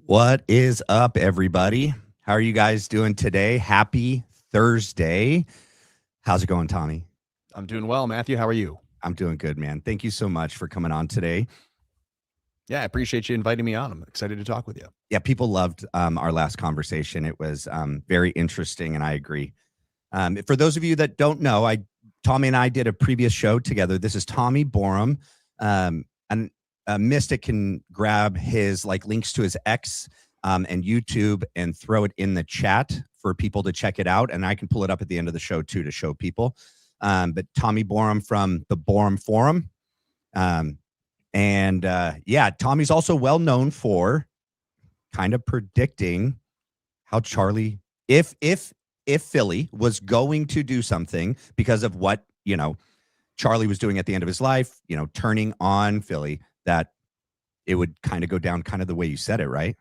What is up, everybody? How are you guys doing today? Happy Thursday. How's it going, Tommy? I'm doing well, Matthew. How are you? I'm doing good, man. Thank you so much for coming on today. Yeah, I appreciate you inviting me on. I'm excited to talk with you. Yeah, people loved our last conversation. It was very interesting, and I agree. For those of you that don't know, Tommy and I did a previous show together. This is Tommy Borum, and Mystic can grab his links to his X and YouTube and throw it in the chat for people to check it out. And I can pull it up at the end of the show too to show people. But Tommy Borum from the Borum Forum. Yeah, Tommy's also well known for kind of predicting how Charlie, if Philly was going to do something because of what, Charlie was doing at the end of his life, turning on Philly, that it would kind of go down kind of the way you said it, right?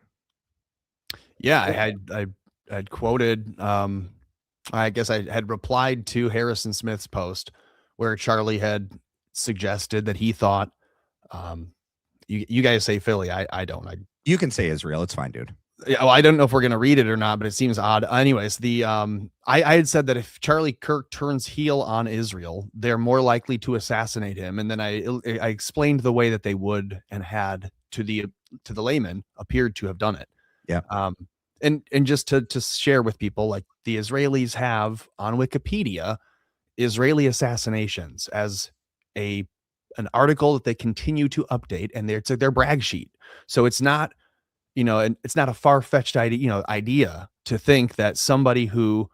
Yeah, I had quoted, I guess I had replied to Harrison Smith's post where Charlie had suggested that he thought, you guys say Philly. I don't. You can say Israel. It's fine, dude. Yeah, well, I don't know if we're going to read it or not, but it seems odd. Anyways, I had said that if Charlie Kirk turns heel on Israel, they're more likely to assassinate him. And then I explained the way that they would and had to the layman appeared to have done it. Yeah. And just to share with people, like the Israelis have on Wikipedia, Israeli assassinations as an article that they continue to update, and it's their brag sheet. So it's not, and it's not a far-fetched idea to think that somebody who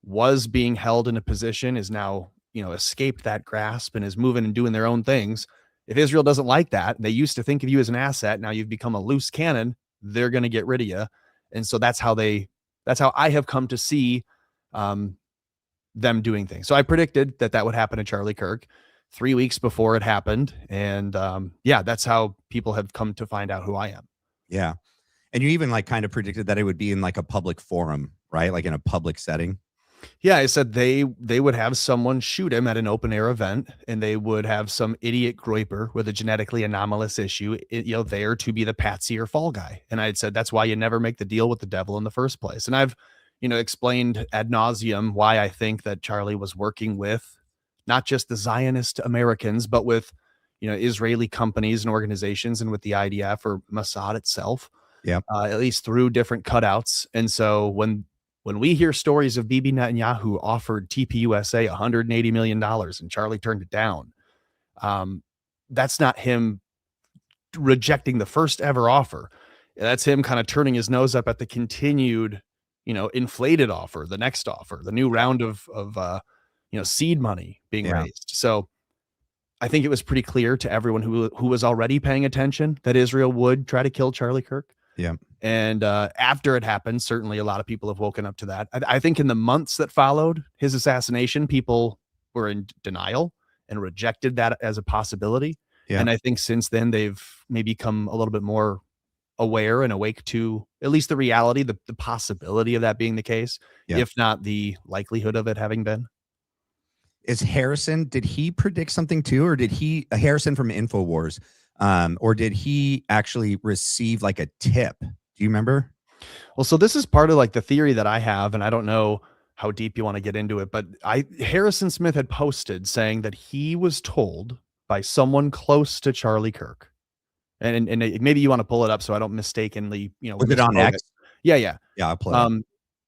was being held in a position is now, escaped that grasp and is moving and doing their own things. If Israel doesn't like that, they used to think of you as an asset. Now you've become a loose cannon. They're going to get rid of you. And so that's how I have come to see them doing things. So I predicted that would happen to Charlie Kirk 3 weeks before it happened. And that's how people have come to find out who I am. Yeah. And you even kind of predicted that it would be in a public forum, right? Like in a public setting. Yeah, I said they would have someone shoot him at an open air event, and they would have some idiot groiper with a genetically anomalous issue, there to be the patsy or fall guy. And I had said that's why you never make the deal with the devil in the first place. And I've, explained ad nauseum why I think that Charlie was working with not just the Zionist Americans, but with, Israeli companies and organizations, and with the IDF or Mossad itself. Yeah. At least through different cutouts. And so when we hear stories of Bibi Netanyahu offered TPUSA $180 million and Charlie turned it down, that's not him rejecting the first ever offer. That's him kind of turning his nose up at the continued, inflated offer, the next offer, the new round of seed money being raised. So I think it was pretty clear to everyone who was already paying attention that Israel would try to kill Charlie Kirk. Yeah. And after it happened, certainly a lot of people have woken up to that. I think in the months that followed his assassination, people were in denial and rejected that as a possibility. Yeah. And I think since then, they've maybe become a little bit more aware and awake to at least the reality, the possibility of that being the case, if not the likelihood of it having been. Is Harrison, did he predict something too? Or did Harrison from InfoWars, or did he actually receive a tip? Do you remember? Well, so this is part of the theory that I have, and I don't know how deep you want to get into it, but Harrison Smith had posted saying that he was told by someone close to Charlie Kirk, and maybe you want to pull it up so I don't mistakenly, Was it on X? Yeah. I'll pull it up.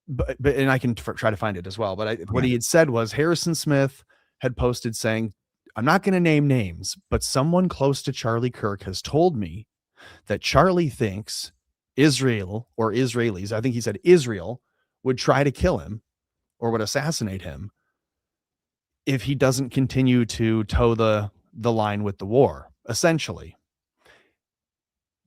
But and I can try to find it as well. But what he had said was Harrison Smith had posted saying, I'm not going to name names, but someone close to Charlie Kirk has told me that Charlie thinks Israel or Israelis, I think he said Israel, would try to kill him or would assassinate him if he doesn't continue to toe the line with the war, essentially.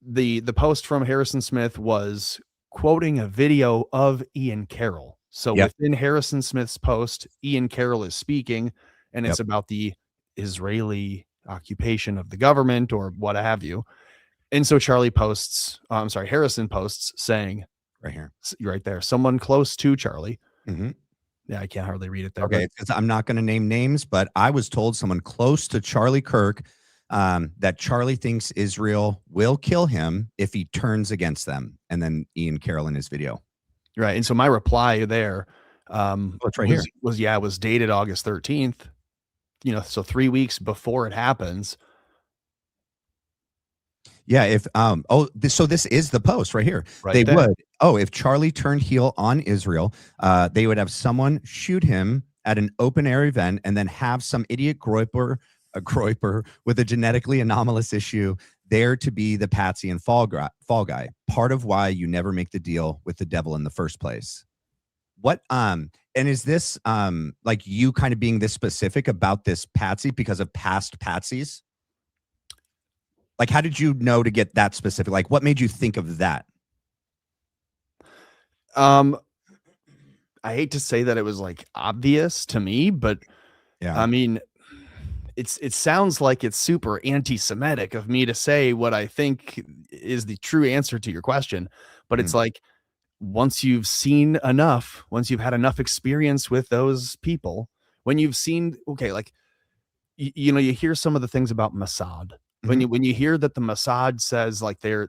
The post from Harrison Smith was quoting a video of Ian Carroll. So within Harrison Smith's post, Ian Carroll is speaking, and it's about the Israeli occupation of the government or what have you. And so Harrison posts saying right here, right there, someone close to Charlie. Mm-hmm. Yeah, I can't hardly read it there. Okay, I'm not going to name names, but I was told someone close to Charlie Kirk that Charlie thinks Israel will kill him if he turns against them. And then Ian Carroll in his video. Right. And so my reply there it's right here. was dated August 13th, so 3 weeks before it happens. Yeah. If so this is the post right here. Right they there. would. Oh, if Charlie turned heel on Israel, they would have someone shoot him at an open air event and then have some idiot groiper with a genetically anomalous issue there to be the patsy and fall guy. Part of why you never make the deal with the devil in the first place. What and is this like you kind of being this specific about this patsy because of past patsies? Like, how did you know to get that specific? Like, what made you think of that? I hate to say that it was like obvious to me, but yeah, I mean, it sounds like it's super anti-Semitic of me to say what I think is the true answer to your question. But it's like, once you've seen enough, once you've had enough experience with those people, when you've seen, okay, like, you hear some of the things about Mossad. When you hear that the Mossad says like their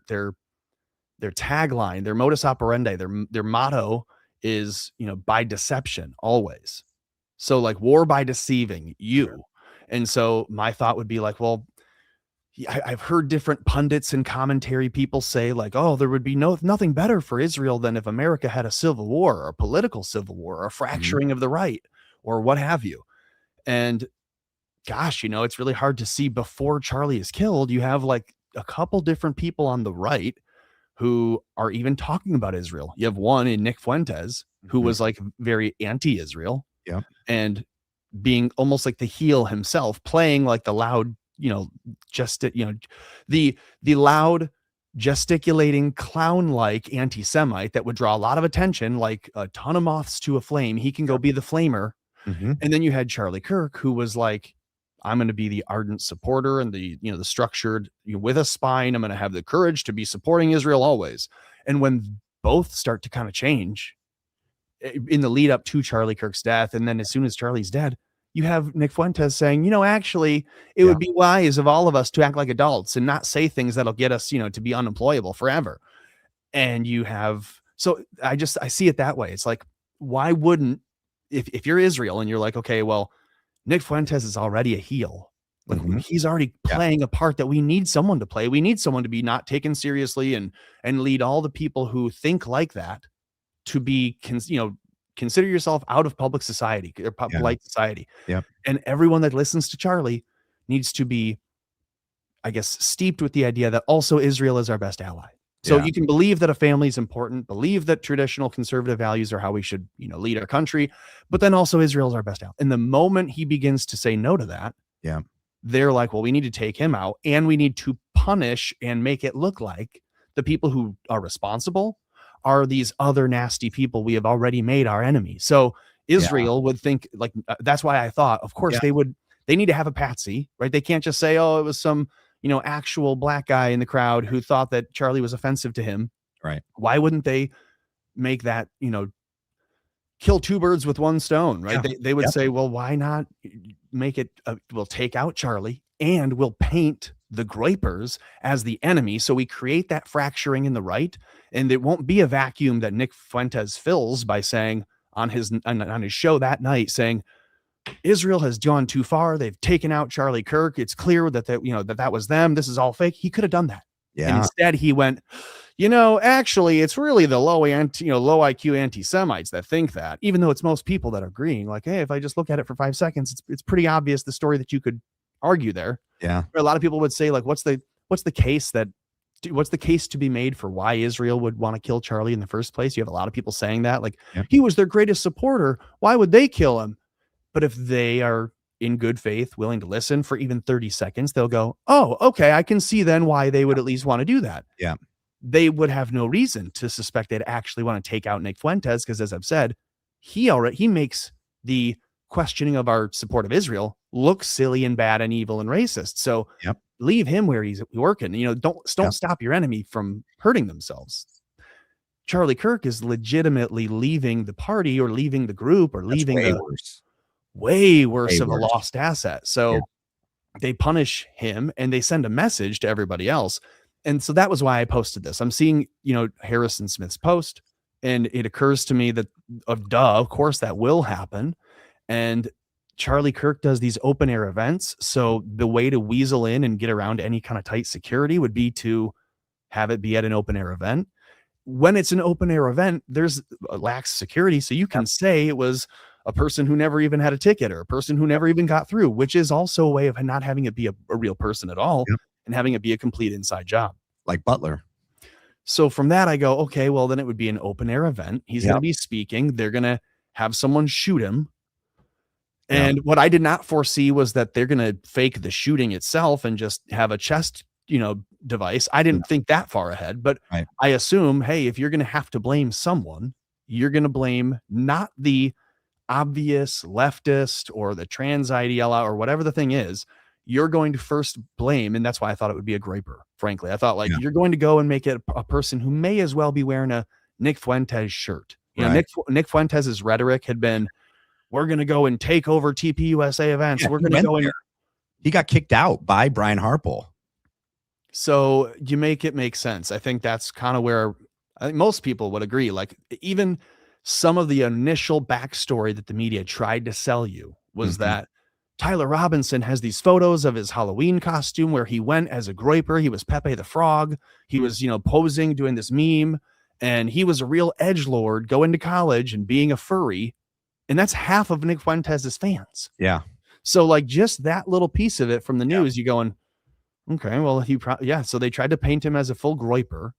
tagline, their modus operandi, their motto is, by deception always. So like war by deceiving you. Sure. And so my thought would be like, well, I've heard different pundits and commentary people say like, oh, there would be nothing better for Israel than if America had a civil war or a political civil war or a fracturing of the right or what have you. And gosh, it's really hard to see before Charlie is killed. You have like a couple different people on the right who are even talking about Israel. You have one in Nick Fuentes, who was like very anti-Israel. Yeah. And being almost like the heel himself, playing like the loud, the loud gesticulating clown-like anti-Semite that would draw a lot of attention, like a ton of moths to a flame. He can go be the flamer. And then you had Charlie Kirk, who was like, I'm going to be the ardent supporter and the structured with a spine. I'm going to have the courage to be supporting Israel always. And when both start to kind of change in the lead up to Charlie Kirk's death, and then as soon as Charlie's dead, you have Nick Fuentes saying, actually, it would be wise of all of us to act like adults and not say things that'll get us, to be unemployable forever. And you have, so I see it that way. It's like, why wouldn't, if you're Israel and you're like, okay, well, Nick Fuentes is already a heel. Like he's already playing a part that we need someone to play. We need someone to be not taken seriously and lead all the people who think like that to be, consider yourself out of public society or polite society. Yep. And everyone that listens to Charlie needs to be, I guess, steeped with the idea that also Israel is our best ally. So you can believe that a family is important, believe that traditional conservative values are how we should, lead our country, but then also Israel is our best ally. And the moment he begins to say no to that, they're like, well, we need to take him out and we need to punish and make it look like the people who are responsible are these other nasty people we have already made our enemy. So Israel would think like, that's why I thought, of course, they need to have a patsy, right? They can't just say, oh, it was some, actual black guy in the crowd who thought that Charlie was offensive to him. Right. Why wouldn't they make that, kill two birds with one stone, right? They would say, well, why not make it, we'll take out Charlie and we'll paint the Groypers as the enemy. So we create that fracturing in the right, and it won't be a vacuum that Nick Fuentes fills by saying on his show that night, saying, Israel has gone too far. They've taken out Charlie Kirk. It's clear that that was them. This is all fake. He could have done that. Yeah. And instead he went, actually it's really the low IQ anti-Semites that think that, even though it's most people that are agreeing like, hey, if I just look at it for 5 seconds, it's pretty obvious the story that you could argue there. Yeah. A lot of people would say like, what's the case to be made for why Israel would want to kill Charlie in the first place? You have a lot of people saying that like he was their greatest supporter. Why would they kill him? But if they are in good faith, willing to listen for even 30 seconds, they'll go, oh, okay, I can see then why they would at least want to do that. Yeah. They would have no reason to suspect they'd actually want to take out Nick Fuentes because, as I've said, he makes the questioning of our support of Israel look silly and bad and evil and racist. So leave him where he's working. Don't stop your enemy from hurting themselves. Charlie Kirk is legitimately leaving the party or leaving the group or leaving way worse of a lost asset. So they punish him and they send a message to everybody else. And so that was why I posted this. I'm seeing, Harrison Smith's post, and it occurs to me that of course that will happen. And Charlie Kirk does these open air events. So the way to weasel in and get around any kind of tight security would be to have it be at an open air event. When it's an open air event, there's lax security. So you can say it was a person who never even had a ticket, or a person who never even got through, which is also a way of not having it be a real person at all, and having it be a complete inside job. Like Butler. So from that, I go, okay, well, then it would be an open air event. He's going to be speaking. They're going to have someone shoot him. And what I did not foresee was that they're going to fake the shooting itself and just have a chest, device. I didn't think that far ahead, but I assume, hey, if you're going to have to blame someone, you're going to blame not the obvious leftist or the trans ideologue or whatever the thing is. You're going to first blame. And that's why I thought it would be a graper. Frankly, I thought you're going to go and make it a person who may as well be wearing a Nick Fuentes shirt. Nick Fuentes' rhetoric had been, we're going to go and take over TPUSA events. We're going to go and he got kicked out by Brian Harple. So you make it make sense. I think that's kind of where I think most people would agree. Like, even some of the initial backstory that the media tried to sell you was that Tyler Robinson has these photos of his Halloween costume where he went as a groiper. He was Pepe the Frog. He was, posing, doing this meme, and he was a real edgelord going to college and being a furry. And that's half of Nick Fuentes' fans. Yeah. So just that little piece of it from the news, you going, okay, well, so they tried to paint him as a full groiper.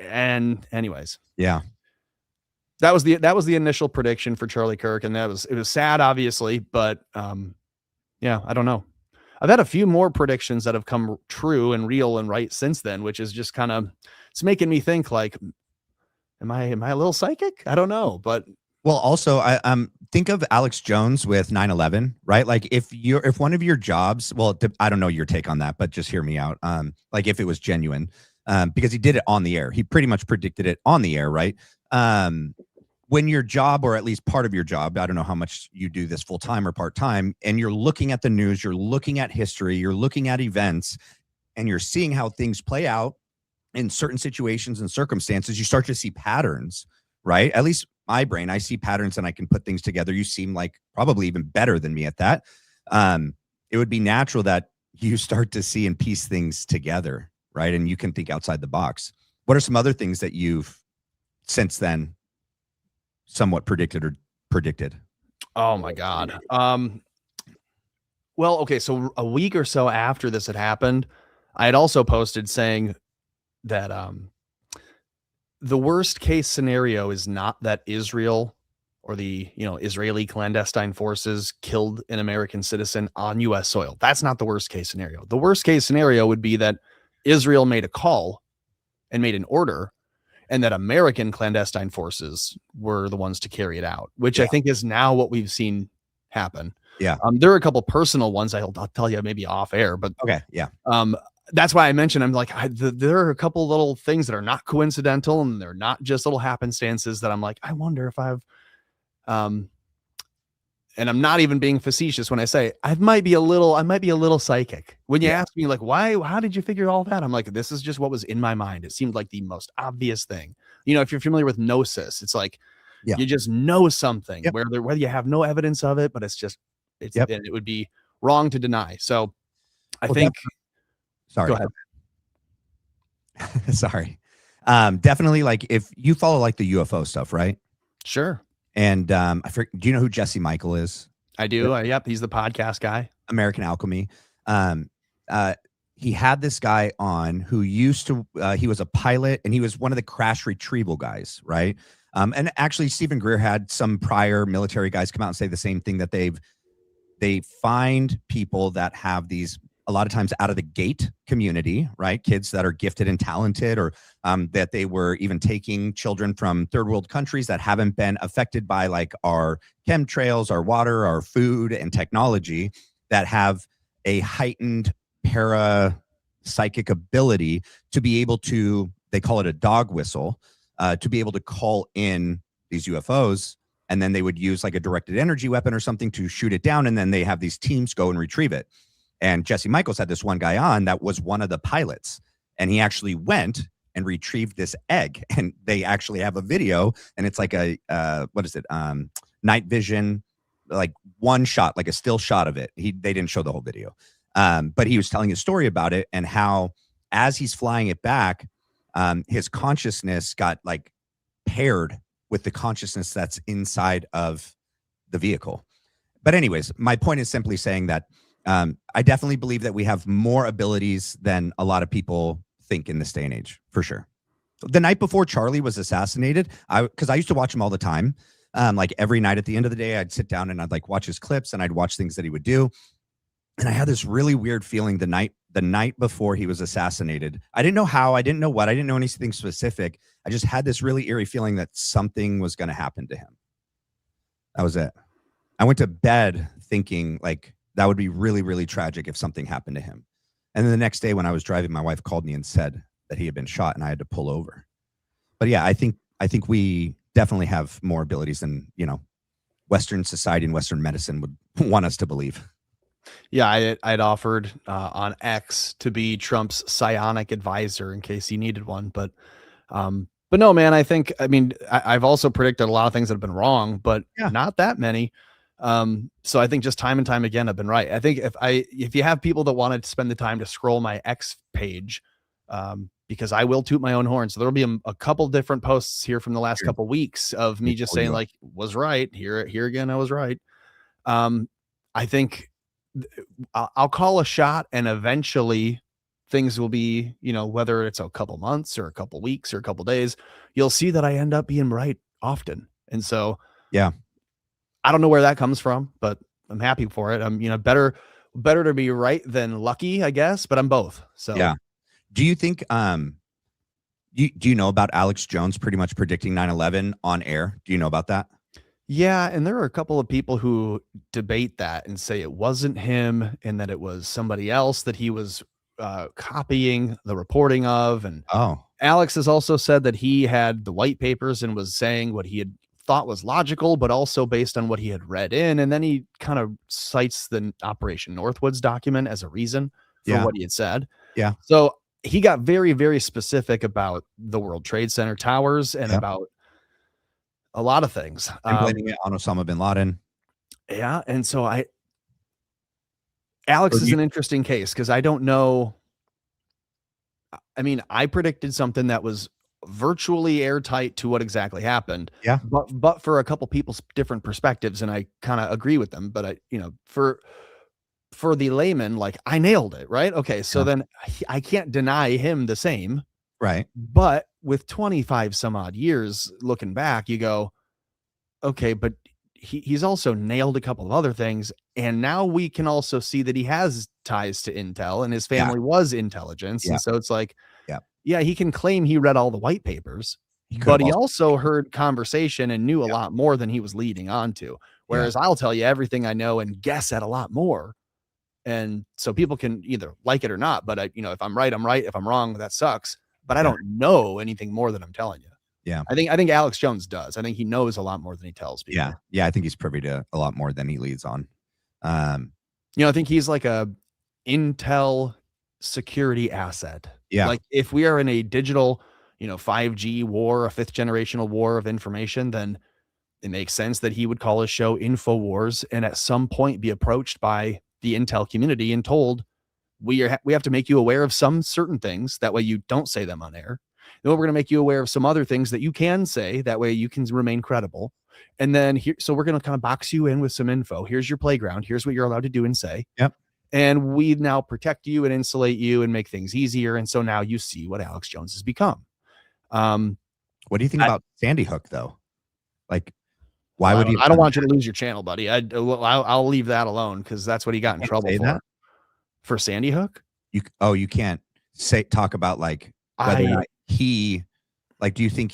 And anyways, that was the initial prediction for Charlie Kirk. And it was sad, obviously, but I don't know. I've had a few more predictions that have come true and real and right since then, which is just it's making me think like, am I a little psychic? I don't know, but. Well, also, I think of Alex Jones with 9/11, right? Like if one of your jobs, well, I don't know your take on that, but just hear me out. Like if it was genuine, because he did it on the air, he pretty much predicted it on the air, right? When your job, or at least part of your job, I don't know how much you do this full time or part time, and you're looking at the news, you're looking at history, you're looking at events, and you're seeing how things play out in certain situations and circumstances, you start to see patterns, right? At least my brain, I see patterns and I can put things together. You seem like probably even better than me at that. It would be natural that you start to see and piece things together, right? And you can think outside the box. What are some other things that you've since then somewhat predicted? Oh my God. Well, okay. So a week or so after this had happened, I had also posted saying that, the worst case scenario is not that Israel or the, Israeli clandestine forces killed an American citizen on U.S. soil. That's not the worst case scenario. The worst case scenario would be that Israel made a call and made an order, and that American clandestine forces were the ones to carry it out, which I think is now what we've seen happen. Yeah. There are a couple personal ones I'll tell you maybe off air, but okay. Yeah. That's why I mentioned, I'm like, there are a couple little things that are not coincidental, and they're not just little happenstances that I'm like, I wonder if I've, and I'm not even being facetious when I say I might be a little psychic. When you ask me like, how did you figure all that? I'm like, this is just what was in my mind. It seemed like the most obvious thing. If you're familiar with gnosis, it's like, you just know something whether you have no evidence of it, but and it would be wrong to deny. So I think. Sorry. Go ahead. Sorry. Definitely, like if you follow like the UFO stuff, right? Sure. And do you know who Jesse Michael is? I do. Yep. He's the podcast guy. American Alchemy. He had this guy on who used to, he was a pilot and he was one of the crash retrieval guys, right? And actually Stephen Greer had some prior military guys come out and say the same thing, that they find people that have these, a lot of times out of the gate community, right? Kids that are gifted and talented, or that they were even taking children from third world countries that haven't been affected by like our chemtrails, our water, our food and technology, that have a heightened parapsychic ability to be able to, they call it a dog whistle, to be able to call in these UFOs. And then they would use like a directed energy weapon or something to shoot it down. And then they have these teams go and retrieve it. And Jesse Michaels had this one guy on that was one of the pilots, and he actually went and retrieved this egg, and they actually have a video, and it's like a what is it, night vision, like one shot, like a still shot of it. They didn't show the whole video, but he was telling a story about it and how as he's flying it back, his consciousness got like paired with the consciousness that's inside of the vehicle. But anyways, my point is simply saying that I definitely believe that we have more abilities than a lot of people think in this day and age, for sure. The night before Charlie was assassinated, because I used to watch him all the time, like every night at the end of the day, I'd sit down and I'd like watch his clips and I'd watch things that he would do. And I had this really weird feeling the night before he was assassinated. I didn't know how, I didn't know what, I didn't know anything specific. I just had this really eerie feeling that something was going to happen to him. That was it. I went to bed thinking like that would be really, really tragic if something happened to him. And then the next day when I was driving, my wife called me and said that he had been shot and I had to pull over. But yeah, I think we definitely have more abilities than, Western society and Western medicine would want us to believe. Yeah, I'd offered on X to be Trump's psionic advisor in case he needed one. But no, man, I've also predicted a lot of things that have been wrong, but not that many. So I think just time and time again, I've been right. I think if you have people that wanted to spend the time to scroll my X page, because I will toot my own horn. So there'll be a couple different posts here from the last couple weeks of me just saying like, was right here again. I was right. I think I'll call a shot and eventually things will be, whether it's a couple months or a couple weeks or a couple days, you'll see that I end up being right often. And so, yeah, I don't know where that comes from, but I'm happy for it. I'm, better to be right than lucky, I guess, but I'm both. So, yeah. Do you think, do you know about Alex Jones pretty much predicting 9/11 on air? Do you know about that? Yeah. And there are a couple of people who debate that and say it wasn't him and that it was somebody else that he was copying the reporting of. And Alex has also said that he had the white papers and was saying what he had thought was logical, but also based on what he had read in. And then he kind of cites the Operation Northwoods document as a reason for what he had said. Yeah. So he got very, very specific about the World Trade Center towers and about a lot of things. And blaming it on Osama bin Laden. Yeah. And so Alex is an interesting case because I don't know. I mean, I predicted something that was virtually airtight to what exactly happened. Yeah. But for a couple people's different perspectives, and I kind of agree with them. But for the layman, like I nailed it, right? Okay, so then I can't deny him the same. Right. But with 25 some odd years looking back, you go, okay, but he's also nailed a couple of other things. And now we can also see that he has ties to intel and his family was intelligence. And so it's like, he can claim he read all the white papers, but he also heard conversation and knew a lot more than he was leading on to. Whereas I'll tell you everything I know and guess at a lot more. And so people can either like it or not, but if I'm right, I'm right. If I'm wrong, that sucks. But I don't know anything more than I'm telling you. Yeah. I think Alex Jones does. I think he knows a lot more than he tells people. Yeah. Yeah. I think he's privy to a lot more than he leads on. I think he's like a intel security asset. Yeah. Like if we are in a digital, 5G war, a 5th generational war of information, then it makes sense that he would call his show InfoWars and at some point be approached by the intel community and told, we have to make you aware of some certain things. That way you don't say them on air. Then we're going to make you aware of some other things that you can say. That way you can remain credible. And then so we're going to kind of box you in with some info. Here's your playground. Here's what you're allowed to do and say. Yep. And we now protect you and insulate you and make things easier. And so now you see what Alex Jones has become. What do you think about Sandy Hook though? Like, why would he? I don't want you to lose your channel, buddy. I'll leave that alone because that's what he got in trouble for Sandy Hook. You can't talk about like whether or not he, like, do you think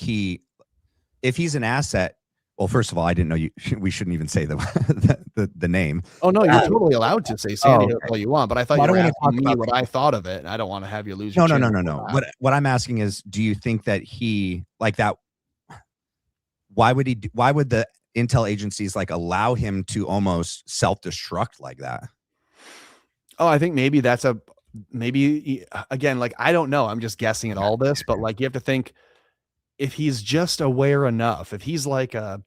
if he's an asset? Well, first of all, I didn't know we shouldn't even say the name. Oh no, you're totally allowed to say Sandy Hook all you want, but I thought you were asking me what I thought of it, and I don't want to have you lose your channel. No. What I'm asking is, do you think that he like that? Why would the intel agencies like allow him to almost self-destruct like that? Oh, I think maybe that's maybe again, like, I don't know. I'm just guessing at all this, but like, you have to think if he's just aware enough, if he's like a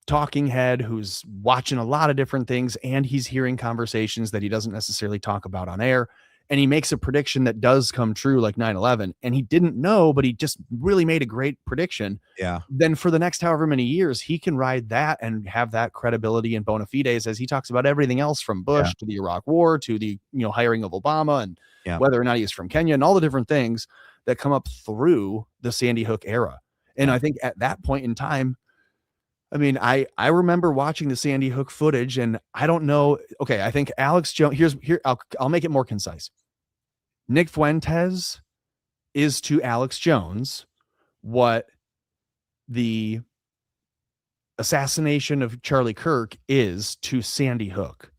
talking head who's watching a lot of different things and he's hearing conversations that he doesn't necessarily talk about on air, and he makes a prediction that does come true, like 9/11, and he didn't know, but he just really made a great prediction. Yeah. Then for the next however many years, he can ride that and have that credibility and bona fides as he talks about everything else from Bush to the Iraq War to the hiring of Obama and whether or not he's from Kenya and all the different things that come up through the Sandy Hook era. And I think at that point in time, I mean, I remember watching the Sandy Hook footage, and I don't know. Okay, I think Alex Jones. I'll make it more concise. Nick Fuentes is to Alex Jones what the assassination of Charlie Kirk is to Sandy Hook.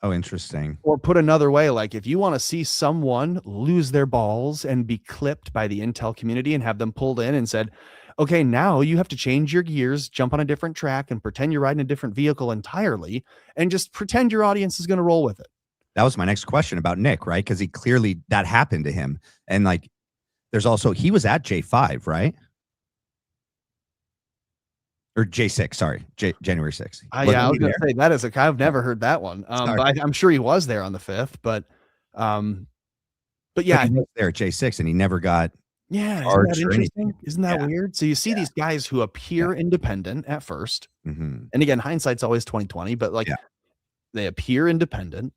Oh, interesting. Or put another way, like if you want to see someone lose their balls and be clipped by the intel community and have them pulled in and said, okay, now you have to change your gears, jump on a different track and pretend you're riding a different vehicle entirely and just pretend your audience is going to roll with it. That was my next question about Nick, right? Because he clearly, that happened to him. And like, there's also, he was at J5, right? Or J6, sorry, January 6th. Yeah, I was going to say that is I've never heard that one. But I'm sure he was there on the 5th, but yeah, he was there at J6 and he never got. Yeah, isn't that interesting? Isn't that weird? So you see these guys who appear independent at first, and again, hindsight's always 20/20, but like they appear independent,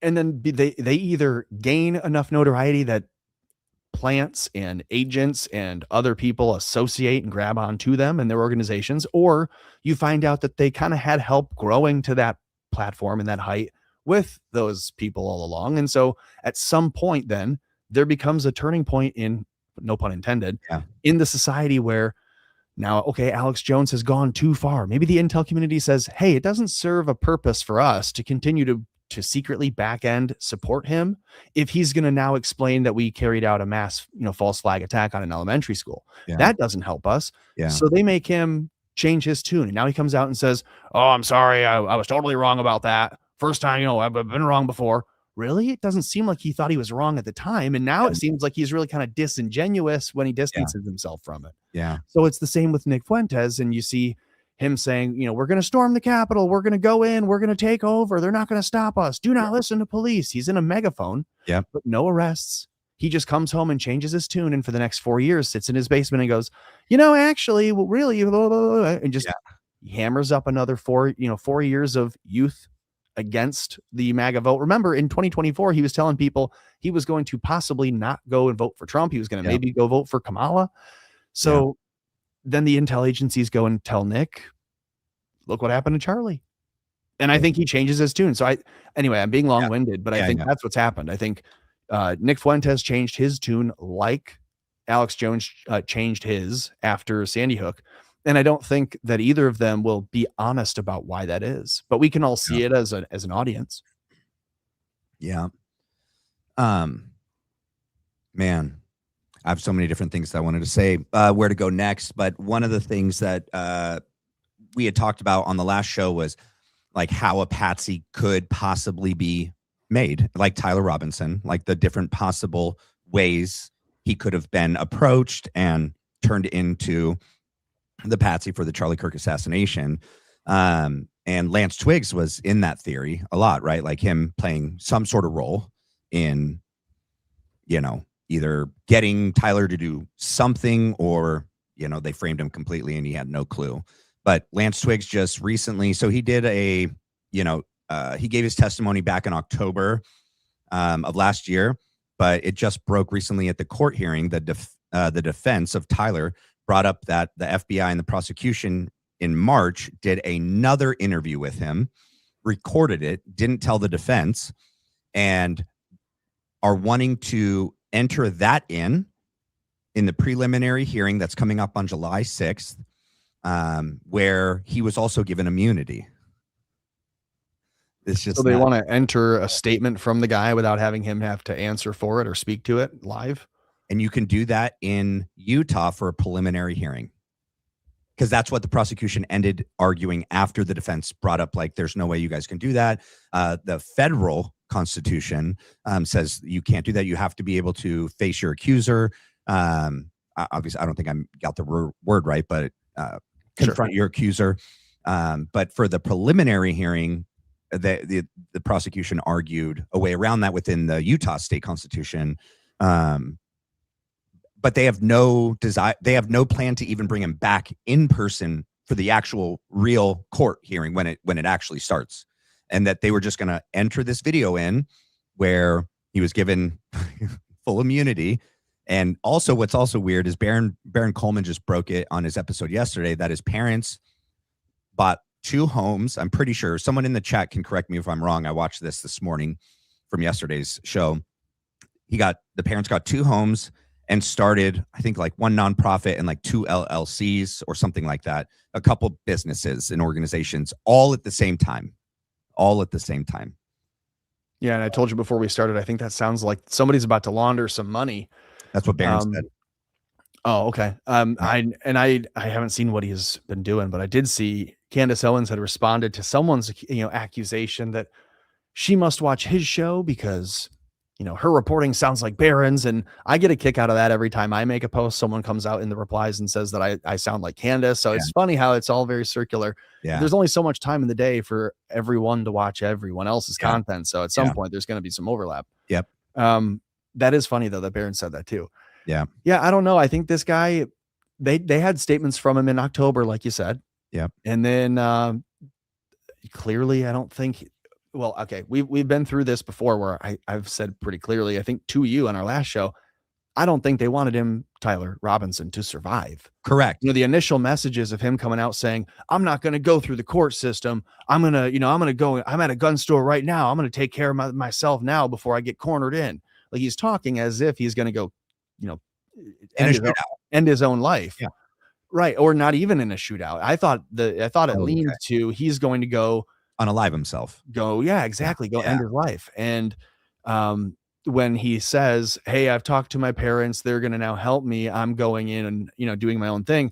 and then they either gain enough notoriety that plants and agents and other people associate and grab onto them and their organizations, or you find out that they kind of had help growing to that platform and that height with those people all along, and so at some point, then there becomes a turning point in, no pun intended, in the society where now, okay, Alex Jones has gone too far. Maybe the intel community says, hey, it doesn't serve a purpose for us to continue to secretly back end support him if he's going to now explain that we carried out a mass, false flag attack on an elementary school. That doesn't help us. So they make him change his tune. And now he comes out and says, oh, I'm sorry. I was totally wrong about that. First time, I've been wrong before. Really? It doesn't seem like he thought he was wrong at the time. And now it seems like he's really kind of disingenuous when he distances himself from it. Yeah. So it's the same with Nick Fuentes. And you see him saying, we're going to storm the Capitol. We're going to go in. We're going to take over. They're not going to stop us. Do not listen to police. He's in a megaphone, but no arrests. He just comes home and changes his tune. And for the next 4 years, sits in his basement and goes, actually, well, really, blah, blah, blah, and just hammers up another 4 years of youth against the MAGA vote. Remember, in 2024, he was telling people he was going to possibly not go and vote for Trump. He was going to maybe go vote for Kamala. So then the intel agencies go and tell Nick, look what happened to Charlie. And I think he changes his tune. So I'm being long-winded, but I think that's what's happened. I think Nick Fuentes changed his tune like Alex Jones changed his after Sandy Hook. And I don't think that either of them will be honest about why that is, but we can all see it as an audience. Yeah. Man, I have so many different things that I wanted to say, where to go next. But one of the things that we had talked about on the last show was like how a patsy could possibly be made, like Tyler Robinson, like the different possible ways he could have been approached and turned into the patsy for the Charlie Kirk assassination. And Lance Twiggs was in that theory a lot, right? Like him playing some sort of role in, either getting Tyler to do something or, they framed him completely and he had no clue. But Lance Twiggs just recently, so he did he gave his testimony back in October of last year, but it just broke recently at the court hearing. The defense of Tyler brought up that the FBI and the prosecution in March did another interview with him, recorded it, didn't tell the defense, and are wanting to enter that in the preliminary hearing that's coming up on July 6th, where he was also given immunity. It's just so they want to enter a statement from the guy without having him have to answer for it or speak to it live. And you can do that in Utah for a preliminary hearing, because that's what the prosecution ended arguing after the defense brought up, like, there's no way you guys can do that. The federal Constitution says you can't do that. You have to be able to face your accuser. Obviously, I don't think I got the word right, but confront your accuser. But for the preliminary hearing, the prosecution argued a way around that within the Utah state constitution. But they have no desire. They have no plan to even bring him back in person for the actual real court hearing when it actually starts, and that they were just going to enter this video in where he was given full immunity. And also, what's also weird is Baron Coleman just broke it on his episode yesterday that his parents bought 2 homes. I'm pretty sure someone in the chat can correct me if I'm wrong. I watched this morning from yesterday's show. The parents got 2 homes and started, I think, like 1 nonprofit and like 2 LLCs or something like that. A couple businesses and organizations all at the same time. Yeah, and I told you before we started, I think that sounds like somebody's about to launder some money. That's what Baron said. Oh, okay. I haven't seen what he's been doing, but I did see Candace Owens had responded to someone's accusation that she must watch his show because her reporting sounds like Baron's, and I get a kick out of that every time I make a post. Someone comes out in the replies and says that I sound like Candace. So it's funny how it's all very circular. Yeah. There's only so much time in the day for everyone to watch everyone else's content. So at some point there's going to be some overlap. Yep. That is funny though that Baron said that too. Yeah. Yeah. I don't know. I think this guy, they had statements from him in October, like you said. Yeah. And then clearly, I don't think. Well, okay, we've been through this before where I've said pretty clearly, I think to you on our last show, I don't think they wanted him, Tyler Robinson, to survive. Correct. The initial messages of him coming out saying, I'm not going to go through the court system. I'm going to go, I'm at a gun store right now. I'm going to take care of myself now before I get cornered in. Like he's talking as if he's going to go, end his own life. Yeah. Right. Or not even in a shootout. I thought it leaned to, he's going to go unalive himself. Go end his life. And when he says, hey, I've talked to my parents, they're going to now help me, I'm going in and doing my own thing,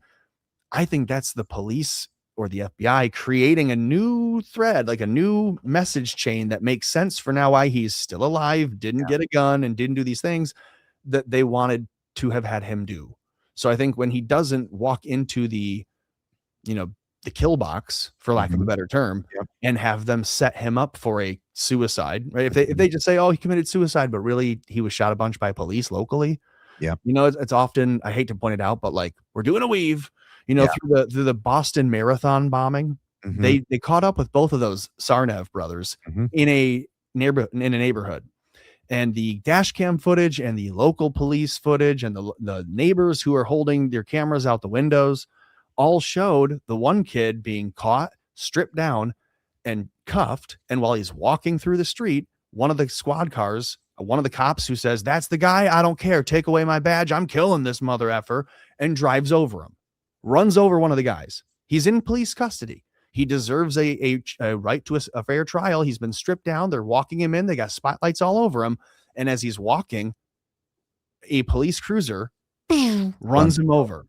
I think that's the police or the FBI creating a new thread, like a new message chain that makes sense for now why he's still alive, didn't get a gun and didn't do these things that they wanted to have had him do. So I think when he doesn't walk into the kill box, for lack of a better term, and have them set him up for a suicide, right? If they just say, oh, he committed suicide, but really he was shot a bunch by police locally. Yeah. It's often, I hate to point it out, but like we're doing a weave, through the Boston Marathon bombing. They caught up with both of those Sarnev brothers in a neighborhood. And the dash cam footage and the local police footage and the neighbors who are holding their cameras out the windows all showed the one kid being caught, stripped down, and cuffed. And while he's walking through the street, one of the squad cars, one of the cops who says, that's the guy, I don't care, take away my badge, I'm killing this mother effer, and drives over him, runs over one of the guys. He's in police custody. He deserves a right to a fair trial. He's been stripped down. They're walking him in. They got spotlights all over him. And as he's walking, a police cruiser runs him over.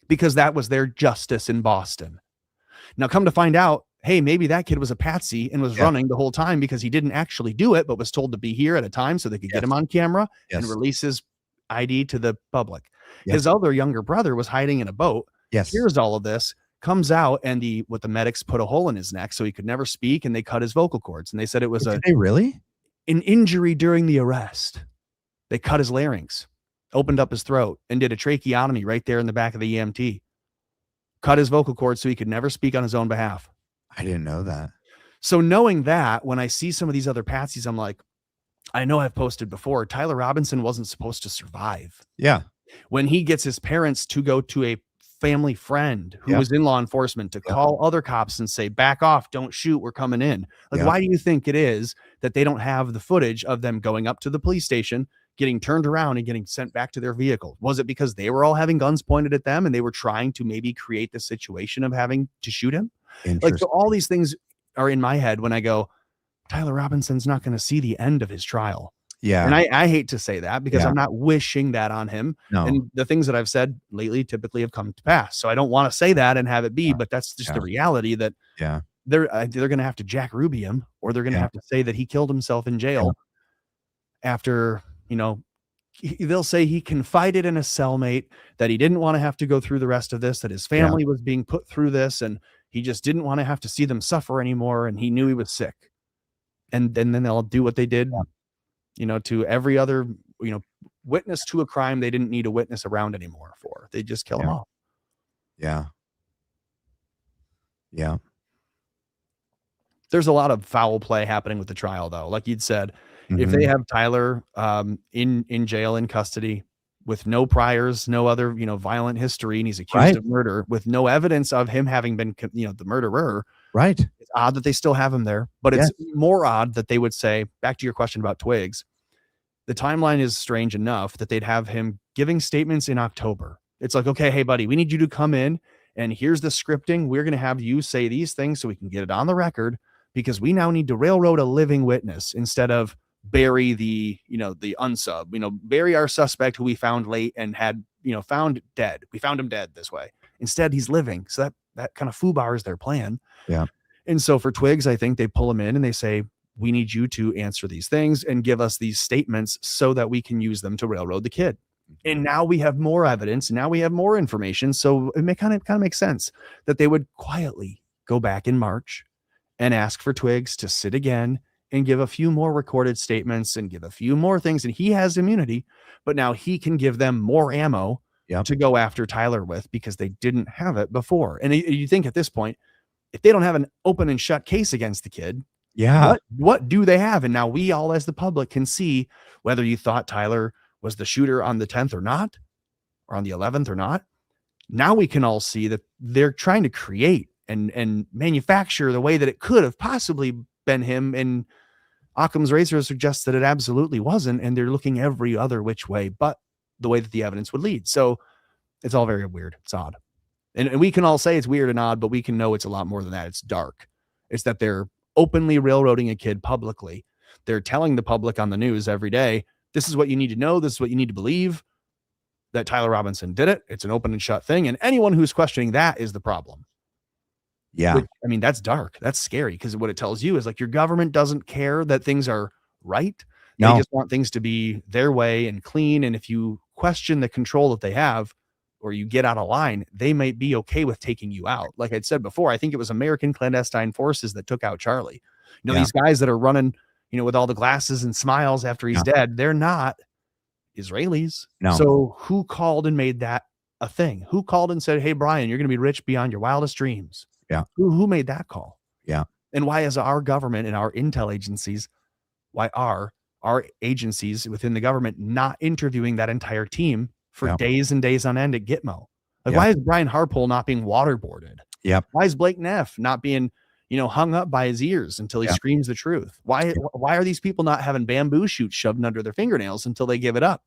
Because that was their justice in Boston. Now, come to find out, hey, maybe that kid was a patsy and was running the whole time because he didn't actually do it, but was told to be here at a time so they could get him on camera and release his ID to the public. His other younger brother was hiding in a boat. Here's all of this, comes out, and the medics put a hole in his neck so he could never speak, and they cut his vocal cords. And they said it was an injury during the arrest. They cut his larynx, opened up his throat, and did a tracheotomy right there in the back of the EMT. Cut his vocal cords so he could never speak on his own behalf. I didn't know that. So knowing that, when I see some of these other patsies, I'm like, I know I've posted before, Tyler Robinson wasn't supposed to survive. Yeah. When he gets his parents to go to a family friend who was in law enforcement to call other cops and say, back off, don't shoot, we're coming in. Like, why do you think it is that they don't have the footage of them going up to the police station, getting turned around and getting sent back to their vehicle? Was it because they were all having guns pointed at them and they were trying to maybe create the situation of having to shoot him? Like, so all these things are in my head when I go, Tyler Robinson's not going to see the end of his trial. Yeah. And I hate to say that because I'm not wishing that on him. No. And the things that I've said lately typically have come to pass. So I don't want to say that and have it be, but that's just the reality that they're going to have to Jack Ruby him, or they're going to have to say that he killed himself in jail after, they'll say he confided in a cellmate that he didn't want to have to go through the rest of this, that his family was being put through this, and he just didn't want to have to see them suffer anymore, and he knew he was sick. And then they'll do what they did, to every other, witness to a crime they didn't need a witness around anymore for. They just kill them off. Yeah. Yeah. There's a lot of foul play happening with the trial, though. Like you'd said, if they have Tyler in jail, in custody, with no priors, no other, violent history, and he's accused of murder with no evidence of him having been, the murderer. Right. It's odd that they still have him there, but it's more odd that they would say, back to your question about Twiggs, the timeline is strange enough that they'd have him giving statements in October. It's like, okay, hey buddy, we need you to come in, and here's the scripting. We're going to have you say these things so we can get it on the record, because we now need to railroad a living witness instead of bury the unsub, bury our suspect who we found late and had, found dead. We found him dead this way. Instead, he's living. So that kind of foobar is their plan. Yeah. And so for Twiggs, I think they pull him in and they say, we need you to answer these things and give us these statements so that we can use them to railroad the kid. And now we have more evidence. And now we have more information. So it may kind of make sense that they would quietly go back in March and ask for Twiggs to sit again and give a few more recorded statements and give a few more things. And he has immunity, but now he can give them more ammo to go after Tyler with, because they didn't have it before. And you think at this point, if they don't have an open and shut case against the kid, what do they have? And now we all, as the public, can see whether you thought Tyler was the shooter on the 10th or not, or on the 11th or not. Now we can all see that they're trying to create and manufacture the way that it could have possibly been him. And Occam's razor suggests that it absolutely wasn't. And they're looking every other which way but the way that the evidence would lead. So it's all very weird. It's odd. And we can all say it's weird and odd, but we can know it's a lot more than that. It's dark. It's that they're openly railroading a kid publicly. They're telling the public on the news every day, this is what you need to know. This is what you need to believe, that Tyler Robinson did it. It's an open and shut thing. And anyone who's questioning that is the problem. Yeah. Which, I mean, that's dark. That's scary, because what it tells you is like your government doesn't care that things are right. They just want things to be their way and clean. And if you question the control that they have, or you get out of line, they might be okay with taking you out. Like I'd said before, I think it was American clandestine forces that took out Charlie. These guys that are running, with all the glasses and smiles after he's dead, they're not Israelis. No. So who called and made that a thing? Who called and said, hey, Brian, you're going to be rich beyond your wildest dreams? Yeah. Who made that call? Yeah. And why is our government and our intel agencies, why are our agencies within the government not interviewing that entire team for days and days on end at Gitmo? Like, why is Brian Harpole not being waterboarded? Yep. Why is Blake Neff not being, hung up by his ears until he screams the truth? Why are these people not having bamboo shoots shoved under their fingernails until they give it up?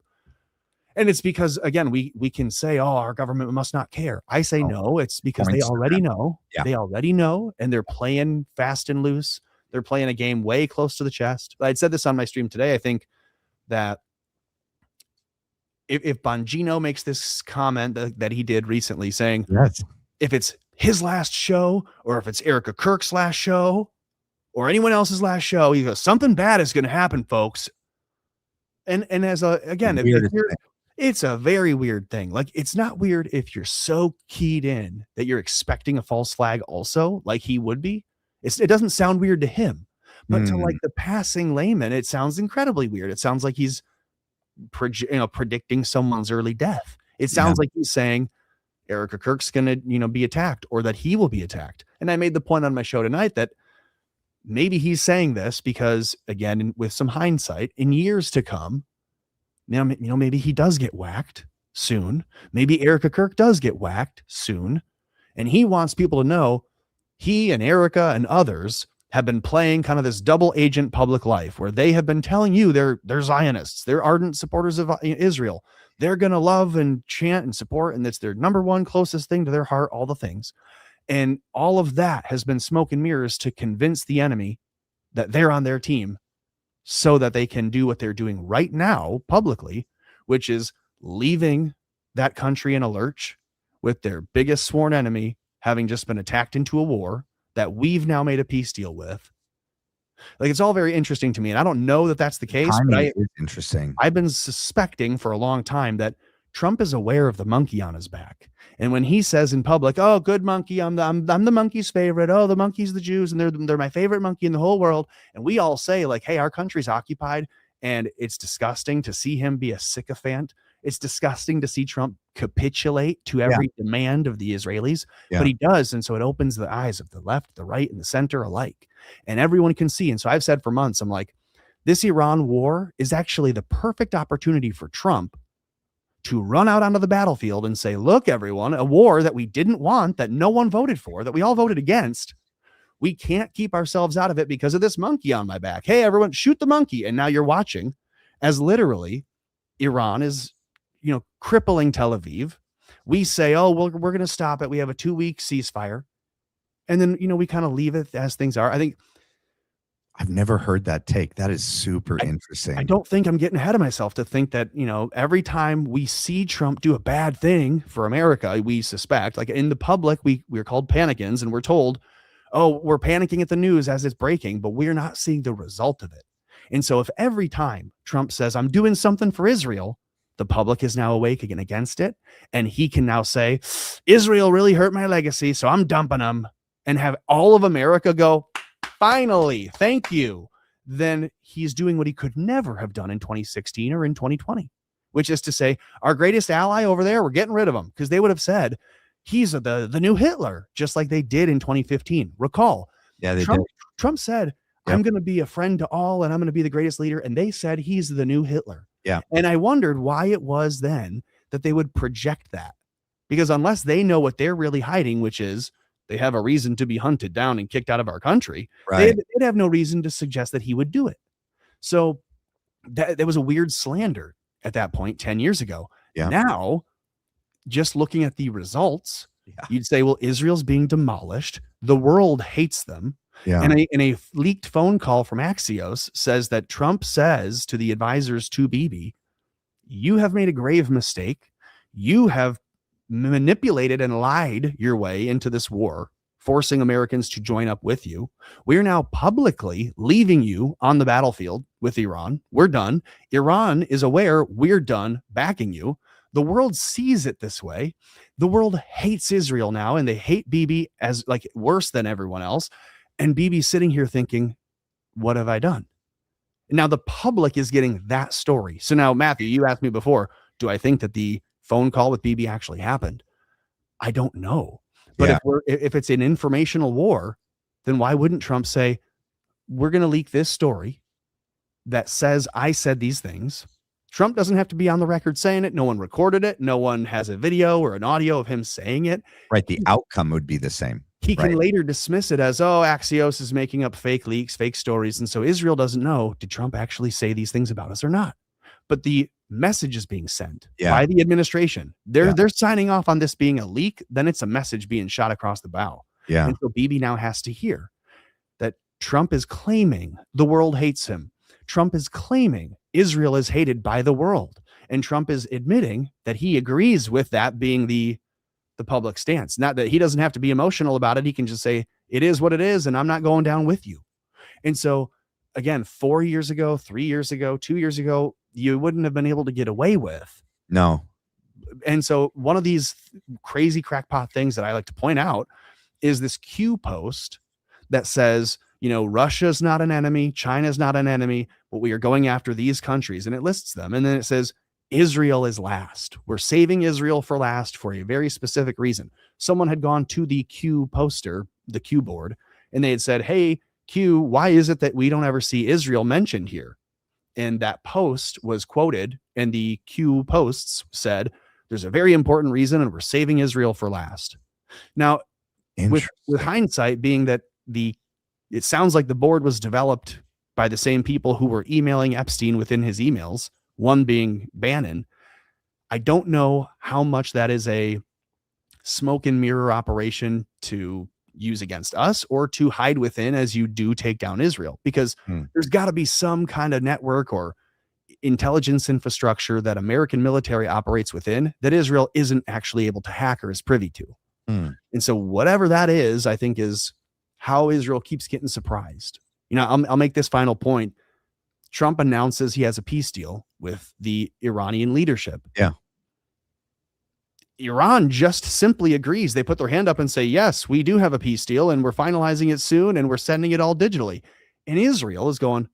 And it's because, again, we can say, oh, our government must not care. I say no, it's because they already know. Yeah. They already know, and they're playing fast and loose. They're playing a game way close to the chest. I'd said this on my stream today. I think that if Bongino makes this comment that he did recently, saying, if it's his last show, or if it's Erika Kirk's last show, or anyone else's last show, he goes, something bad is going to happen, folks. And as it's a very weird thing. Like, it's not weird if you're so keyed in that you're expecting a false flag also, like he would be. It doesn't sound weird to him, but to like the passing layman, it sounds incredibly weird. It sounds like he's predicting someone's early death. It sounds like he's saying Erika Kirk's going to, be attacked, or that he will be attacked. And I made the point on my show tonight that maybe he's saying this because, again, with some hindsight, in years to come, maybe he does get whacked soon. Maybe Erika Kirk does get whacked soon. And he wants people to know he and Erika and others have been playing kind of this double agent public life, where they have been telling you they're Zionists, they're ardent supporters of Israel, they're going to love and chant and support, and it's their number one closest thing to their heart, all the things. And all of that has been smoke and mirrors to convince the enemy that they're on their team, so that they can do what they're doing right now publicly, which is leaving that country in a lurch with their biggest sworn enemy having just been attacked into a war that we've now made a peace deal with. Like, it's all very interesting to me. And I don't know that that's the case, but Timing is interesting. I've been suspecting for a long time that Trump is aware of the monkey on his back. And when he says in public, "Oh, good monkey, I'm the monkey's favorite. Oh, the monkey's the Jews, and they're my favorite monkey in the whole world." And we all say, like, "Hey, our country's occupied," and it's disgusting to see him be a sycophant. It's disgusting to see Trump capitulate to every demand of the Israelis, but he does. And so it opens the eyes of the left, the right, and the center alike. And everyone can see. And so I've said for months, I'm like, this Iran war is actually the perfect opportunity for Trump to run out onto the battlefield and say, "Look, everyone, a war that we didn't want, that no one voted for, that we all voted against. We can't keep ourselves out of it because of this monkey on my back. Hey, everyone, shoot the monkey." And now you're watching as literally Iran is, crippling Tel Aviv. We say, "Oh, well, we're going to stop it. We have a 2-week ceasefire." And then, we kind of leave it as things are. I think I've never heard that take. That is super interesting. I don't think I'm getting ahead of myself to think that, every time we see Trump do a bad thing for America, we suspect, like in the public, we're called panicans and we're told, "Oh, we're panicking at the news as it's breaking," but we're not seeing the result of it. And so if every time Trump says, "I'm doing something for Israel," the public is now awake again against it. And he can now say, "Israel really hurt my legacy, so I'm dumping them," and have all of America go, "Finally, thank you." Then he's doing what he could never have done in 2016 or in 2020, which is to say, our greatest ally over there, we're getting rid of him, because they would have said he's the new Hitler, just like they did in 2015. Recall, Trump said, "I'm going to be a friend to all, and I'm going to be the greatest leader." And they said he's the new Hitler. Yeah. And I wondered why it was then that they would project that, because unless they know what they're really hiding, which is they have a reason to be hunted down and kicked out of our country, right, they'd have no reason to suggest that he would do it. So that was a weird slander at that point 10 years ago. Yeah. Now, just looking at the results, you'd say, well, Israel's being demolished. The world hates them. Yeah. And a leaked phone call from Axios says that Trump says to the advisors to Bibi, "You have made a grave mistake. You have manipulated and lied your way into this war, forcing Americans to join up with you. We're now publicly leaving you on the battlefield with Iran. We're done. Iran is aware we're done backing you." The world sees it this way. The world hates Israel now, and they hate Bibi as like worse than everyone else. And Bibi's sitting here thinking, "What have I done?" Now the public is getting that story. So now, Matthew, you asked me before, do I think that the phone call with Bibi actually happened? I don't know. But if it's an informational war, then why wouldn't Trump say, "We're going to leak this story that says I said these things"? Trump doesn't have to be on the record saying it. No one recorded it. No one has a video or an audio of him saying it. Right. The outcome would be the same. He can later dismiss it as, "Oh, Axios is making up fake leaks, fake stories." And so Israel doesn't know, did Trump actually say these things about us or not? But the message is being sent by the administration. They're signing off on this being a leak. Then it's a message being shot across the bow. Yeah. And so Bibi now has to hear that Trump is claiming the world hates him. Trump is claiming Israel is hated by the world. And Trump is admitting that he agrees with that being the public stance. Not that he doesn't have to be emotional about it. He can just say, "It is what it is, and I'm not going down with you." And so, again, 4 years ago, 3 years ago, 2 years ago, you wouldn't have been able to get away with. No. And so one of these crazy crackpot things that I like to point out is this Q post that says, Russia's not an enemy, China's not an enemy, but we are going after these countries. And it lists them. And then it says, Israel is last. We're saving Israel for last for a very specific reason. Someone had gone to the Q poster, the Q board, and they had said, "Hey, Q, why is it that we don't ever see Israel mentioned here?" And that post was quoted, and the Q posts said, "There's a very important reason, and we're saving Israel for last." Now, with hindsight being that it sounds like the board was developed by the same people who were emailing Epstein within his emails, one being Bannon. I don't know how much that is a smoke and mirror operation to use against us or to hide within as you do take down Israel, because there's got to be some kind of network or intelligence infrastructure that American military operates within that Israel isn't actually able to hack or is privy to. And so whatever that is, I think is how Israel keeps getting surprised. I'll make this final point. Trump announces he has a peace deal with the Iranian leadership. Yeah. Iran just simply agrees. They put their hand up and say, yes, we do have a peace deal and we're finalizing it soon and we're sending it all digitally. And Israel is going,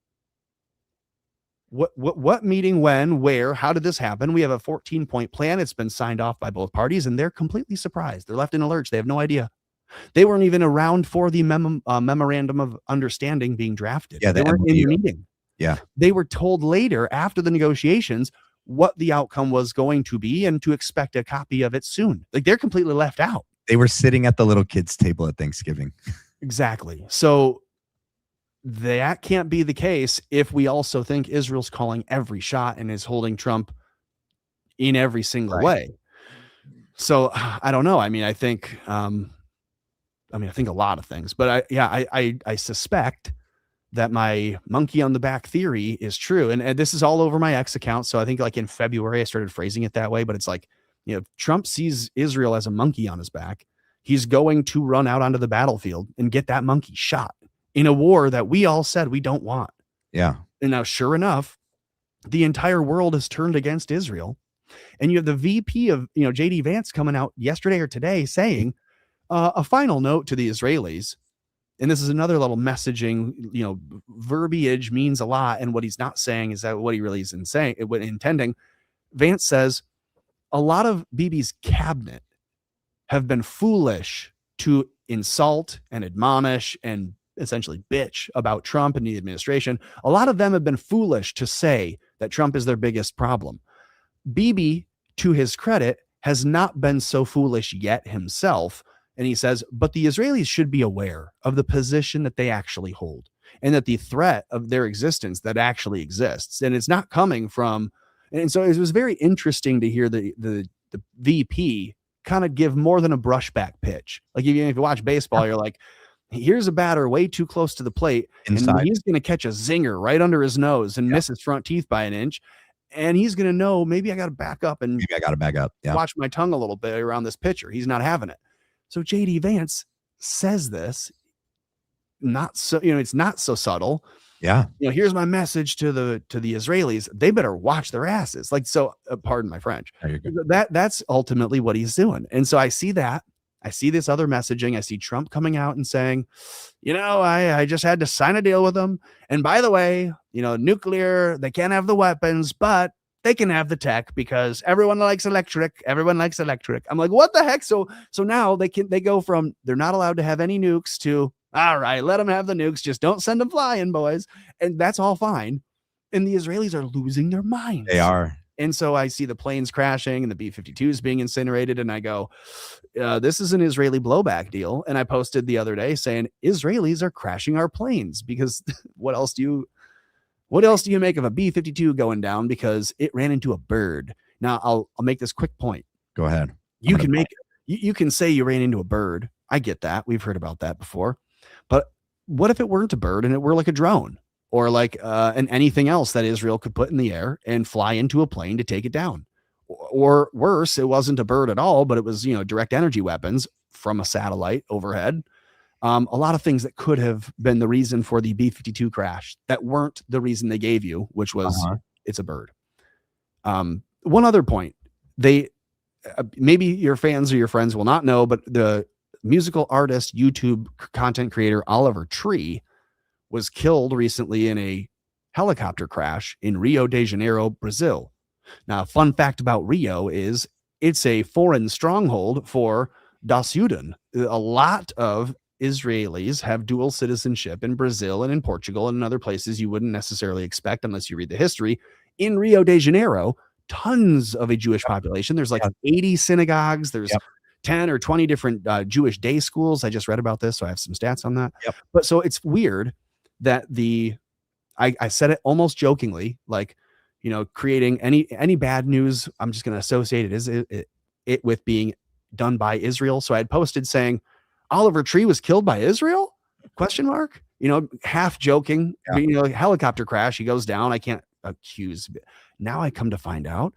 what meeting, when, where, how did this happen? We have a 14-point plan. It's been signed off by both parties and they're completely surprised. They're left in a lurch. They have no idea. They weren't even around for the memorandum of understanding being drafted. Yeah, they weren't in the meeting. Yeah. They were told later after the negotiations what the outcome was going to be and to expect a copy of it soon. Like, they're completely left out. They were sitting at the little kids' table at Thanksgiving. Exactly. So that can't be the case if we also think Israel's calling every shot and is holding Trump in every single way. So I don't know. I mean, I think a lot of things, but I suspect that my monkey on the back theory is true. And this is all over my X account. So I think like in February, I started phrasing it that way, but it's like, Trump sees Israel as a monkey on his back. He's going to run out onto the battlefield and get that monkey shot in a war that we all said we don't want. Yeah. And now, sure enough, the entire world has turned against Israel. And you have the VP of, JD Vance coming out yesterday or today saying a final note to the Israelis. And this is another little messaging, verbiage means a lot. And what he's not saying is that what he really is intending. Vance says a lot of Bibi's cabinet have been foolish to insult and admonish and essentially bitch about Trump and the administration. A lot of them have been foolish to say that Trump is their biggest problem. Bibi, to his credit, has not been so foolish yet himself. And he says, but the Israelis should be aware of the position that they actually hold and that the threat of their existence that actually exists. And it's not coming from. And so it was very interesting to hear the VP kind of give more than a brushback pitch. Like if you watch baseball, you're like, here's a batter way too close to the plate. Inside. And he's going to catch a zinger right under his nose and miss his front teeth by an inch. And he's going to know, maybe I got to back up and watch my tongue a little bit around this pitcher. He's not having it. So JD Vance says this, not so, it's not so subtle. Yeah. Here's my message to the Israelis. They better watch their asses. Like, so pardon my French. That's ultimately what he's doing. And so I see that. I see this other messaging. I see Trump coming out and saying, I just had to sign a deal with them. And by the way, nuclear, they can't have the weapons, but they can have the tech because everyone likes electric. Everyone likes electric. I'm like, what the heck? So now they go from they're not allowed to have any nukes to, all right, let them have the nukes. Just don't send them flying, boys. And that's all fine. And the Israelis are losing their minds. They are. And so I see the planes crashing and the B-52s being incinerated. And I go, this is an Israeli blowback deal. And I posted the other day saying Israelis are crashing our planes because what else do you make of a B-52 going down because it ran into a bird? Now I'll make this quick point. Go ahead. You can say you ran into a bird. I get that. We've heard about that before. But what if it weren't a bird and it were like a drone or like anything else that Israel could put in the air and fly into a plane to take it down? Or worse, it wasn't a bird at all, but it was, direct energy weapons from a satellite overhead. A lot of things that could have been the reason for the B-52 crash that weren't the reason they gave you, which was it's a bird. One other point, maybe your fans or your friends will not know, but the musical artist, YouTube content creator, Oliver Tree was killed recently in a helicopter crash in Rio de Janeiro, Brazil. Now, a fun fact about Rio is it's a foreign stronghold for Das Juden. A lot of Israelis have dual citizenship in Brazil and in Portugal and in other places you wouldn't necessarily expect unless you read the history. In Rio de Janeiro, tons of a Jewish population. There's like 80 synagogues. There's 10 or 20 different Jewish day schools. I just read about this, so I have some stats on that. But so it's weird that I said it almost jokingly, like, creating any bad news, I'm just going to associate it with being done by Israel. So I had posted saying, Oliver Tree was killed by Israel? ? Half joking, helicopter crash. He goes down. I can't accuse. Now I come to find out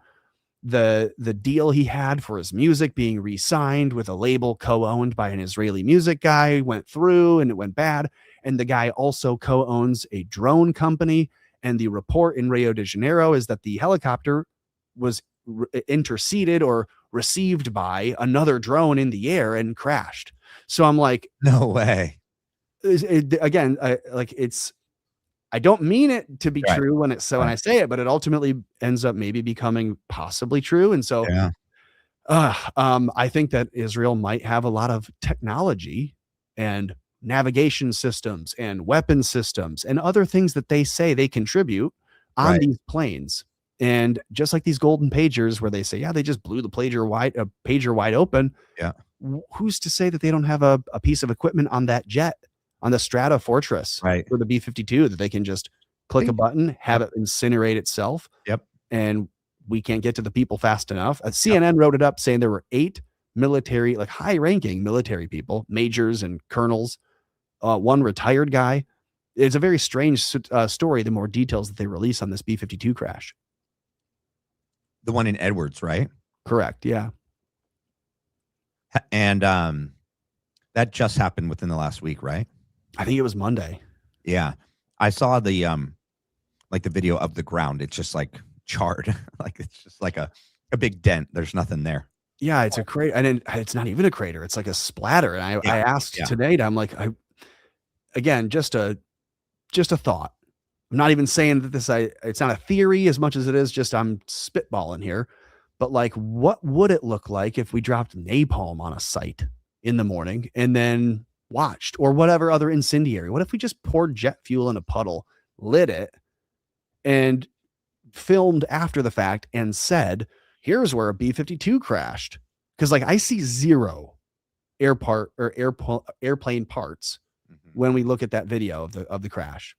the deal he had for his music being re-signed with a label co-owned by an Israeli music guy went through and it went bad. And the guy also co-owns a drone company. And the report in Rio de Janeiro is that the helicopter was interceded or received by another drone in the air and crashed. So I'm like, no way. Again, I don't mean it to be Right. true when I say it, but it ultimately ends up maybe becoming possibly true. And so, Yeah. I think that Israel might have a lot of technology and navigation systems and weapon systems and other things that they say they contribute on Right. these planes. And just like these golden pagers where they say, yeah, they just blew the pager wide open. Yeah. Who's to say that they don't have a piece of equipment on that jet, on the Strata Fortress, Right. or the B-52 that they can just click a button, have it incinerate itself. Yep. And we can't get to the people fast enough. CNN wrote it up saying there were 8 military, like high-ranking military people, majors and colonels, one retired guy. It's a very strange story, the more details that they release on this B-52 crash. The one in Edwards, right? Correct, yeah. And that just happened within the last week, right? I think it was Monday. Yeah. I saw the like the video of the ground. It's just like charred. Like it's just like a big dent. There's nothing there. Yeah, it's a crater, and it's not even a crater. It's like a splatter. And I asked today, I'm like, again, just a thought. I'm not even saying that it's not a theory as much as it is just I'm spitballing here. But like, what would it look like if we dropped napalm on a site in the morning and then watched, or whatever other incendiary? What if we just poured jet fuel in a puddle, lit it, and filmed after the fact and said, here's where a B-52 crashed? Because like I see 0 airplane parts when we look at that video of the crash.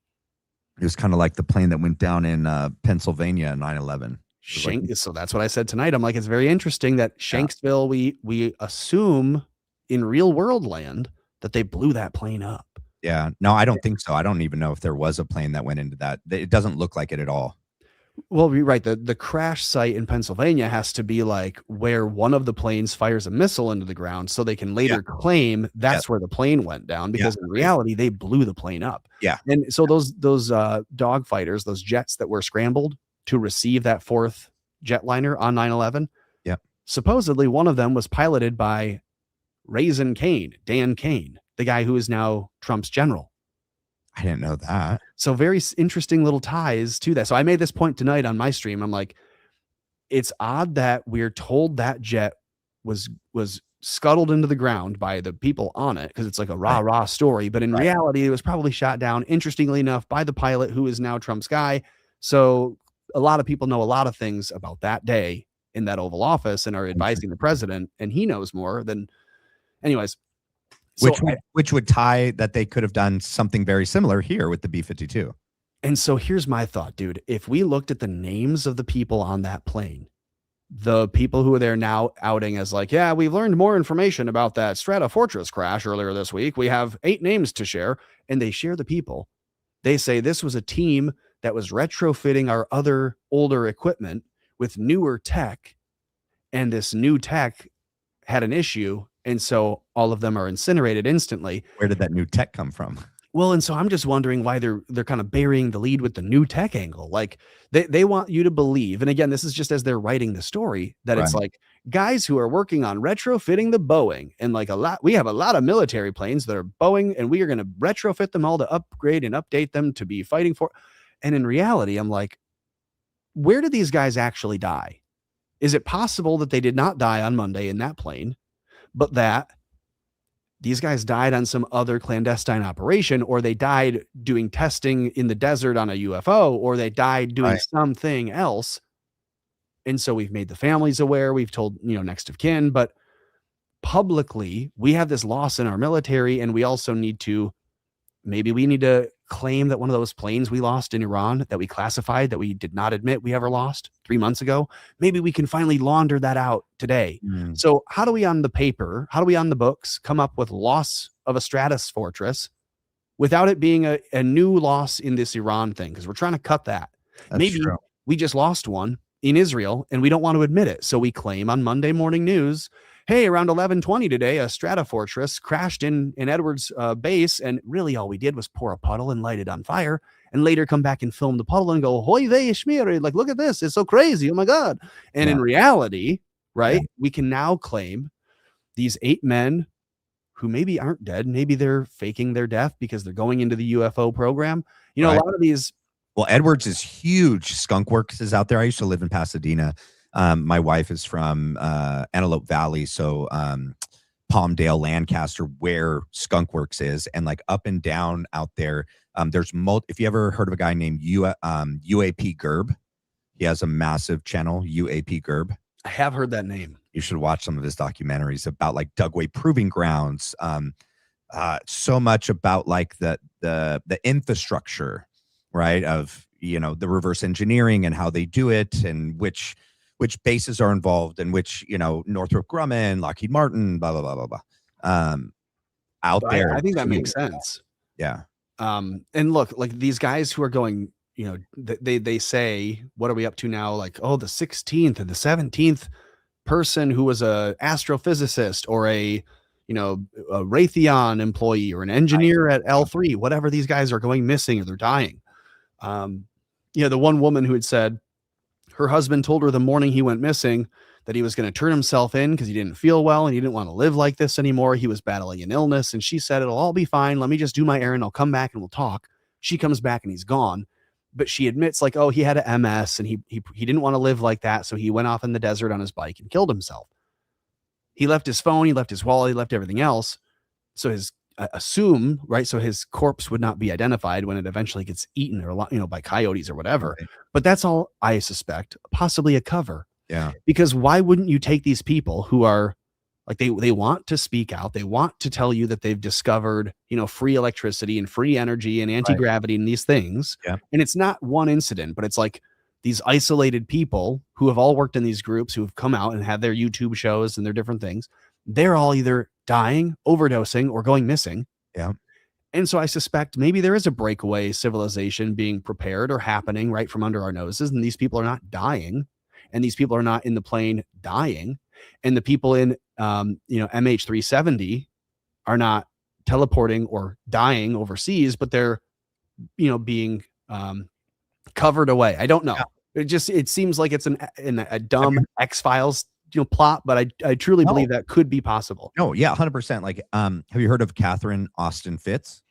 It was kind of like the plane that went down in Pennsylvania in 9/11. So that's what I said tonight. I'm like, it's very interesting that Shanksville, we assume in real world land that they blew that plane up. Yeah. No, I don't think so. I don't even know if there was a plane that went into that. It doesn't look like it at all. Well, you're right. The crash site in Pennsylvania has to be like where one of the planes fires a missile into the ground so they can later claim that's where the plane went down, because in reality, they blew the plane up. Yeah. And so those dog fighters, those jets that were scrambled to receive that 4th jetliner on 9/11. Yeah. Supposedly one of them was piloted by Dan Kane, the guy who is now Trump's general. I didn't know that. So very interesting little ties to that. So I made this point tonight on my stream. I'm like, it's odd that we're told that jet was scuttled into the ground by the people on it, because it's like a rah story. But in reality, it was probably shot down, interestingly enough, by the pilot who is now Trump's guy. So a lot of people know a lot of things about that day in that Oval Office and are advising the president, and he knows more than anyways. So which would tie that they could have done something very similar here with the B-52. And so here's my thought, dude. If we looked at the names of the people on that plane, the people who are there now outing as like, yeah, we've learned more information about that Strata Fortress crash earlier this week. We have 8 names to share, and they share the people. They say this was a team that was retrofitting our other older equipment with newer tech, and this new tech had an issue. And so all of them are incinerated instantly. Where did that new tech come from? Well, and so I'm just wondering why they're kind of burying the lead with the new tech angle. Like they want you to believe, and again, this is just as they're writing the story, that it's like guys who are working on retrofitting the Boeing, and like we have a lot of military planes that are Boeing, and we are going to retrofit them all to upgrade and update them to be fighting for. And in reality, I'm like, where did these guys actually die? Is it possible that they did not die on Monday in that plane, but that these guys died on some other clandestine operation, or they died doing testing in the desert on a UFO, or they died doing something else? And so we've made the families aware. We've told, next of kin, but publicly we have this loss in our military. And we also need to claim that one of those planes we lost in Iran that we classified, that we did not admit we ever lost 3 months ago, maybe we can finally launder that out today. So how do we on the books come up with loss of a Stratus Fortress without it being a new loss in this Iran thing? Because we're trying to cut that. Maybe we just lost one in Israel, and we don't want to admit it. So we claim on Monday morning news, hey, around 11:20 today, a Stratofortress crashed in Edwards base, and really all we did was pour a puddle and light it on fire, and later come back and film the puddle and go, hoy vey shmiri, like, look at this, it's so crazy, oh my God. And in reality, right, we can now claim these 8 men who maybe aren't dead, maybe they're faking their death because they're going into the UFO program. You know, a lot of these. Well, Edwards is huge. Skunk Works is out there. I used to live in Pasadena. My wife is from Antelope Valley, so Palmdale, Lancaster, where Skunk Works is, and like up and down out there. There's if you ever heard of a guy named UAP Gerb, he has a massive channel, UAP Gerb. I have heard that name. You should watch some of his documentaries about like Dugway Proving Grounds. So much about like the infrastructure, right, of, you know, the reverse engineering and how they do it, and which bases are involved, and which, you know, Northrop Grumman, Lockheed Martin, blah blah blah blah blah. Out there, I think that makes sense. Yeah. And look, like these guys who are going, you know, they say, what are we up to now? Like, oh, the 16th and the 17th person who was a astrophysicist or a, you know, a Raytheon employee or an engineer at L3, whatever, these guys are going missing or they're dying. You know, the one woman who had said her husband told her the morning he went missing that he was going to turn himself in because he didn't feel well and he didn't want to live like this anymore. He was battling an illness, and she said, it'll all be fine. Let me just do my errand. I'll come back and we'll talk. She comes back and he's gone. But she admits, like, oh, he had a MS and he didn't want to live like that. So he went off in the desert on his bike and killed himself. He left his phone, he left his wallet, he left everything else. So so his corpse would not be identified when it eventually gets eaten or, you know, by coyotes or whatever. Right. But that's all, I suspect, possibly a cover. Yeah. Because why wouldn't you take these people who are like, they want to speak out, they want to tell you that they've discovered, you know, free electricity and free energy and anti-gravity and these things. Yeah. And it's not one incident, but it's like these isolated people who have all worked in these groups, who have come out and had their YouTube shows and their different things. They're all either dying, overdosing, or going missing. Yeah. And so I suspect maybe there is a breakaway civilization being prepared or happening right from under our noses. And these people are not dying, and these people are not in the plane dying. And the people in, you know, MH370 are not teleporting or dying overseas, but they're, you know, being covered away. I don't know. Yeah. It seems like it's a dumb X-Files, you know, plot, but I truly believe that could be possible. No, yeah, 100%. Like, have you heard of Catherine Austin Fitz?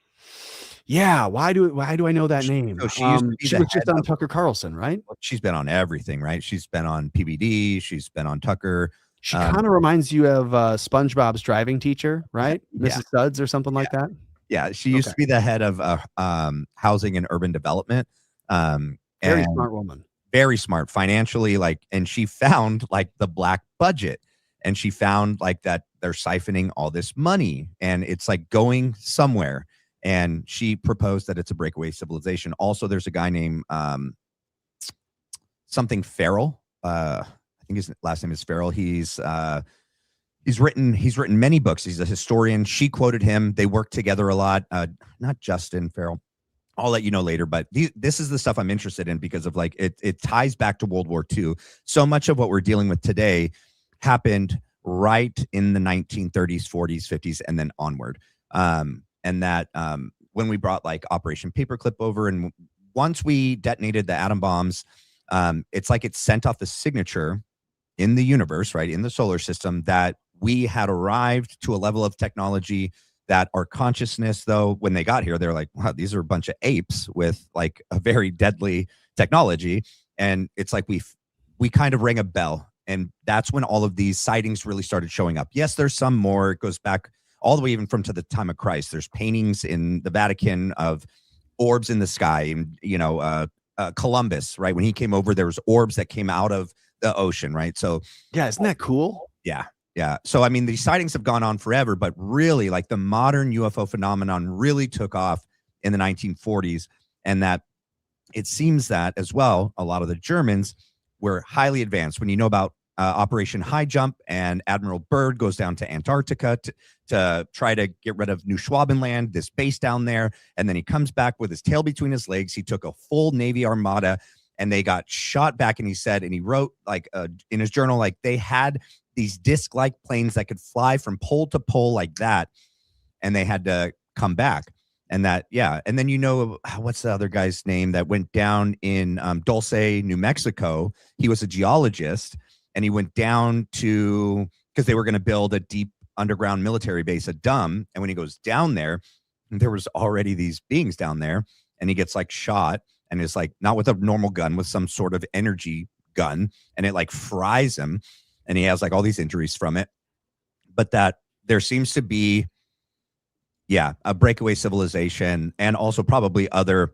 Yeah. Why do I know that name? So she was just on Tucker Carlson, right? She's been on everything, right? She's been on PBD. She's been on Tucker. She kind of reminds you of SpongeBob's driving teacher, right? Mrs. Suds or something like that. Yeah. She used to be the head of housing and urban development. Very smart woman. Very smart financially, like, and she found like the black budget, and she found like that they're siphoning all this money and it's like going somewhere. And she proposed that it's a breakaway civilization. Also, there's a guy named something Farrell. I think his last name is Farrell. He's written many books. He's a historian. She quoted him. They work together a lot. Not Justin Farrell. I'll let you know later, but this is the stuff I'm interested in because of like it ties back to World War II. So much of what we're dealing with today happened right in the 1930s, 40s, 50s, and then onward. And that when we brought like Operation Paperclip over, and once we detonated the atom bombs, it's like it sent off the signature in the universe, right, in the solar system, that we had arrived to a level of technology that our consciousness, though, when they got here, they're like, wow, these are a bunch of apes with like a very deadly technology. And it's like we kind of rang a bell. And that's when all of these sightings really started showing up. Yes, there's some more. It goes back all the way even from to the time of Christ. There's paintings in the Vatican of orbs in the sky. And, you know, Columbus, right? When he came over, there was orbs that came out of the ocean, right? So yeah, isn't that cool? Yeah. Yeah. So, I mean, these sightings have gone on forever, but really like the modern UFO phenomenon really took off in the 1940s. And that it seems that as well, a lot of the Germans were highly advanced. When you know about Operation High Jump, and Admiral Byrd goes down to Antarctica to try to get rid of New Schwabenland, this base down there. And then he comes back with his tail between his legs. He took a full Navy armada and they got shot back. And he said, and he wrote like in his journal, like they had these disc-like planes that could fly from pole to pole like that, and they had to come back. And that, yeah. And then, what's the other guy's name that went down in Dulce, New Mexico? He was a geologist, and he went down to, because they were going to build a deep underground military base at Dumb. And when he goes down there was already these beings down there, and he gets like shot, and is like, not with a normal gun, with some sort of energy gun, and it like fries him, and he has like all these injuries from it. But that there seems to be, a breakaway civilization, and also probably other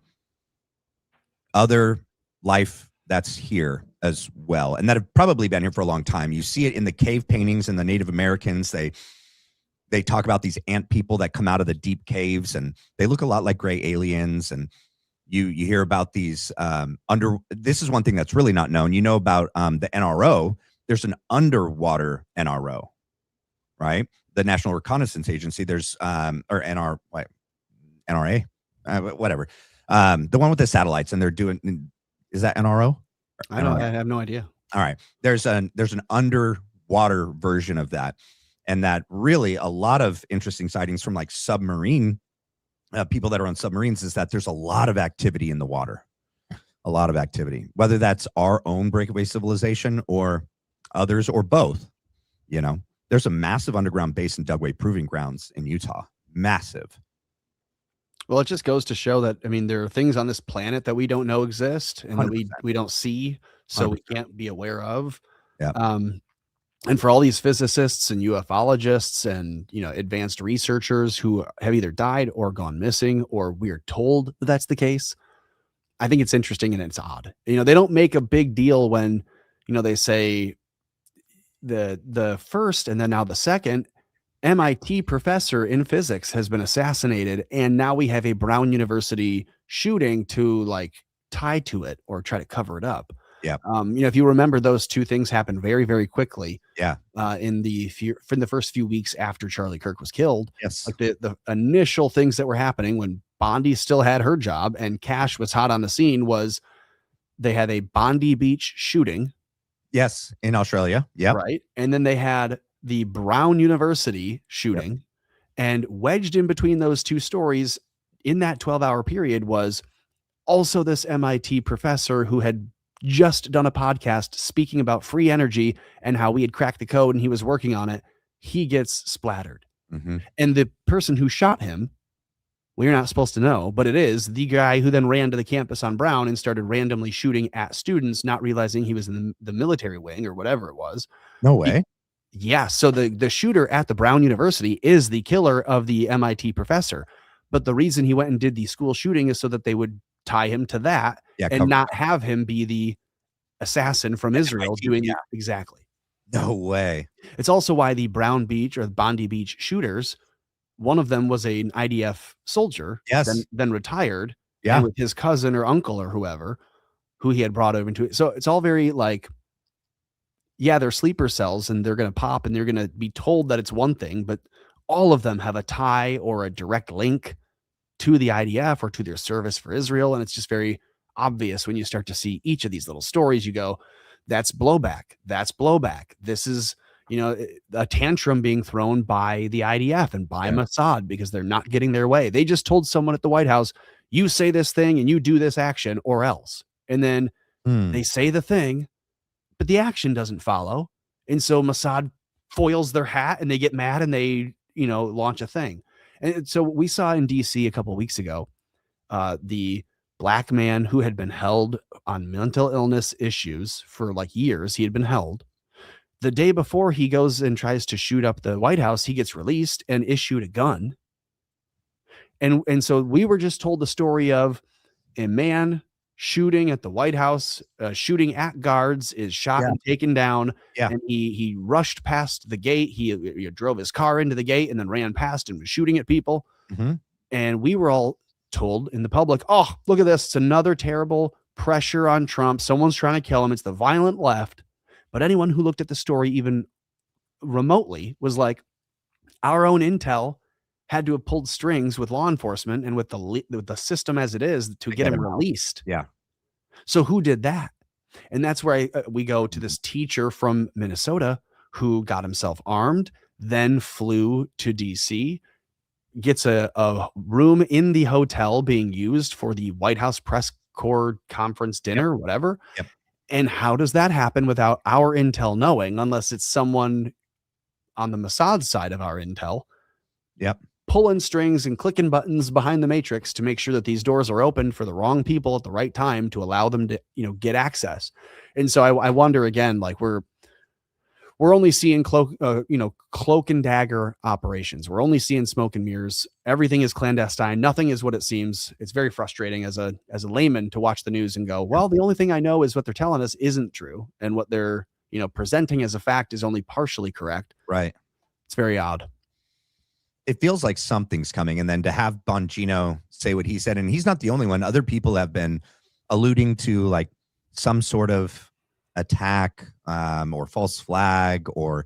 life that's here as well, and that have probably been here for a long time. You see it in the cave paintings and the Native Americans. They talk about these ant people that come out of the deep caves, and they look a lot like gray aliens. And you hear about these this is one thing that's really not known. About the NRO. There's an underwater NRO, right? The National Reconnaissance Agency. There's NRA, whatever. The one with the satellites, and they're doing, is that NRO? I have no idea. All right. There's an underwater version of that. And that really a lot of interesting sightings from like submarine people that are on submarines is that there's a lot of activity in the water, a lot of activity, whether that's our own breakaway civilization or others or both. There's a massive underground base in Dugway Proving Grounds in Utah. Massive. Well, it just goes to show that, there are things on this planet that we don't know exist and 100%. That we don't see, so 100%. We can't be aware of. Yeah. And for all these physicists and ufologists and, advanced researchers who have either died or gone missing, or we are told that that's the case, I think it's interesting and it's odd. They don't make a big deal when, they say the first and then now the second MIT professor in physics has been assassinated, and now we have a Brown University shooting to like tie to it or try to cover it up. Yeah. If you remember, those two things happened very, very quickly. Yeah. In the first few weeks after Charlie Kirk was killed. Yes. Like the initial things that were happening when Bondi still had her job and Cash was hot on the scene was they had a Bondi Beach shooting. Yes. In Australia. Yeah. Right. And then they had the Brown University shooting. Yep. And wedged in between those two stories in that 12-hour period was also this MIT professor who had just done a podcast speaking about free energy and how we had cracked the code and he was working on it. He gets splattered. Mm-hmm. And the person who shot him, we're not supposed to know, but it is the guy who then ran to the campus on Brown and started randomly shooting at students, not realizing he was in the military wing or whatever it was. No way. Yeah. So the shooter at the Brown University is the killer of the MIT professor. But the reason he went and did the school shooting is so that they would tie him to that and not have him be the assassin from Israel doing that. Exactly. No way. It's also why the Brown Beach or the Bondi Beach shooters, one of them was an IDF soldier, yes, then retired, yeah, with his cousin or uncle or whoever, who he had brought over into it. So it's all very like, yeah, they're sleeper cells and they're going to pop and they're going to be told that it's one thing, but all of them have a tie or a direct link to the IDF or to their service for Israel. And it's just very obvious when you start to see each of these little stories. You go, that's blowback. That's blowback. This is, a tantrum being thrown by the IDF and by Mossad because they're not getting their way. They just told someone at the White House, you say this thing and you do this action or else. And then they say the thing, but the action doesn't follow. And so Mossad foils their hat and they get mad and they, launch a thing. And so we saw in DC a couple of weeks ago, the black man who had been held on mental illness issues for like years. He had been held. The day before he goes and tries to shoot up the White House, he gets released and issued a gun. And so we were just told the story of a man shooting at the White House, shooting at guards, is shot and taken down. Yeah. And he rushed past the gate. He drove his car into the gate and then ran past and was shooting at people. Mm-hmm. And we were all told in the public, oh, look at this. It's another terrible pressure on Trump. Someone's trying to kill him. It's the violent left. But anyone who looked at the story even remotely was like, our own intel had to have pulled strings with law enforcement and with the system as it is to get him released. Yeah. So who did that? And that's where we go to this teacher from Minnesota who got himself armed, then flew to DC, gets a room in the hotel being used for the White House press corps conference dinner, whatever. Yep. And how does that happen without our intel knowing, unless it's someone on the Mossad side of our intel? Yep. Pulling strings and clicking buttons behind the matrix to make sure that these doors are open for the wrong people at the right time to allow them to, get access. And so I wonder again, like we're only seeing cloak and dagger operations. We're only seeing smoke and mirrors. Everything is clandestine. Nothing is what it seems. It's very frustrating as a layman to watch the news and go, well, the only thing I know is what they're telling us isn't true. And what they're, presenting as a fact is only partially correct. Right. It's very odd. It feels like something's coming. And then to have Bongino say what he said, and he's not the only one. Other people have been alluding to like some sort of attack or false flag, or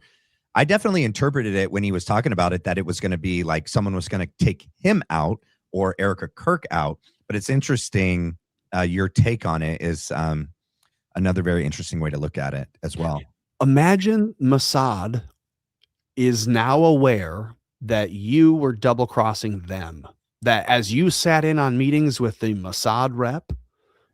I definitely interpreted it when he was talking about it that it was going to be like someone was going to take him out or Erika Kirk out. But it's interesting. Your take on it is another very interesting way to look at it as well. Imagine Mossad is now aware that you were double crossing them, that as you sat in on meetings with the Mossad rep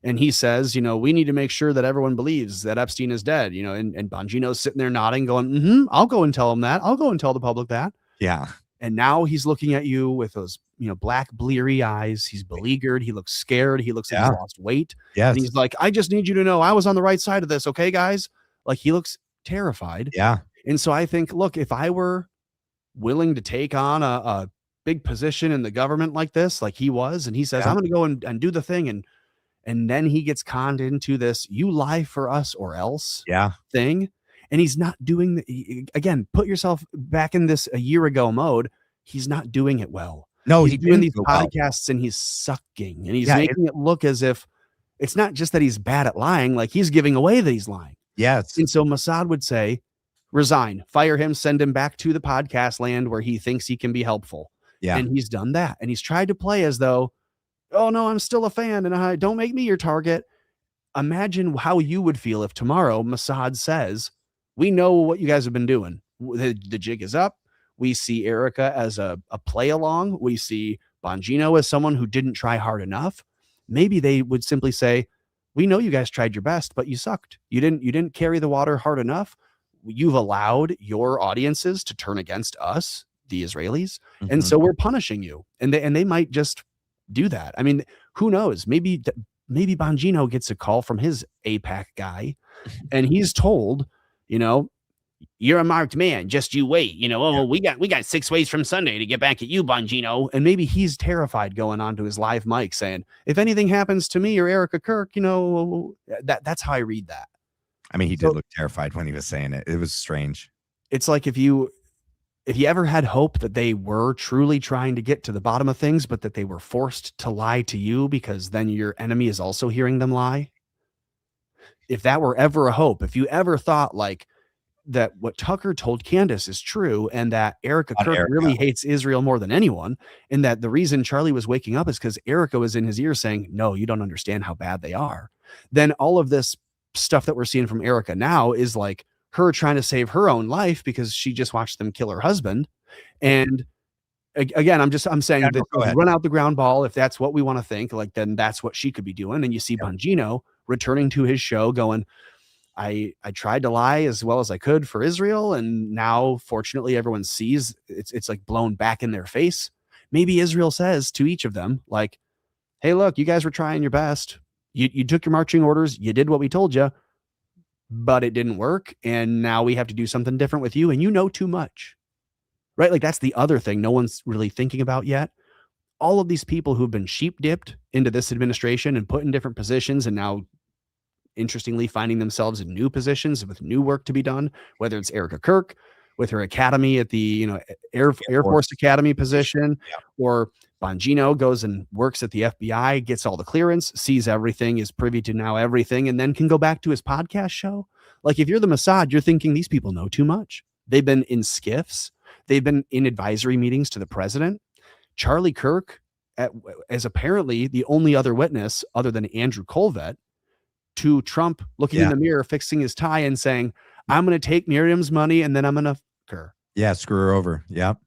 and he says, we need to make sure that everyone believes that Epstein is dead, and Bongino's sitting there nodding, going, I'll go and tell him that. I'll go and tell the public that. Yeah. And now he's looking at you with those, black bleary eyes. He's beleaguered. He looks scared. He looks like he's lost weight. Yes. And he's like, I just need you to know I was on the right side of this. Okay, guys? Like he looks terrified. Yeah. And so I think, look, if I were willing to take on a big position in the government like this, like he was, and he says, I'm going to go and do the thing. And then he gets conned into this, you lie for us or else thing. And he's not doing again, put yourself back in this a year ago mode. He's not doing it well. No, he's doing these podcasts and he's sucking and he's making it look as if it's not just that he's bad at lying, like he's giving away that he's lying. Yes. And so Mossad would say, resign, fire him, send him back to the podcast land where he thinks he can be helpful. Yeah. And he's done that. And he's tried to play as though, oh no, I'm still a fan and don't make me your target. Imagine how you would feel if tomorrow Mossad says, we know what you guys have been doing. The jig is up. We see Erika as a play along. We see Bongino as someone who didn't try hard enough. Maybe they would simply say, we know you guys tried your best, but you sucked. You didn't carry the water hard enough. You've allowed your audiences to turn against us, the Israelis. Mm-hmm. And so we're punishing you. And they might just do that. I mean, who knows? Maybe Bongino gets a call from his AIPAC guy and he's told, you're a marked man. Just you wait. We got 6 ways from Sunday to get back at you, Bongino. And maybe he's terrified going on to his live mic saying, if anything happens to me or Erika Kirk, that's how I read that. I mean, he did look terrified when he was saying it. It was strange. It's like if you ever had hope that they were truly trying to get to the bottom of things, but that they were forced to lie to you because then your enemy is also hearing them lie. If that were ever a hope, if you ever thought like that what Tucker told Candace is true and that Erika Kirk really hates Israel more than anyone, and that the reason Charlie was waking up is because Erika was in his ear saying, no, you don't understand how bad they are. Then all of this stuff that we're seeing from Erika now is like her trying to save her own life because she just watched them kill her husband. And again, I'm saying that run out the ground ball. If that's what we want to think, like, then that's what she could be doing. And you see Bongino returning to his show going, I tried to lie as well as I could for Israel. And now fortunately everyone sees it's like blown back in their face. Maybe Israel says to each of them like, hey, look, you guys were trying your best. You took your marching orders. You did what we told you, but it didn't work. And now we have to do something different with you. And you know too much, right? Like that's the other thing no one's really thinking about yet. All of these people who've been sheep dipped into this administration and put in different positions and now interestingly finding themselves in new positions with new work to be done, whether it's Erika Kirk with her academy at the Air Force Academy position, or Bongino goes and works at the FBI, gets all the clearance, sees everything, is privy to now everything, and then can go back to his podcast show. Like if you're the Mossad, you're thinking these people know too much. They've been in skiffs. They've been in advisory meetings to the president. Charlie Kirk, as apparently the only other witness other than Andrew Colvett, to Trump looking in the mirror, fixing his tie and saying, I'm going to take Miriam's money and then I'm going to fuck her. Yeah, screw her over. Yep.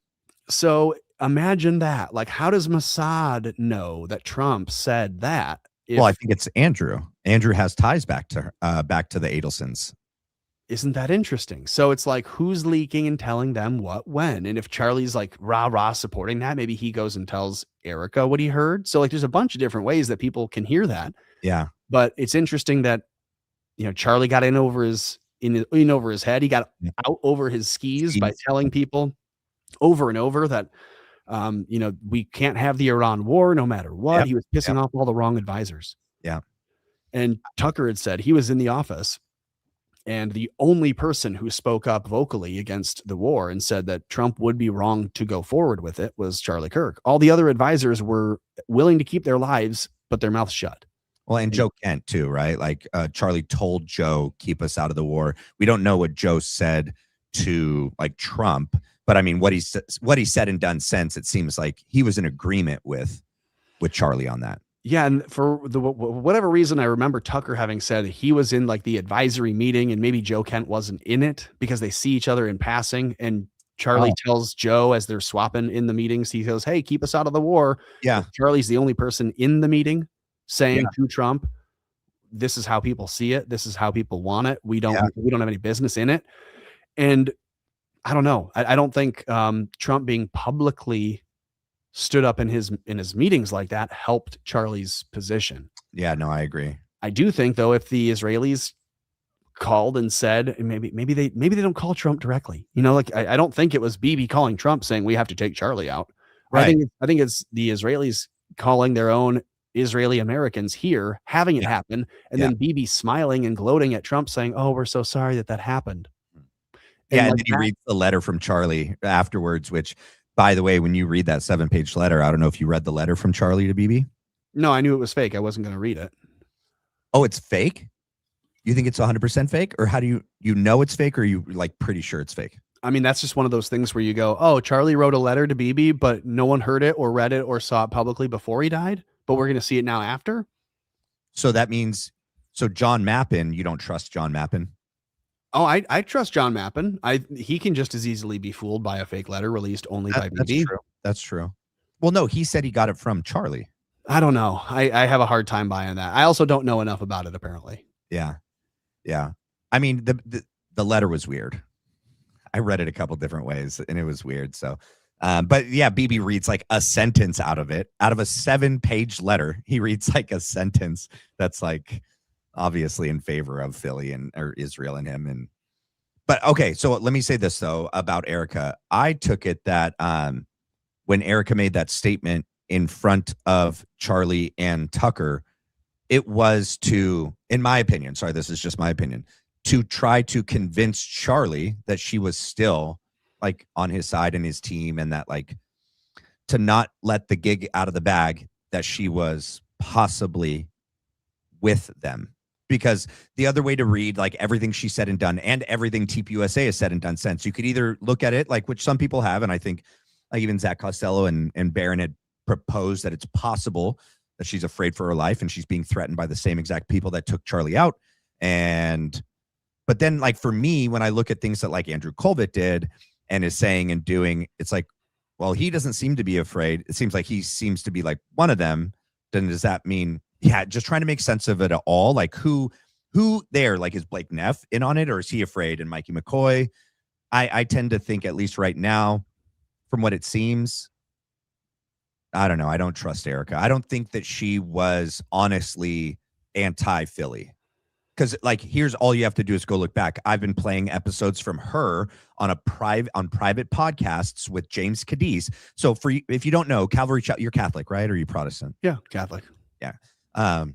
So imagine that. Like, how does Mossad know that Trump said that? Well, I think it's Andrew. Andrew has ties back to the Adelsons. Isn't that interesting? So it's like, who's leaking and telling them what, when? And if Charlie's like rah supporting that, maybe he goes and tells Erika what he heard. So like, there's a bunch of different ways that people can hear that. Yeah. But it's interesting that, Charlie got in over his head. He got out over his skis by telling people over and over that, we can't have the Iran war no matter what. Yep. He was pissing off all the wrong advisors. Yeah. And Tucker had said he was in the office, and the only person who spoke up vocally against the war and said that Trump would be wrong to go forward with it was Charlie Kirk. All the other advisors were willing to keep their lives, but their mouths shut. Well, and Joe Kent too, right? Like Charlie told Joe, keep us out of the war. We don't know what Joe said to like Trump, but I mean, what he said and done since, it seems like he was in agreement with Charlie on that. Yeah, and for whatever reason, I remember Tucker having said he was in like the advisory meeting, and maybe Joe Kent wasn't in it because they see each other in passing. And Charlie tells Joe as they're swapping in the meetings, he goes, "Hey, keep us out of the war." Yeah, but Charlie's the only person in the meeting saying to Trump, "This is how people see it. This is how people want it. We don't have any business in it." And I don't know. I don't think Trump being publicly stood up in his meetings like that helped Charlie's position. Yeah, no, I agree. I do think though, if the Israelis called and said, and maybe they don't call Trump directly, like I don't think it was Bibi calling Trump saying we have to take Charlie out. Right. I think it's the Israelis calling their own Israeli Americans here, having it happen, and then Bibi smiling and gloating at Trump saying, "Oh, we're so sorry that happened." And then he reads the letter from Charlie afterwards, which, by the way, when you read that 7-page letter, I don't know if you read the letter from Charlie to Bibi. No, I knew it was fake. I wasn't going to read it. Oh, it's fake? You think it's 100% fake? Or how do you know it's fake, or are you like pretty sure it's fake? I mean, that's just one of those things where you go, oh, Charlie wrote a letter to Bibi, but no one heard it or read it or saw it publicly before he died, but we're going to see it now after? So that means, John Mappin, you don't trust John Mappin? Oh, I trust John Mappin. He can just as easily be fooled by a fake letter released only by Bibi. That's true. Well, no, he said he got it from Charlie. I don't know. I have a hard time buying that. I also don't know enough about it, apparently. Yeah. I mean, the letter was weird. I read it a couple different ways, and it was weird. So, but yeah, Bibi reads like a sentence out of it. Out of a 7-page letter, he reads like a sentence that's like obviously in favor of Philly or Israel and him. But okay, so let me say this though about Erika. I took it that when Erika made that statement in front of Charlie and Tucker, it was to, in my opinion, sorry, this is just my opinion, to try to convince Charlie that she was still like on his side and his team, and that like to not let the gig out of the bag that she was possibly with them. Because the other way to read like everything she said and done, and everything TPUSA has said and done since, you could either look at it like, which some people have, and I think like even Zach Costello and Barron had proposed that it's possible that she's afraid for her life and she's being threatened by the same exact people that took Charlie out. But then like for me, when I look at things that like Andrew Colvett did and is saying and doing, it's like, well, he doesn't seem to be afraid. It seems like he seems to be like one of them. Then does that mean, just trying to make sense of it all? Like who there, like is Blake Neff in on it, or is he afraid? And Mikey McCoy, I tend to think, at least right now, from what it seems, I don't know. I don't trust Erika. I don't think that she was honestly anti-Philly. Because like, here's all you have to do is go look back. I've been playing episodes from her on private podcasts with James Cadiz. So if you don't know, Calvary Chapel, you're Catholic, right? Or are you Protestant? Yeah, Catholic. Yeah. The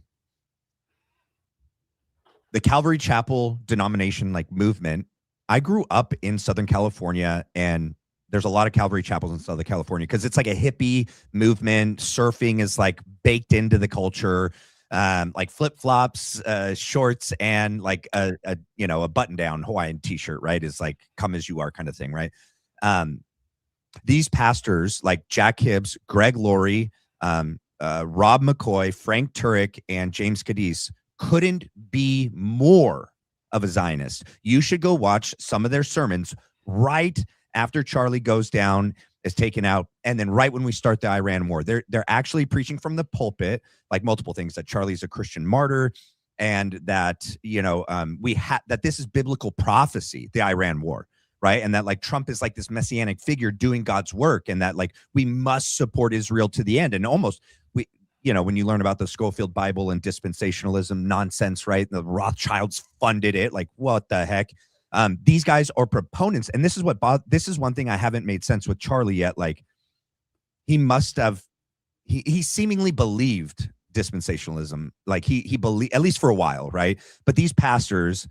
Calvary Chapel denomination, like movement, I grew up in Southern California, and there's a lot of Calvary Chapels in Southern California because it's like a hippie movement. Surfing is like baked into the culture. Like flip-flops, shorts, and like a button-down Hawaiian t-shirt, right, is like come as you are kind of thing, right? These pastors like Jack Hibbs, Greg Laurie, Rob McCoy, Frank Turek, and James Cadiz couldn't be more of a Zionist. You should go watch some of their sermons right after Charlie goes down, is taken out, and then right when we start the Iran war. They're actually preaching from the pulpit, like multiple things, that Charlie's a Christian martyr, and that, that this is biblical prophecy, the Iran war, right? And that like Trump is like this messianic figure doing God's work, and that like we must support Israel to the end. And almost when you learn about the Schofield Bible and dispensationalism nonsense, right? The Rothschilds funded it. Like, what the heck? These guys are proponents. And this is this is one thing I haven't made sense with Charlie yet. Like, he must have, he seemingly believed dispensationalism. Like he believed, at least for a while, right? But these pastors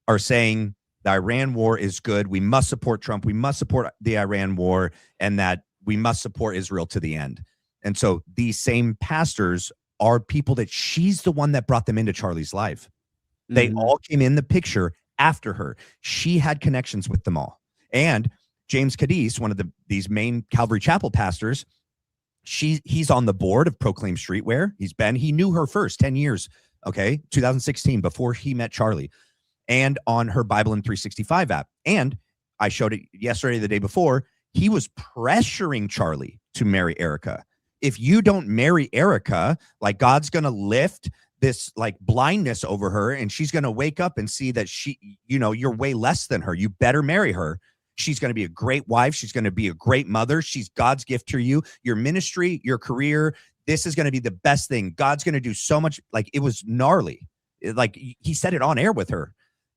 are saying the Iran war is good. We must support Trump. We must support the Iran war, and that we must support Israel to the end. And so these same pastors are people that she's the one that brought them into Charlie's life. They all came in the picture after her. She had connections with them all. And James Cadiz, one of these main Calvary Chapel pastors, he's on the board of Proclaim Streetwear. He knew her first 10 years, 2016, before he met Charlie, and on her Bible in 365 app. And I showed it yesterday, the day before, he was pressuring Charlie to marry Erika. If you don't marry Erika, like, God's going to lift this like blindness over her, and she's going to wake up and see that you're way less than her. You better marry her. She's going to be a great wife. She's going to be a great mother. She's God's gift to you, your ministry, your career. This is going to be the best thing. God's going to do so much. Like, it was gnarly. Like, he said it on air with her.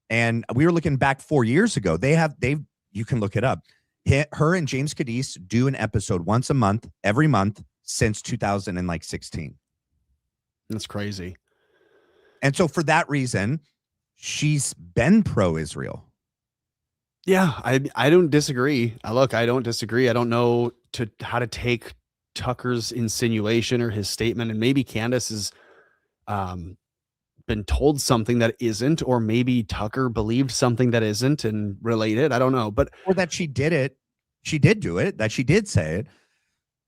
And we were looking back 4 years ago. You can look it up. Her and James Cadiz do an episode once a month, every month, since 2016. That's crazy. And so for that reason, she's been pro-Israel. Yeah, I don't disagree. I don't disagree. I don't know how to take Tucker's insinuation or his statement. And maybe Candace has been told something that isn't, or maybe Tucker believed something that isn't and related. I don't know. Or that she did it. She did do it, that she did say it,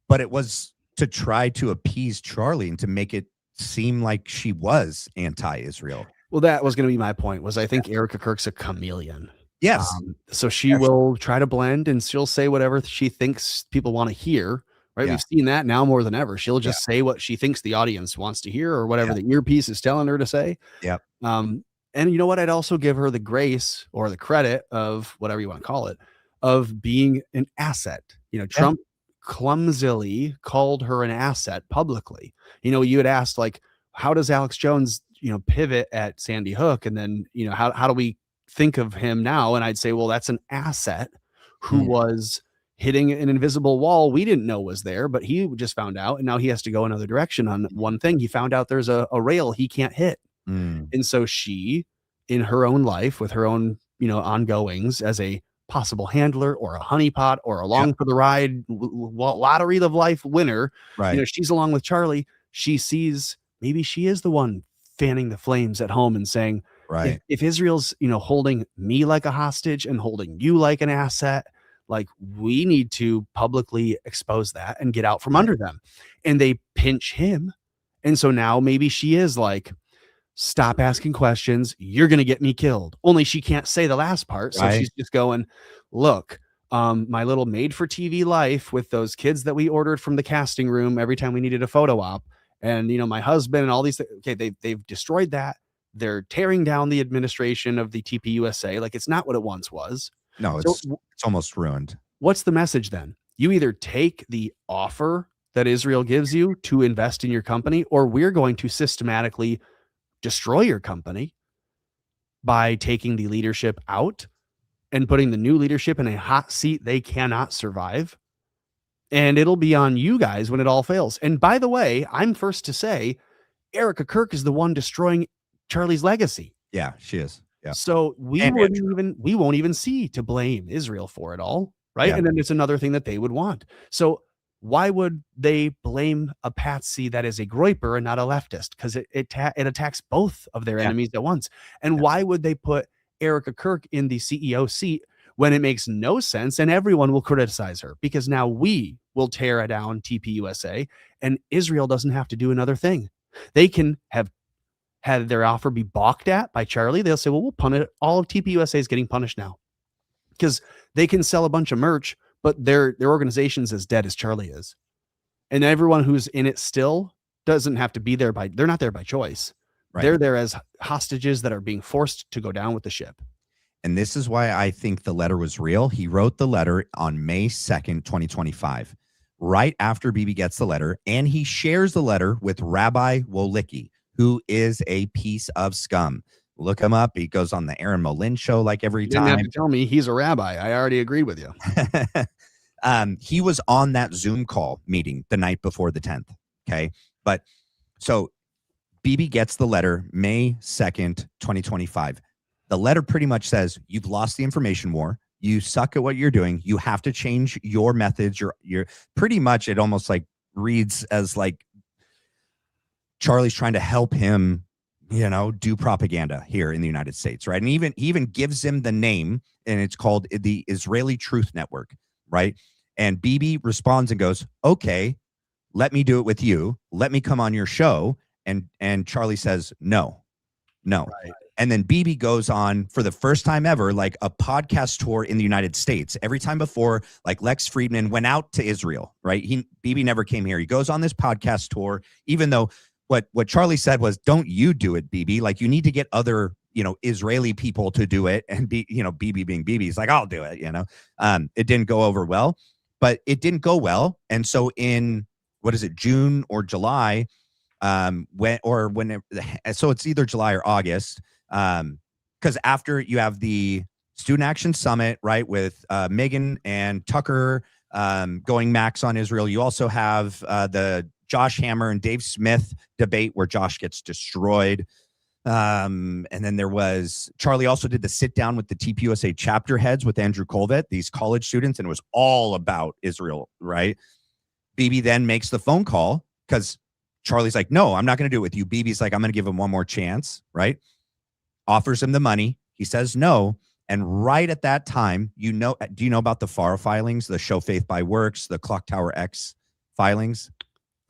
but it was to try to appease Charlie and to make it seem like she was anti-Israel. Well, that was going to be my point. I think Erika Kirk's a chameleon. Yes. So she will try to blend, and she'll say whatever she thinks people want to hear. Right. Yeah. We've seen that now more than ever. She'll just say what she thinks the audience wants to hear, or whatever the earpiece is telling her to say. Yep. And you know what? I'd also give her the grace or the credit of whatever you want to call it, of being an asset. Trump clumsily called her an asset publicly. You had asked, like, how does Alex Jones, pivot at Sandy Hook? And then, how do we think of him now? And I'd say, well, that's an asset who was hitting an invisible wall we didn't know was there, but he just found out, and now he has to go another direction on one thing. He found out there's a rail he can't hit. And so she, in her own life, with her own, ongoings as a possible handler or a honeypot or along for the ride lottery of life winner, right? She's along with Charlie. She sees maybe she is the one fanning the flames at home and saying, right, if Israel's, holding me like a hostage and holding you like an asset, like, we need to publicly expose that and get out from under them. And they pinch him. And so now maybe she is like, stop asking questions. You're going to get me killed. Only she can't say the last part. So she's just going, look, my little made for TV life with those kids that we ordered from the casting room every time we needed a photo op. And, my husband and all these things. Okay. They've destroyed that. They're tearing down the administration of the TPUSA. Like, it's not what it once was. No, it's almost ruined. What's the message then? You either take the offer that Israel gives you to invest in your company, or we're going to systematically destroy your company by taking the leadership out and putting the new leadership in a hot seat they cannot survive. And it'll be on you guys when it all fails. And by the way, I'm first to say Erika Kirk is the one destroying Charlie's legacy. Yeah, she is. Yeah. So we won't even see to blame Israel for it all. Right. Yeah. And then it's another thing that they would want. So why would they blame a patsy that is a groyper and not a leftist? Because it attacks both of their enemies at once. And why would they put Erika Kirk in the CEO seat when it makes no sense and everyone will criticize her? Because now we will tear down TPUSA and Israel doesn't have to do another thing. They can have had their offer be balked at by Charlie, they'll say, well, we'll punish all of TPUSA is getting punished now because they can sell a bunch of merch, but their organization's as dead as Charlie is. And everyone who's in it still doesn't have to be there they're not there by choice. Right. They're there as hostages that are being forced to go down with the ship. And this is why I think the letter was real. He wrote the letter on May 2nd, 2025, right after Bibi gets the letter, and he shares the letter with Rabbi Wolicki, who is a piece of scum. Look him up. He goes on the Aaron Molin show like every time. You didn't have to tell me he's a rabbi. I already agreed with you. He was on that Zoom call meeting the night before the 10th. Okay. But so Bibi gets the letter May 2nd, 2025. The letter pretty much says, you've lost the information war. You suck at what you're doing. You have to change your methods. You're pretty much, it almost like reads as like Charlie's trying to help him, do propaganda here in the United States. Right. And he even gives him the name, and it's called the Israeli Truth Network. Right. And Bibi responds and goes, okay, let me do it with you. Let me come on your show. And Charlie says, no. Right. And then Bibi goes on for the first time ever, like a podcast tour in the United States. Every time before, like Lex Friedman went out to Israel, right? Bibi never came here. He goes on this podcast tour, even though what Charlie said was, don't you do it, Bibi. Like, you need to get other, Israeli people to do it. And Bibi being Bibi, he's like, I'll do it. It didn't go over well, but it didn't go well. And so in, June or July, so it's either July or August, because after you have the Student Action Summit, right, with Megan and Tucker going max on Israel. You also have the Josh Hammer and Dave Smith debate where Josh gets destroyed. And then there was, Charlie also did the sit down with the TPUSA chapter heads with Andrew Colvett, these college students, and it was all about Israel, right? Bibi then makes the phone call because Charlie's like, no, I'm not going to do it with you. Bibi's like, I'm going to give him one more chance, right? Offers him the money. He says no. And right at that time, do you know about the FAR filings, the Show Faith by Works, the Clock Tower X filings?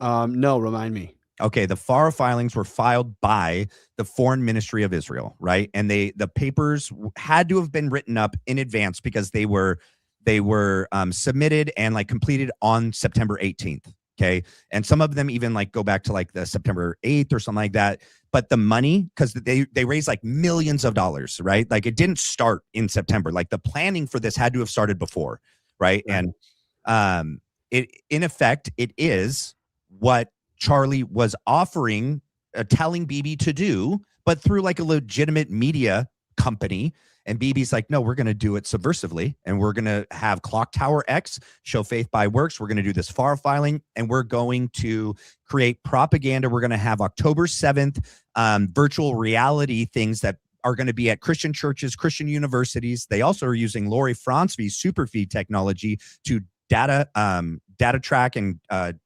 No, remind me. Okay, the FAR filings were filed by the Foreign Ministry of Israel, right? And the papers had to have been written up in advance because they were submitted and like completed on September 18th. Okay. And some of them even like go back to like the September 8th or something like that. But the money, because they raised like millions of dollars, right? Like it didn't start in September. Like the planning for this had to have started before, right? And it in effect, it is what Charlie was offering, telling Bibi to do, but through like a legitimate media company. And Bibi's like, no, we're going to do it subversively. And we're going to have Clock Tower X, Show Faith by Works. We're going to do this FAR filing, and we're going to create propaganda. We're going to have October 7th virtual reality things that are going to be at Christian churches, Christian universities. They also are using Lori Fronsvy's Superfeed technology to data track and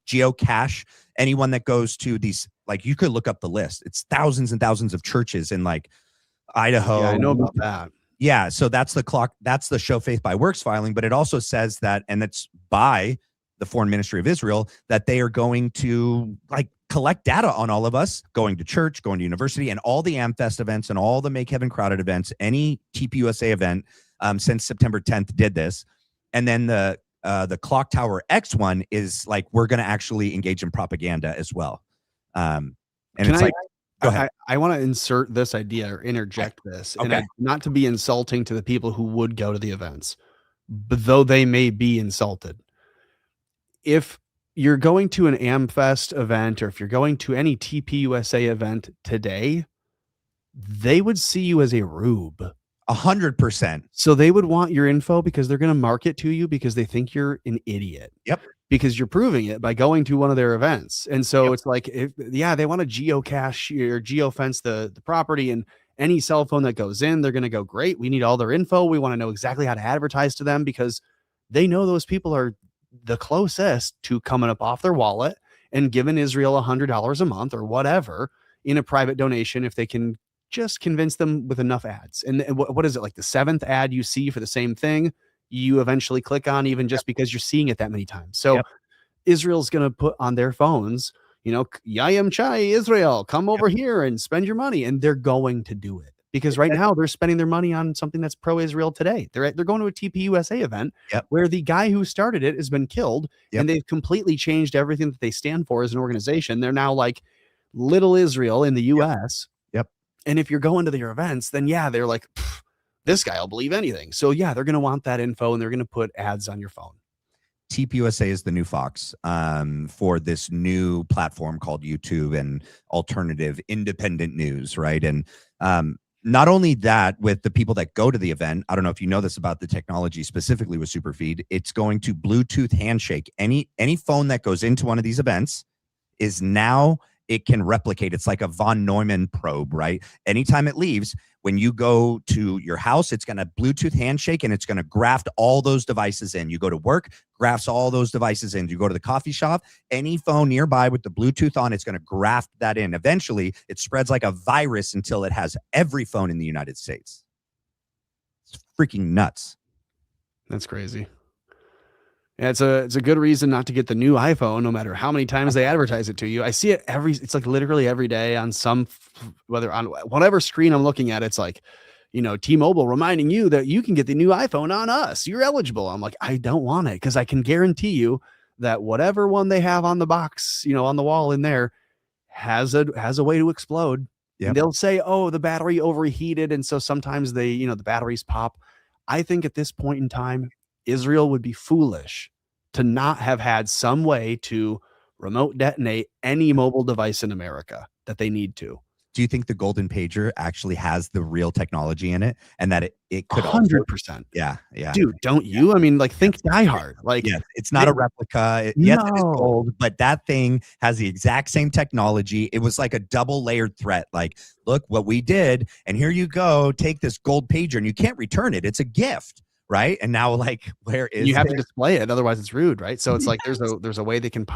geocache anyone that goes to these. Like, you could look up the list. It's thousands and thousands of churches in like Idaho. Yeah, I know about that. Yeah, so that's the Show Faith by Works filing, but it also says that, and it's by the Foreign Ministry of Israel, that they are going to like collect data on all of us going to church, going to university, and all the AmFest events and all the Make Heaven Crowded events. Any TPUSA event since September 10th did this. And then the Clock Tower X one is like, we're going to actually engage in propaganda as well. And go ahead. I want to insert this idea or interject this, okay. And not to be insulting to the people who would go to the events, but though they may be insulted. If you're going to an AmFest event, or if you're going to any TPUSA event today, they would see you as a rube. 100%. So they would want your info because they're going to market to you because they think you're an idiot. Yep. Because you're proving it by going to one of their events. And so It's like, they want to geocache or geofence the property, and any cell phone that goes in, they're going to go, great, we need all their info. We want to know exactly how to advertise to them because they know those people are the closest to coming up off their wallet and giving Israel $100 a month or whatever in a private donation if they can just convince them with enough ads. And what is it, like the 7th ad you see for the same thing, you eventually click on, even just because you're seeing it that many times. So Israel's going to put on their phones Yayam Chai, Israel, come over here and spend your money. And they're going to do it because right now they're spending their money on something that's pro-Israel today. They're going to a TPUSA event where the guy who started it has been killed and they've completely changed everything that they stand for as an organization. They're now like little Israel in the US. And if you're going to their events, then they're like, this guy will believe anything. So they're going to want that info and they're going to put ads on your phone. TPUSA is the new Fox for this new platform called YouTube and alternative independent news, right? And not only that, with the people that go to the event, I don't know if you know this about the technology specifically with Superfeed, it's going to Bluetooth handshake. Any phone that goes into one of these events is now, it can replicate. It's like a von Neumann probe, right? Anytime it leaves, when you go to your house, it's going to Bluetooth handshake and it's going to graft all those devices in. You go to work, grafts all those devices in. You go to the coffee shop, any phone nearby with the Bluetooth on, it's going to graft that in. Eventually, it spreads like a virus until it has every phone in the United States. It's freaking nuts. That's crazy. Yeah, it's a good reason not to get the new iPhone, no matter how many times they advertise it to you. I see it it's like literally every day on whether on whatever screen I'm looking at, it's like, T-Mobile reminding you that you can get the new iPhone on us. You're eligible. I'm like, I don't want it because I can guarantee you that whatever one they have on the box, on the wall in there has a way to explode. And they'll say, oh, the battery overheated. And so sometimes the batteries pop. I think at this point in time, Israel would be foolish to not have had some way to remote detonate any mobile device in America that they need to. Do you think the golden pager actually has the real technology in it and that it could 100%? Yeah. Dude, don't you? I mean, like, think Die Hard. Like, it's not a replica. Yes, it is gold, but that thing has the exact same technology. It was like a double layered threat. Like, look what we did, and here you go. Take this gold pager, and you can't return it. It's a gift. Right. And now, like, where is you have to display it? Otherwise, it's rude. Right. So it's like there's a way they can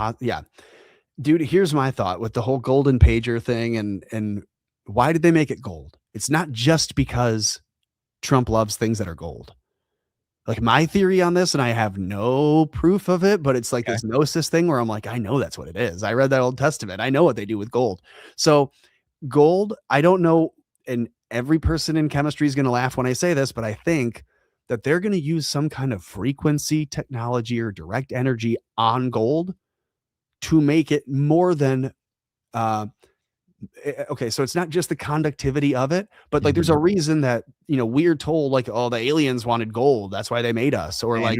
dude, here's my thought with the whole golden pager thing. And why did they make it gold? It's not just because Trump loves things that are gold. Like, my theory on this, and I have no proof of it, but it's like this gnosis thing where I'm like, I know that's what it is. I read that Old Testament. I know what they do with gold. So gold, I don't know. And every person in chemistry is going to laugh when I say this, but I think that they're going to use some kind of frequency technology or direct energy on gold to make it more than, okay, so it's not just the conductivity of it, but like there's a reason that, we're told like, oh, the aliens wanted gold. That's why they made us. Or like,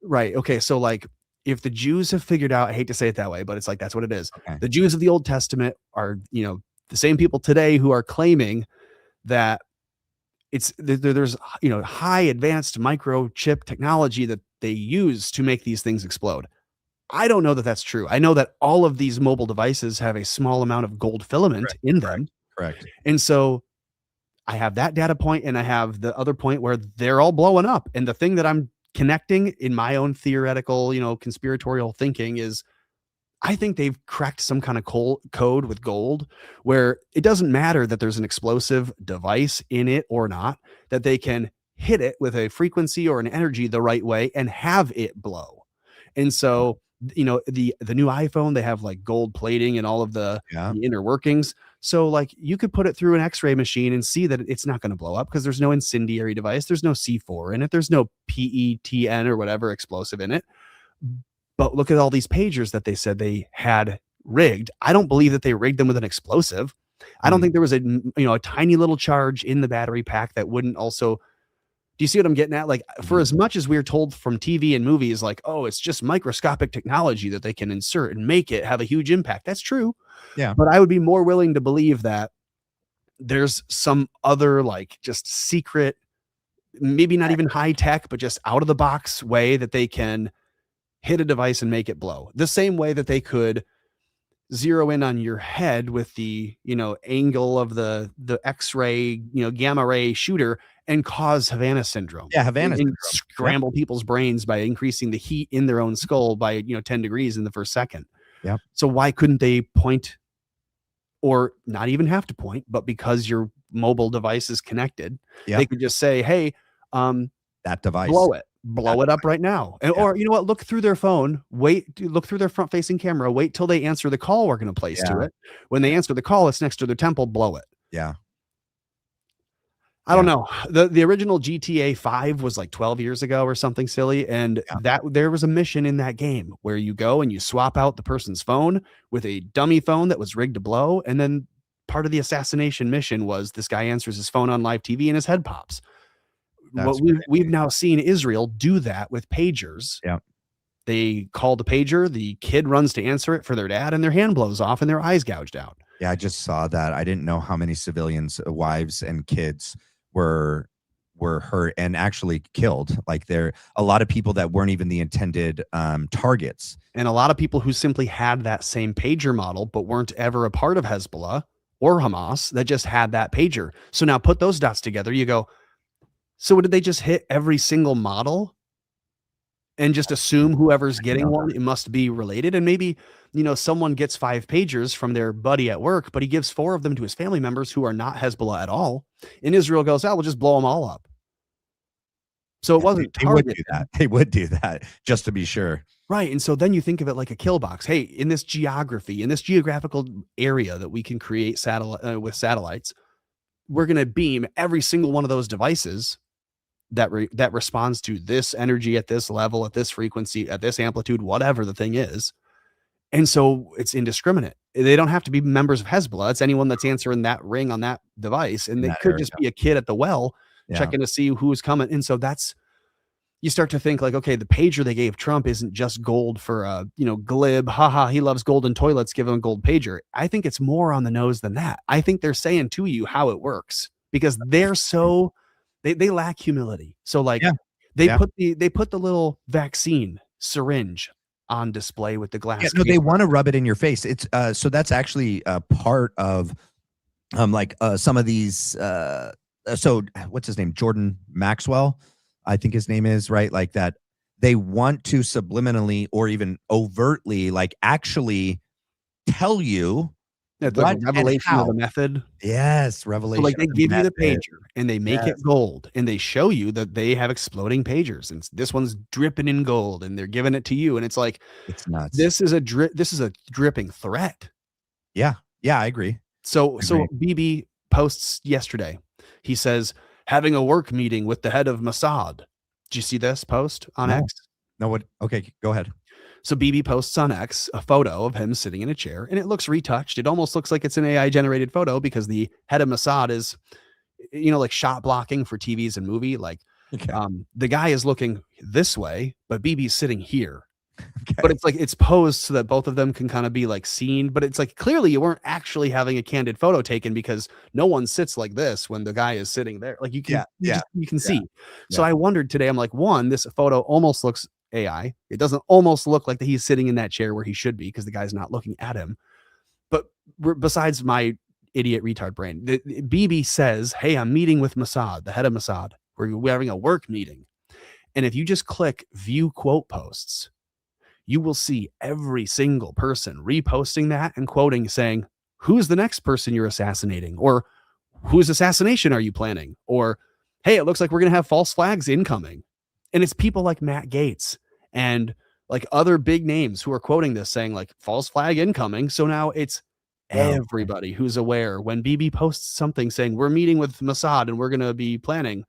right. Okay. So like if the Jews have figured out, I hate to say it that way, but it's like, that's what it is. Okay. The Jews of the Old Testament are, the same people today who are claiming that there's high advanced microchip technology that they use to make these things explode. I don't know that that's true. I know that all of these mobile devices have a small amount of gold filament in them. Correct. And so I have that data point, and I have the other point where they're all blowing up. And the thing that I'm connecting in my own theoretical, conspiratorial thinking is I think they've cracked some kind of code with gold where it doesn't matter that there's an explosive device in it or not, that they can hit it with a frequency or an energy the right way and have it blow. And so, the new iPhone, they have like gold plating and all of the inner workings. So like you could put it through an X-ray machine and see that it's not going to blow up because there's no incendiary device. There's no C4 in it. There's no PETN or whatever explosive in it. But look at all these pagers that they said they had rigged. I don't believe that they rigged them with an explosive. I don't think there was a tiny little charge in the battery pack that wouldn't also. Do you see what I'm getting at? Like, for as much as we're told from TV and movies, like, oh, it's just microscopic technology that they can insert and make it have a huge impact. That's true. Yeah. But I would be more willing to believe that there's some other like just secret, maybe not even high tech, but just out of the box way that they can hit a device and make it blow. The same way that they could zero in on your head with the, angle of the X-ray, gamma ray shooter and cause Havana syndrome. Yeah, Havana syndrome. Scramble people's brains by increasing the heat in their own skull by, 10 degrees in the first second. Yeah. So why couldn't they point, or not even have to point, but because your mobile device is connected, they could just say, hey, that device, blow it. blow it up right now. Or you know what? Look through their phone, look through their front facing camera, wait till they answer the call we're going to place to it. When they answer the call, it's next to their temple, blow it. Yeah. I don't know. The original GTA 5 was like 12 years ago or something silly. And that there was a mission in that game where you go and you swap out the person's phone with a dummy phone that was rigged to blow. And then part of the assassination mission was this guy answers his phone on live TV and his head pops. We've now seen Israel do that with pagers. Yeah. They call the pager, the kid runs to answer it for their dad, and their hand blows off and their eyes gouged out. Yeah, I just saw that. I didn't know how many civilians, wives and kids were hurt and actually killed. Like there a lot of people that weren't even the intended targets. And a lot of people who simply had that same pager model, but weren't ever a part of Hezbollah or Hamas, that just had that pager. So now put those dots together. You go, so did they just hit every single model and just assume whoever's getting one, it must be related? And maybe, someone gets 5 pagers from their buddy at work, but he gives 4 of them to his family members who are not Hezbollah at all. And Israel goes, we'll just blow them all up. So it wasn't targeted. They would do that just to be sure. Right. And so then you think of it like a kill box. Hey, in this geography, in this geographical area that we can create with satellites, we're going to beam every single one of those devices that responds to this energy at this level, at this frequency, at this amplitude, whatever the thing is. And so it's indiscriminate. They don't have to be members of Hezbollah. It's anyone that's answering that ring on that device. And it could just be a kid at the well checking to see who's coming. And so you start to think like, okay, the pager they gave Trump isn't just gold for glib, haha, he loves golden toilets, give him a gold pager. I think it's more on the nose than that. I think they're saying to you how it works because they're they lack humility. So they put the little vaccine syringe on display with the glass. Yeah, no, they want to rub it in your face. It's so that's actually a part of some of these so what's his name? Jordan Maxwell, I think his name is, right? Like that they want to subliminally or even overtly actually tell you the revelation of the method. Yes, revelation. So they give you the pager and they make it gold and they show you that they have exploding pagers and this one's dripping in gold and they're giving it to you and it's like it's nuts. This is a dripping threat. Yeah, I agree. So BB posts yesterday. He says having a work meeting with the head of Mossad. Did you see this post on X? No, what? Okay, go ahead. So BB posts on X a photo of him sitting in a chair and it looks retouched. It almost looks like it's an AI generated photo because the head of Mossad is, like shot blocking for TVs and movie. The guy is looking this way, but BB's sitting here. Okay. But it's posed so that both of them can kind of be seen, but it's clearly you weren't actually having a candid photo taken because no one sits like this when the guy is sitting there. You can see. So I wondered today, I'm one, this photo almost looks AI. It doesn't almost look like that he's sitting in that chair where he should be because the guy's not looking at him. But besides my idiot retard brain, BB says, hey, I'm meeting with Mossad, the head of Mossad. We're having a work meeting. And if you just click view quote posts, you will see every single person reposting that and quoting saying, who's the next person you're assassinating? Or whose assassination are you planning? Or, hey, it looks like we're going to have false flags incoming. And it's people like Matt Gaetz and other big names who are quoting this saying false flag incoming. So now it's everybody who's aware when BB posts something saying we're meeting with Mossad and we're going to be planning.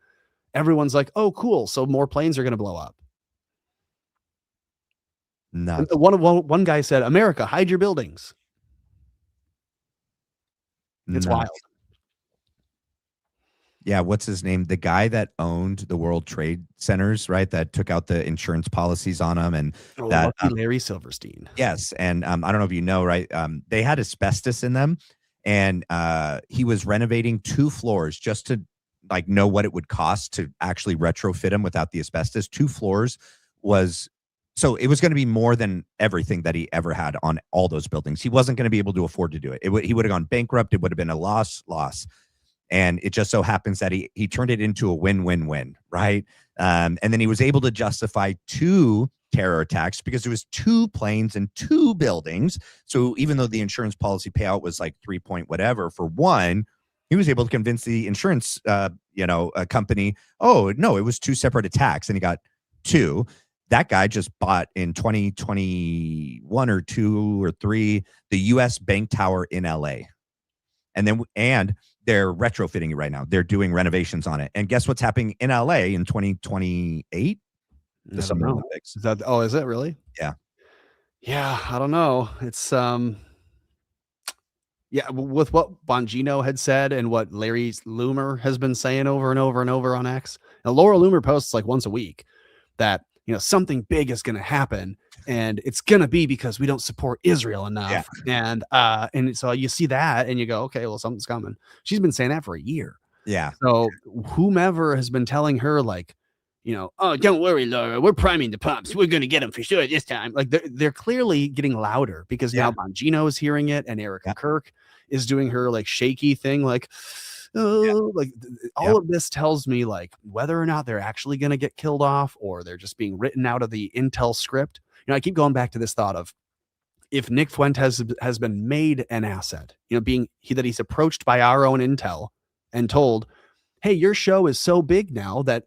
Everyone's like, oh, cool. So more planes are going to blow up. One guy said, America, hide your buildings. It's wild. Yeah, what's his name? The guy that owned the World Trade Centers, right? That took out the insurance policies on them, and Larry Silverstein. Yes, and I don't know if you know, right? They had asbestos in them, and he was renovating 2 floors just to know what it would cost to actually retrofit them without the asbestos. 2 floors was. So it was going to be more than everything that he ever had on all those buildings. He wasn't going to be able to afford to do it. He would have gone bankrupt. It would have been a loss. And it just so happens that he turned it into a win-win-win, right? And then he was able to justify 2 terror attacks because it was 2 planes and 2 buildings. So even though the insurance policy payout was 3 point whatever for 1, he was able to convince the insurance company, oh, no, it was 2 separate attacks. And he got Two, that guy just bought in 2021 or 2 or 3 the U.S. Bank Tower in L.A. And they're retrofitting it right now. They're doing renovations on it. And guess what's happening in L.A. in 2028? The Summer Olympics. Is it really? Yeah. Yeah, I don't know. It's yeah, with what Bongino had said and what Larry Loomer has been saying over and over and over on X. Now, Laura Loomer posts like once a week that, something big is going to happen, and it's going to be because we don't support Israel enough. Yeah. And so you see that and you go, okay, well, something's coming. She's been saying that for a year. Yeah. So whomever has been telling her like, oh, don't worry, Laura, we're priming the pumps. We're going to get them for sure this time. Like they're clearly getting louder because now Bongino is hearing it, and Erika Kirk is doing her like shaky thing. Like, all of this tells me like whether or not they're actually going to get killed off or they're just being written out of the intel script. I keep going back to this thought of if Nick Fuentes has been made an asset, that he's approached by our own intel and told, hey, your show is so big now that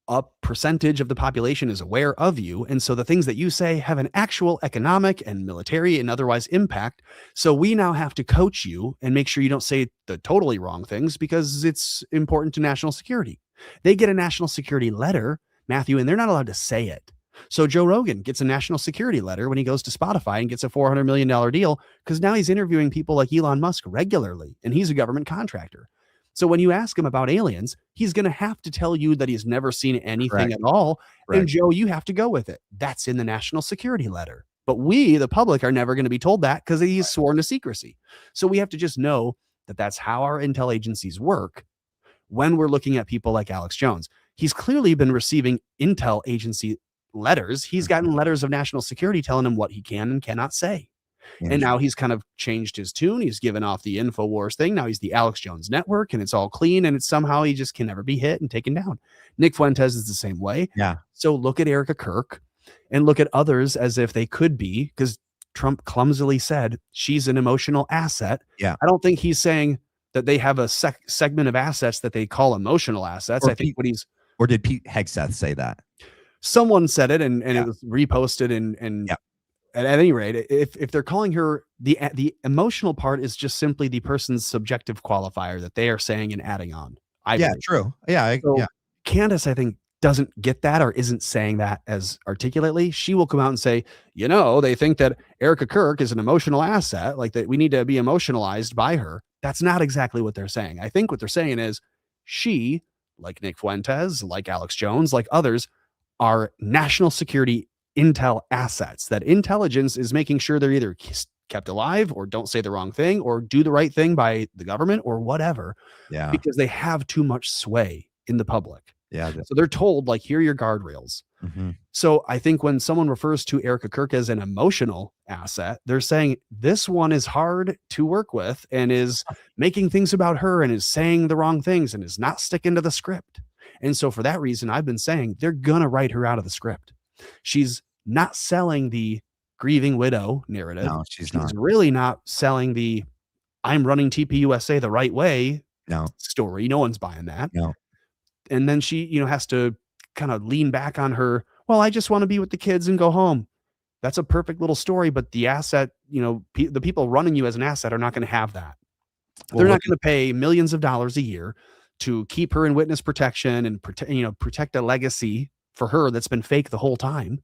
a percentage of the population is aware of you. And so the things that you say have an actual economic and military and otherwise impact. So we now have to coach you and make sure you don't say the totally wrong things because it's important to national security. They get a national security letter, Matthew, and they're not allowed to say it. So Joe Rogan gets a national security letter when he goes to Spotify and gets a $400 million deal because now he's interviewing people like Elon Musk regularly, and he's a government contractor. So when you ask him about aliens, he's going to have to tell you that he's never seen anything at all. Right. And Joe, you have to go with it. That's in the national security letter. But we, the public, are never going to be told that because he's sworn to secrecy. So we have to just know that that's how our intel agencies work when we're looking at people like Alex Jones. He's clearly been receiving intel agency letters. He's gotten letters of national security telling him what he can and cannot say. And now he's kind of changed his tune. He's given off the InfoWars thing. Now he's the Alex Jones Network, and it's all clean, and it's somehow he just can never be hit and taken down. Nick Fuentes is the same way. Yeah. So look at Erika Kirk and look at others as if they could be, because Trump clumsily said she's an emotional asset. Yeah. I don't think he's saying that they have a segment of assets that they call emotional assets. I think or did Pete Hegseth say that? Someone said it, and it was reposted and at any rate, if they're calling her the emotional part is just simply the person's subjective qualifier that they are saying and adding on. True. Yeah. Candace, I think, doesn't get that or isn't saying that as articulately. She will come out and say, they think that Erika Kirk is an emotional asset, like that we need to be emotionalized by her. That's not exactly what they're saying. I think what they're saying is she, like Nick Fuentes, like Alex Jones, like others, are national security intel assets. That intelligence is making sure they're either kept alive or don't say the wrong thing or do the right thing by the government or whatever. Yeah. Because they have too much sway in the public. Yeah. So they're told, like, here are your guardrails. Mm-hmm. So I think when someone refers to Erika Kirk as an emotional asset, they're saying this one is hard to work with and is making things about her and is saying the wrong things and is not sticking to the script. And so for that reason, I've been saying they're going to write her out of the script. She's not selling the grieving widow narrative. No, she's not. Really not selling the I'm running TPUSA the right way story. No one's buying that. No. And then she, has to kind of lean back on her. Well, I just want to be with the kids and go home. That's a perfect little story. But the asset, the people running you as an asset are not going to have that. They're not going to pay millions of dollars a year to keep her in witness protection and protect a legacy for her that's been fake the whole time.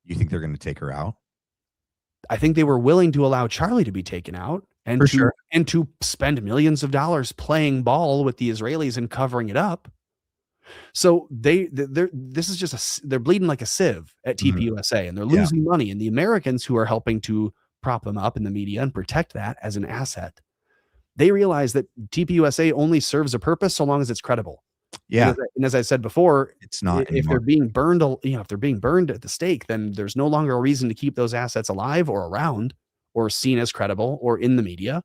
You think they're going to take her out? I think they were willing to allow Charlie to be taken out and to spend millions of dollars playing ball with the Israelis and covering it up. So this is just they're bleeding like a sieve at TPUSA, and they're losing money. And the Americans who are helping to prop them up in the media and protect that as an asset, they realize that TPUSA only serves a purpose so long as it's credible. Yeah. And as I said before, it's not if anymore. they're being burned, if they're being burned at the stake, then there's no longer a reason to keep those assets alive or around or seen as credible or in the media.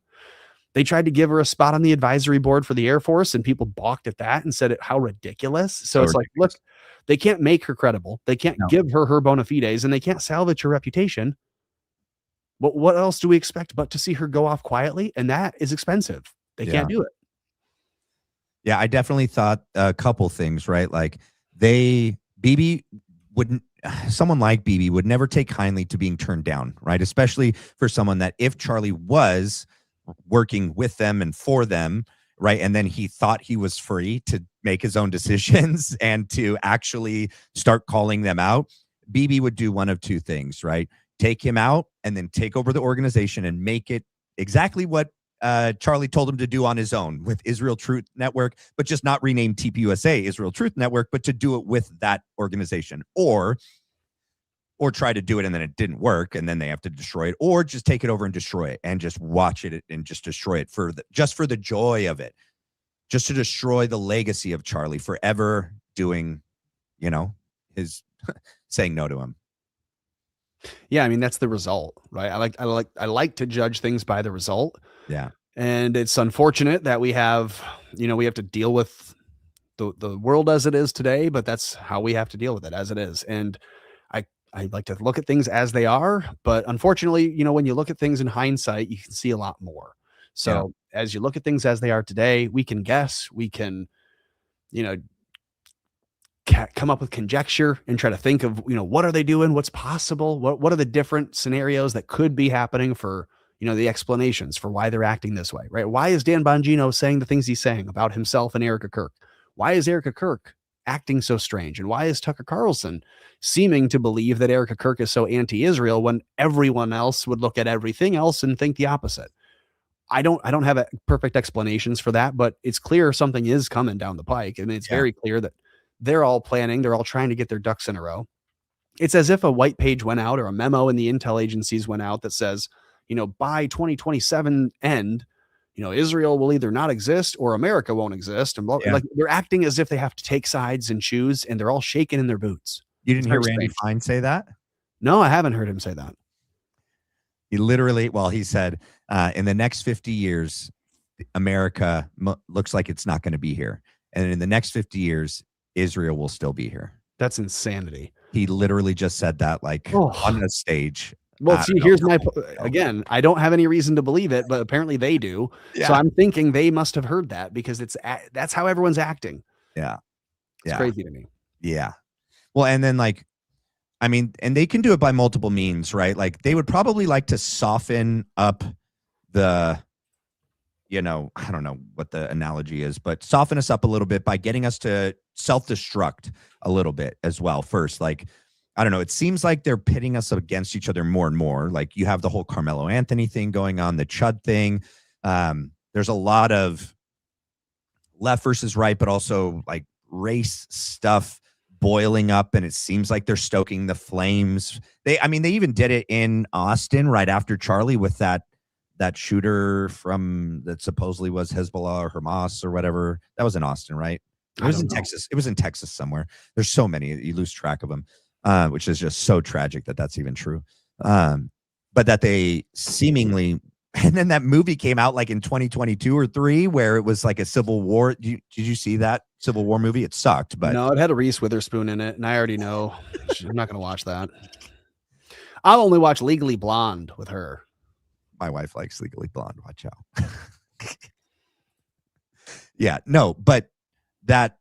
They tried to give her a spot on the advisory board for the Air Force, and people balked at that and said how ridiculous. So it's ridiculous. Like, look, they can't make her credible. They can't give her bona fides, and they can't salvage her reputation. But what else do we expect but to see her go off quietly? And that is expensive. They can't do it. Yeah, I definitely thought a couple things, right? Like Bibi wouldn't someone like BB would never take kindly to being turned down, right? Especially for someone that if Charlie was working with them and for them, right? And then he thought he was free to make his own decisions and to actually start calling them out. BB would do one of two things, right? Take him out and then take over the organization and make it exactly what Charlie told him to do on his own with Israel Truth Network, but just not rename TPUSA Israel Truth Network, but to do it with that organization, or try to do it and then it didn't work and then they have to destroy it, or just take it over and destroy it and just watch it and just destroy it just for the joy of it, just to destroy the legacy of Charlie forever doing, his saying no to him. Yeah, I mean, that's the result, right? I like to judge things by the result. Yeah. And it's unfortunate that we have to deal with the world as it is today, but that's how we have to deal with it, as it is. And I like to look at things as they are, but unfortunately, when you look at things in hindsight, you can see a lot more. So as you look at things as they are today, we can guess, we can, come up with conjecture and try to think of, what are they doing? What's possible? What are the different scenarios that could be happening for, the explanations for why they're acting this way, right? Why is Dan Bongino saying the things he's saying about himself and Erika Kirk? Why is Erika Kirk acting so strange? And why is Tucker Carlson seeming to believe that Erika Kirk is so anti-Israel when everyone else would look at everything else and think the opposite? I don't have perfect explanations for that, but it's clear something is coming down the pike. I mean, it's very clear that they're all planning. They're all trying to get their ducks in a row. It's as if a white page went out or a memo in the intel agencies went out that says, by 2027 end, Israel will either not exist or America won't exist. And like they're acting as if they have to take sides and choose, and they're all shaking in their boots. You didn't hear Randy Fine say that? No, I haven't heard him say that. He literally, he said, in the next 50 years, America looks like it's not going to be here. And in the next 50 years, Israel will still be here. That's insanity. He literally just said that on a stage. Well, see, here's again, I don't have any reason to believe it, but apparently they do. Yeah. So I'm thinking they must have heard that because that's how everyone's acting. Yeah. It's crazy to me. Yeah. Well, and then and they can do it by multiple means, right? Like they would probably like to soften up the, I don't know what the analogy is, but soften us up a little bit by getting us to self-destruct a little bit as well. First, I don't know. It seems like they're pitting us against each other more and more. Like you have the whole Karmelo Anthony thing going on, the Chud thing. There's a lot of left versus right, but also like race stuff boiling up, and it seems like they're stoking the flames. They even did it in Austin right after Charlie with that shooter that supposedly was Hezbollah or Hamas or whatever. That was in Austin, right? It was in Texas. It was in Texas somewhere. There's so many, you lose track of them, which is just so tragic that that's even true. But that they seemingly, and then that movie came out like in 2022 or 3, where it was like a civil war. Did you see that Civil War movie? It sucked, but no, it had a Reese Witherspoon in it, and I already know I'm not going to watch that. I'll only watch Legally Blonde with her. My wife likes Legally Blonde. Watch out. Yeah, no, but that,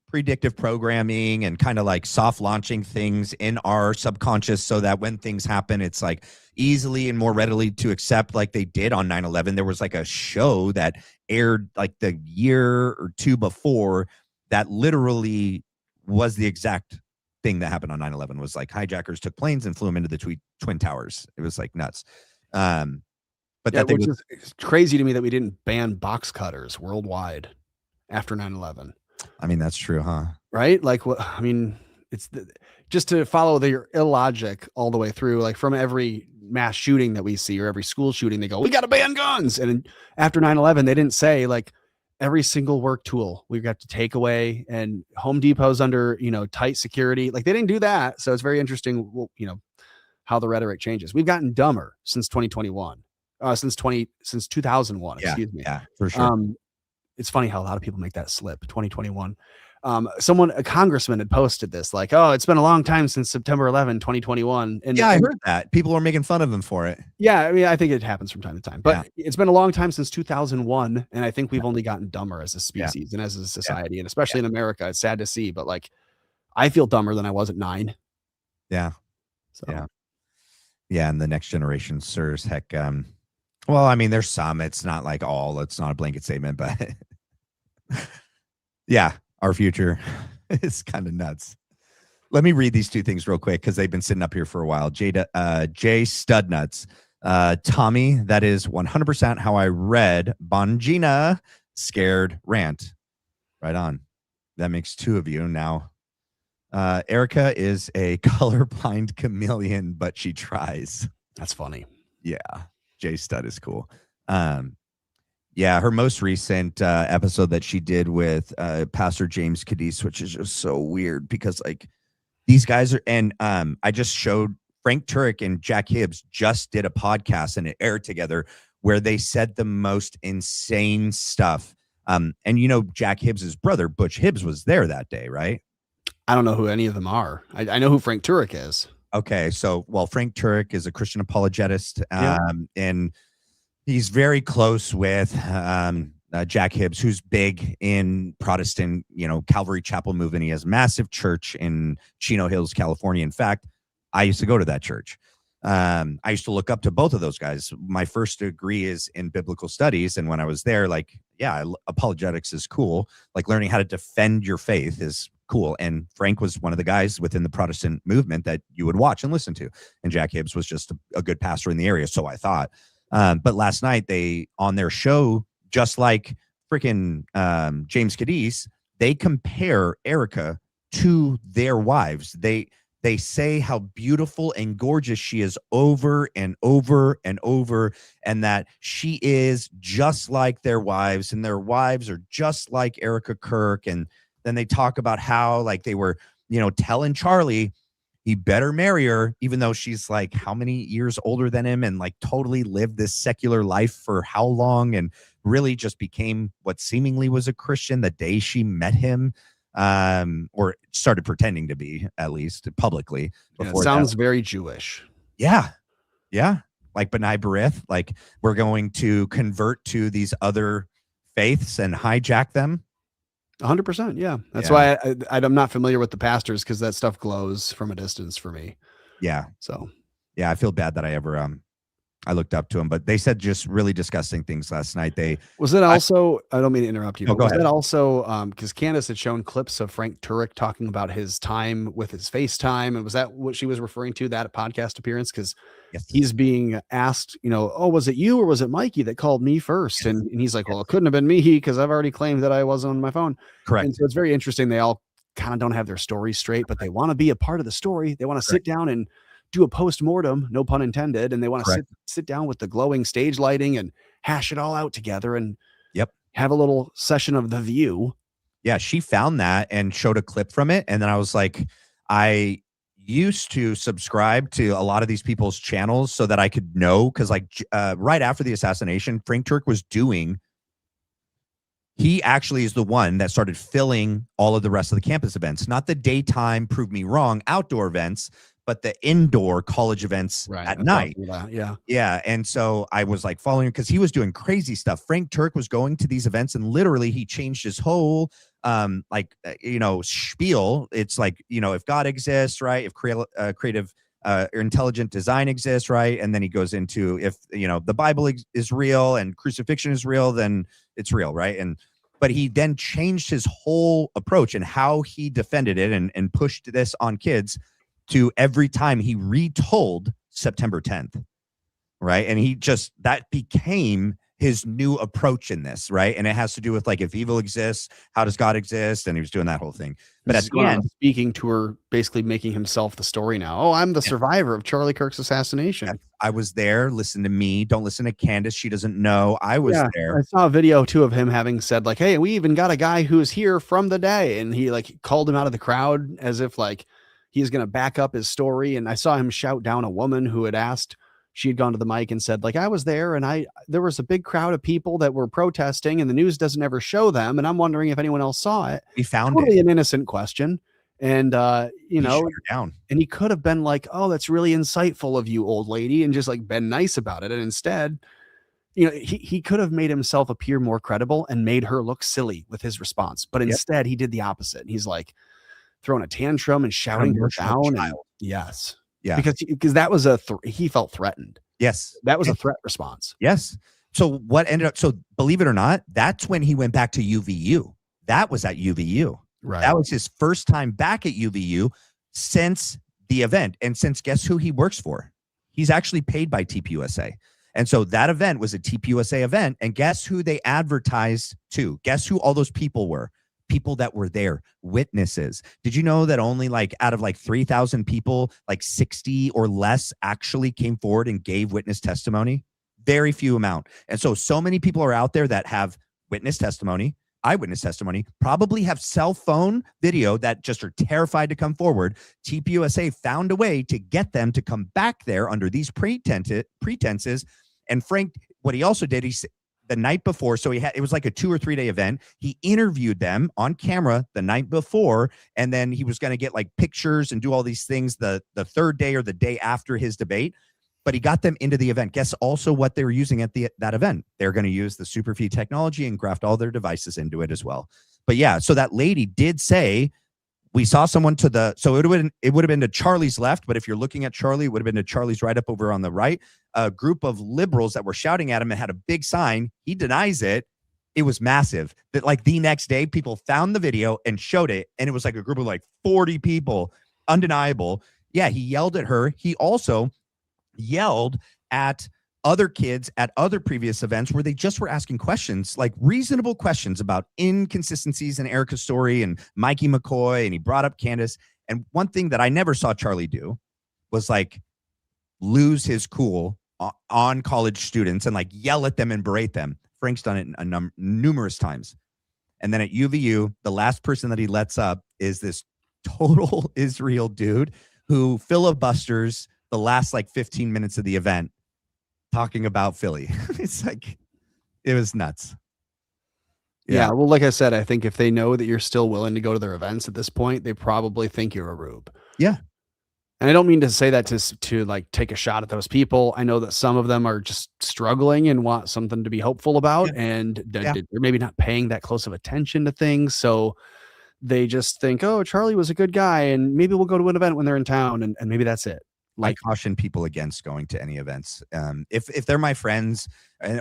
predictive programming and kind of like soft launching things in our subconscious so that when things happen, it's like easily and more readily to accept, like they did on 9/11. There was like a show that aired like the year or two before that literally was the exact thing that happened on 9/11. Was like hijackers took planes and flew them into the Twin Towers. It was like nuts. But it's crazy to me that we didn't ban box cutters worldwide after 9/11. I mean, that's true, huh? Right? Like, it's just to follow their illogic all the way through, like from every mass shooting that we see or every school shooting, they go, we got to ban guns. And after 9/11, they didn't say like every single work tool we've got to take away, and Home Depot's under, tight security. Like they didn't do that. So it's very interesting, how the rhetoric changes. We've gotten dumber since 2021, since 2001, excuse me. Yeah, for sure. It's funny how a lot of people make that slip. 2021. A congressman had posted this, like, oh, it's been a long time since September 11, 2021. And I heard that. People were making fun of him for it. Yeah, I mean, I think it happens from time to time. But it's been a long time since 2001, and I think we've only gotten dumber as a species and as a society, and especially in America. It's sad to see, but like, I feel dumber than I was at 9. Yeah. So Yeah. And the next generation sirs, heck, well, I mean, there's some, it's not like all, it's not a blanket statement, but yeah, our future is kind of nuts. Let me read these two things real quick because they've been sitting up here for a while. Jay Studnuts. Tommy, that is 100% how I read Bongina scared rant. Right on. That makes 2 of you now. Erika is a colorblind chameleon, but she tries. that's funny. Yeah. Jay Stud is cool. Yeah, her most recent episode that she did with Pastor James Cadiz, which is just so weird because like these guys are, and I just showed Frank Turek and Jack Hibbs just did a podcast and it aired together where they said the most insane stuff. And you know, Jack Hibbs' brother, Butch Hibbs, was there that day, right? I don't know who any of them are. I know who Frank Turek is. Okay, so well, Frank Turek is a Christian apologist, Yeah. and he's very close with Jack Hibbs, who's big in Protestant, you know, Calvary Chapel movement. He has a massive church in Chino Hills, California. In fact, I used to go to that church. I used to look up to both of those guys. My first degree is in biblical studies, and when I was there, like, yeah, apologetics is cool. Like learning how to defend your faith is cool. And Frank was one of the guys within the Protestant movement that you would watch and listen to. And Jack Hibbs was just a good pastor in the area, so I thought. But last night they on their show, just like freaking James Cadiz, they compare Erika to their wives. They say how beautiful and gorgeous she is over and over and over, and that she is just like their wives, and their wives are just like Erika Kirk. And then they talk about how like they were, you know, telling Charlie he better marry her, even though she's like how many years older than him and like totally lived this secular life for how long and really just became what seemingly was a Christian the day she met him, or started pretending to be, at least publicly. Before sounds very Jewish. Yeah. Yeah. Like B'nai B'rith, like we're going to convert to these other faiths and hijack them. 100%. Yeah. That's why I'm not familiar with the pastors, because that stuff glows from a distance for me. Yeah. So, yeah, I feel bad that I ever I looked up to him, but they said just really disgusting things last night. Was it also, I don't mean to interrupt you, but was that also, because Candace had shown clips of Frank Turek talking about his time with his FaceTime. And was that what she was referring to, that podcast appearance? Because he's being asked, you know, oh, was it you or was it Mikey that called me first? Yes. And he's like, well, it couldn't have been me because I've already claimed that I wasn't on my phone. Correct. And so it's very interesting. They all kind of don't have their story straight, but they want to be a part of the story. They want to sit down and do a post-mortem, no pun intended, and they want to sit down with the glowing stage lighting and hash it all out together and have a little session of The View. Yeah, she found that and showed a clip from it, and then I was like, I used to subscribe to a lot of these people's channels so that I could know, because like right after the assassination, Frank Turek was doing, he actually is the one that started filling all of the rest of the campus events, not the daytime prove me wrong outdoor events, but the indoor college events at night. Yeah. And so I was like following him because he was doing crazy stuff. Frank Turek was going to these events and literally he changed his whole spiel. It's like, you know, if God exists, right? If creative or intelligent design exists, right? And then he goes into, if, you know, the Bible is real and crucifixion is real, then it's real, right? But he then changed his whole approach and how he defended it and pushed this on kids to every time he retold September 10th, right? And he just, that became his new approach in this, right? And it has to do with like, if evil exists, how does God exist? And he was doing that whole thing. But at the end, speaking tour, basically making himself the story now. Oh, I'm the survivor of Charlie Kirk's assassination. I was there. Listen to me. Don't listen to Candace. She doesn't know. I was there. I saw a video too of him having said like, hey, we even got a guy who's here from the day. And he like called him out of the crowd as if like, he's going to back up his story. And I saw him shout down a woman who had asked, she had gone to the mic and said like, I was there and there was a big crowd of people that were protesting and the news doesn't ever show them. And I'm wondering if anyone else saw it. We found totally an innocent question. And, you know, shut her down. And he could have been like, oh, that's really insightful of you, old lady. And just like been nice about it. And instead, you know, he could have made himself appear more credible and made her look silly with his response. But instead he did the opposite. He's like, throwing a tantrum and shouting her Commercial down. child. Yes. Yeah. Because that was he felt threatened. Yes. That was a threat response. Yes. So what ended up, so believe it or not, that's when he went back to UVU. That was at UVU. Right. That was his first time back at UVU since the event. And since guess who he works for? He's actually paid by TPUSA. And so that event was a TPUSA event. And guess who they advertised to? Guess who all those people were? People that were there, witnesses. Did you know that only like out of like 3,000 people, like 60 or less actually came forward and gave witness testimony? Very few amount. And so many people are out there that have witness testimony, eyewitness testimony, probably have cell phone video that just are terrified to come forward. TPUSA found a way to get them to come back there under these pretenses. And Frank, what he also did, the night before, so it was like a 2 or 3 day event. He interviewed them on camera the night before, and then he was going to get like pictures and do all these things the third day or the day after his debate. But he got them into the event. Guess also what they were using at that event. They're going to use the Superfeed technology and graft all their devices into it as well. But yeah, so that lady did say, we saw someone so it would have been to Charlie's left, but if you're looking at Charlie, it would have been to Charlie's right up over on the right. A group of liberals that were shouting at him and had a big sign. He denies it. It was massive. That like the next day, people found the video and showed it, and it was like a group of like 40 people. Undeniable. Yeah, he yelled at her. He also yelled at other kids at other previous events where they just were asking questions, like reasonable questions about inconsistencies in Erika's story and Mikey McCoy, and he brought up Candace. And one thing that I never saw Charlie do was like lose his cool on college students and like yell at them and berate them. Frank's done it numerous times. And then at UVU, the last person that he lets up is this total Israel dude who filibusters the last like 15 minutes of the event talking about Philly. It's like, it was nuts. Yeah. Well, like I said, I think if they know that you're still willing to go to their events at this point, they probably think you're a rube. Yeah. And I don't mean to say that to like take a shot at those people. I know that some of them are just struggling and want something to be hopeful about, and they're maybe not paying that close of attention to things. So they just think, oh, Charlie was a good guy, and maybe we'll go to an event when they're in town, and maybe that's it. Like, I caution people against going to any events. If they're my friends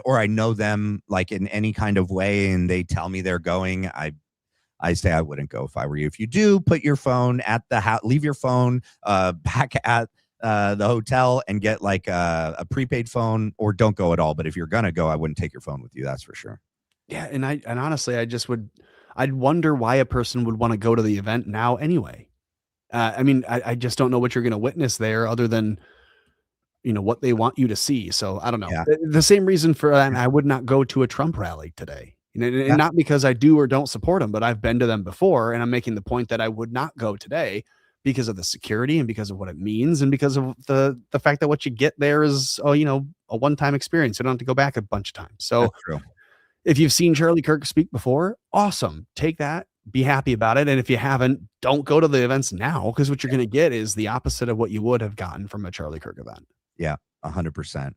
or I know them like in any kind of way and they tell me they're going, I say I wouldn't go if I were you. If you do, put your phone at the house, leave your phone back at the hotel and get like a prepaid phone, or don't go at all. But if you're gonna go, I wouldn't take your phone with you. That's for sure. Yeah, and honestly, I'd wonder why a person would want to go to the event now anyway. I mean, I just don't know what you're going to witness there other than, what they want you to see. So I don't know. Yeah. The same reason for that, I would not go to a Trump rally today. And not because I do or don't support them, but I've been to them before. And I'm making the point that I would not go today because of the security and because of what it means and because of the fact that what you get there is, a one-time experience. You don't have to go back a bunch of times. So that's true. If you've seen Charlie Kirk speak before, awesome. Take that. Be happy about it. And if you haven't, don't go to the events now, because what you're going to get is the opposite of what you would have gotten from a Charlie Kirk event. Yeah, 100%.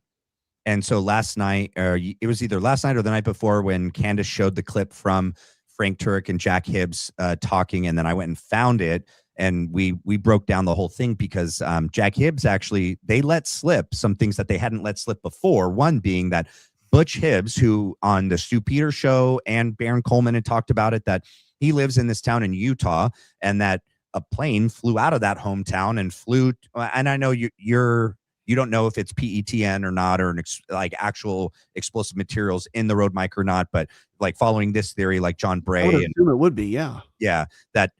And so last night, or it was either last night or the night before, when Candace showed the clip from Frank Turek and Jack Hibbs talking, and then I went and found it, and we broke down the whole thing because Jack Hibbs actually, they let slip some things that they hadn't let slip before. One being that Butch Hibbs, who on the Stu Peters show and Baron Coleman had talked about it, that he lives in this town in Utah, and that a plane flew out of that hometown and flew. And I know you don't know if it's PETN or not, or like actual explosive materials in the road mic or not, but like following this theory, like John Bray, I would assume it would be, yeah, that.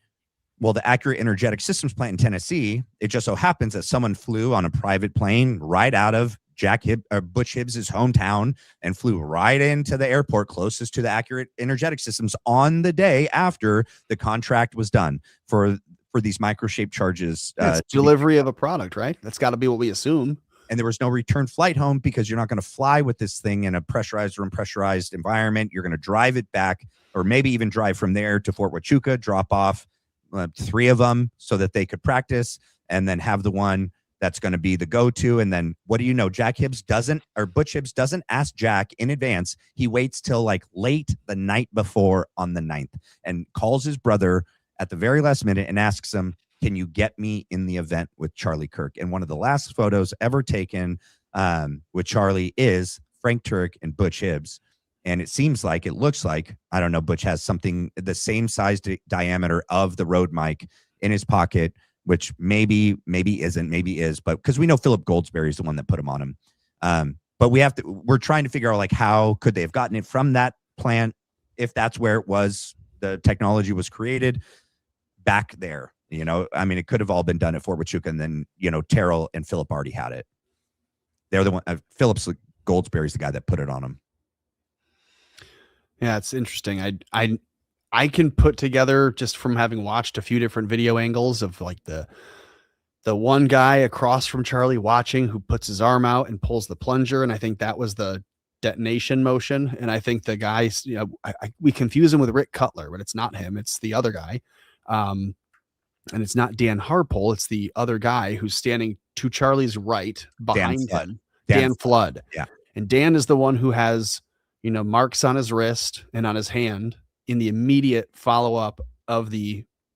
Well, the Accurate Energetic Systems plant in Tennessee, it just so happens that someone flew on a private plane right out of Butch Hibbs' hometown and flew right into the airport closest to the Accurate Energetic Systems on the day after the contract was done for these microshaped charges. Delivery of a product, right? That's got to be what we assume. And there was no return flight home because you're not going to fly with this thing in a pressurized or unpressurized environment. You're going to drive it back, or maybe even drive from there to Fort Huachuca, drop off 3 of them so that they could practice, and then have the one that's going to be the go-to. And then what do you know? Butch Hibbs doesn't ask Jack in advance. He waits till like late the night before on the 9th and calls his brother at the very last minute and asks him, can you get me in the event with Charlie Kirk? And one of the last photos ever taken with Charlie is Frank Turek and Butch Hibbs. And it looks like, I don't know, Butch has something the same size diameter of the Rode mic in his pocket, which maybe isn't, maybe is, but because we know Philip Goldsberry is the one that put him on him. But we're trying to figure out, like, how could they have gotten it from that plant if that's where it was, the technology was created back there. I mean, it could have all been done at Fort Huachuca, and then, Terrell and Philip already had it. They're the one. Philip's Goldsberry's the guy that put it on him. Yeah, it's interesting. I can put together, just from having watched a few different video angles of like the one guy across from Charlie watching, who puts his arm out and pulls the plunger, and I think that was the detonation motion. And I think the guys, we confuse him with Rick Cutler, but it's not him. It's the other guy. And it's not Dan Harpole. It's the other guy who's standing to Charlie's right behind him. Dan Flood. Yeah. And Dan is the one who has, marks on his wrist and on his hand in the immediate follow-up of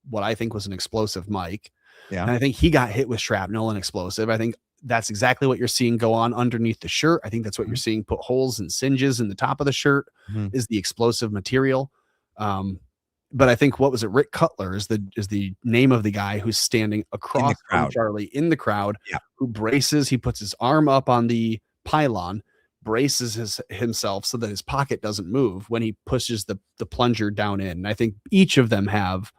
what I think was an explosive mic. Yeah. And I think he got hit with shrapnel and explosive. I think that's exactly what you're seeing go on underneath the shirt. I think that's what you're seeing put holes and singes in the top of the shirt is the explosive material. But I think, what was it? Rick Cutler is the name of the guy who's standing across from Charlie in the crowd, who braces. He puts his arm up on the pylon, braces himself so that his pocket doesn't move when he pushes the plunger down in. And I think each of them have,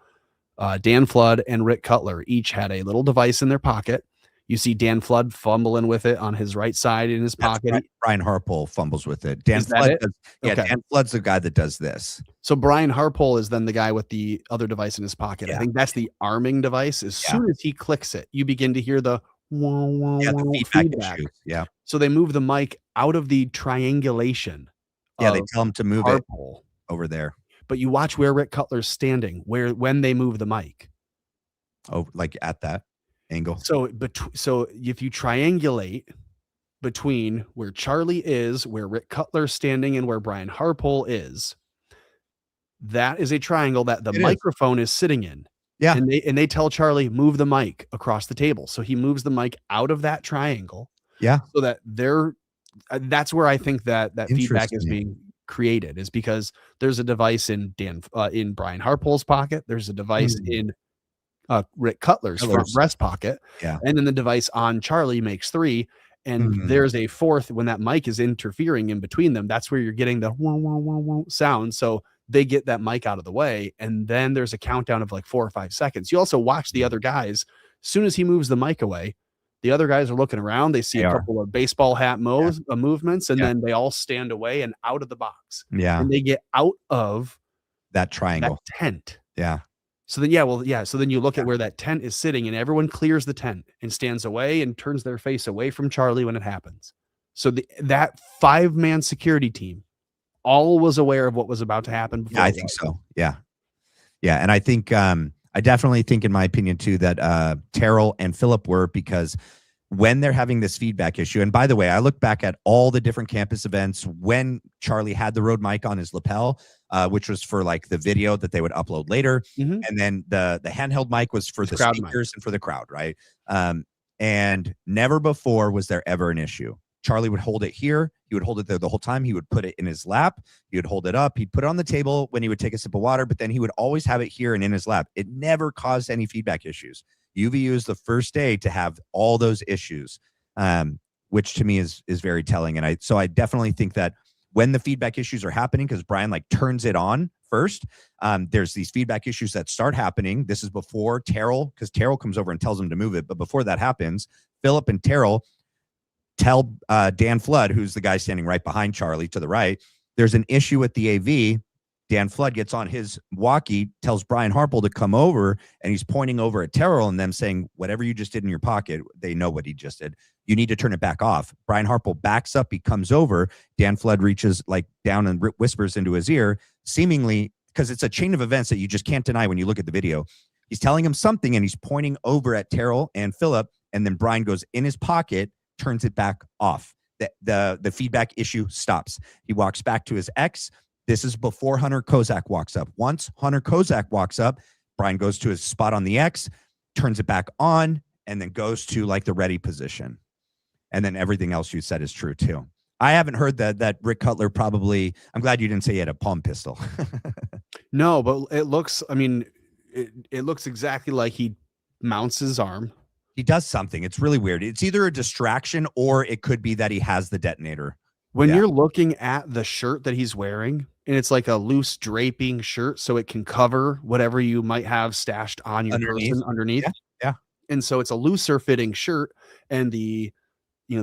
Dan Flood and Rick Cutler each had a little device in their pocket. You see Dan Flood fumbling with it on his right side in his pocket. Right. Brian Harpole fumbles with it. Dan Flood Dan Flood's the guy that does this. So Brian Harpole is then the guy with the other device in his pocket. I think that's the arming device. As soon as he clicks it, you begin to hear the the feedback. Yeah. So they move the mic out of the triangulation. Yeah, they tell him to move it over there. But you watch where Rick Cutler's standing, when they move the mic. Oh, like at that angle. So if you triangulate between where Charlie is, where Rick Cutler's standing, and where Brian Harpole is, that is a triangle that the microphone is sitting in. Yeah. And they tell Charlie, move the mic across the table. So he moves the mic out of that triangle. Yeah. So that that's where I think that feedback is being created, is because there's a device in Brian Harpole's pocket. There's a device in Rick Cutler's front breast pocket. Yeah. And then the device on Charlie makes 3. And there's a 4th when that mic is interfering in between them. That's where you're getting the wah, wah, wah, wah sound. So they get that mic out of the way. And then there's a countdown of like 4 or 5 seconds. You also watch the other guys. As soon as he moves the mic away, the other guys are looking around. They see a couple of baseball hat movements, and then they all stand away and out of the box. Yeah. And they get out of that triangle, that tent. Yeah. So then, so then you look at where that tent is sitting, and everyone clears the tent and stands away and turns their face away from Charlie when it happens. So that 5-man security team all was aware of what was about to happen. Yeah, I think so. Yeah. Yeah. And I think, I definitely think, in my opinion too, that Terrell and Philip were, because when they're having this feedback issue, and by the way, I look back at all the different campus events when Charlie had the Rode mic on his lapel, which was for like the video that they would upload later. And then the handheld mic was for the speakers and for the crowd, right? And never before was there ever an issue. Charlie would hold it here. He would hold it there the whole time. He would put it in his lap. He would hold it up. He'd put it on the table when he would take a sip of water, but then he would always have it here and in his lap. It never caused any feedback issues. UVU is the first day to have all those issues, which to me is very telling. And so I definitely think that when the feedback issues are happening, because Brian like turns it on first, there's these feedback issues that start happening. This is before Terrell, because Terrell comes over and tells him to move it. But before that happens, Philip and Terrell tell Dan Flood, who's the guy standing right behind Charlie to the right, there's an issue with the AV. Dan Flood gets on his walkie, tells Brian Harpole to come over, and he's pointing over at Terrell and them saying, whatever you just did in your pocket, they know what he just did. You need to turn it back off. Brian Harpole backs up. He comes over. Dan Flood reaches like down and whispers into his ear, seemingly, because it's a chain of events that you just can't deny when you look at the video. He's telling him something, and he's pointing over at Terrell and Philip, and then Brian goes in his pocket, turns it back off. The feedback issue stops. He walks back to his ex. This is before Hunter Kozak walks up. Once Hunter Kozak walks up, Brian goes to his spot on the X, turns it back on, and then goes to like the ready position. And then everything else you said is true too. I haven't heard that Rick Cutler probably, I'm glad you didn't say he had a palm pistol. No, but it looks, I mean, it looks exactly like he mounts his arm. He does something. It's really weird. It's either a distraction or it could be that he has the detonator. When you're looking at the shirt that he's wearing, and it's like a loose draping shirt, so it can cover whatever you might have stashed on your person underneath. Yeah. And so it's a looser fitting shirt, and the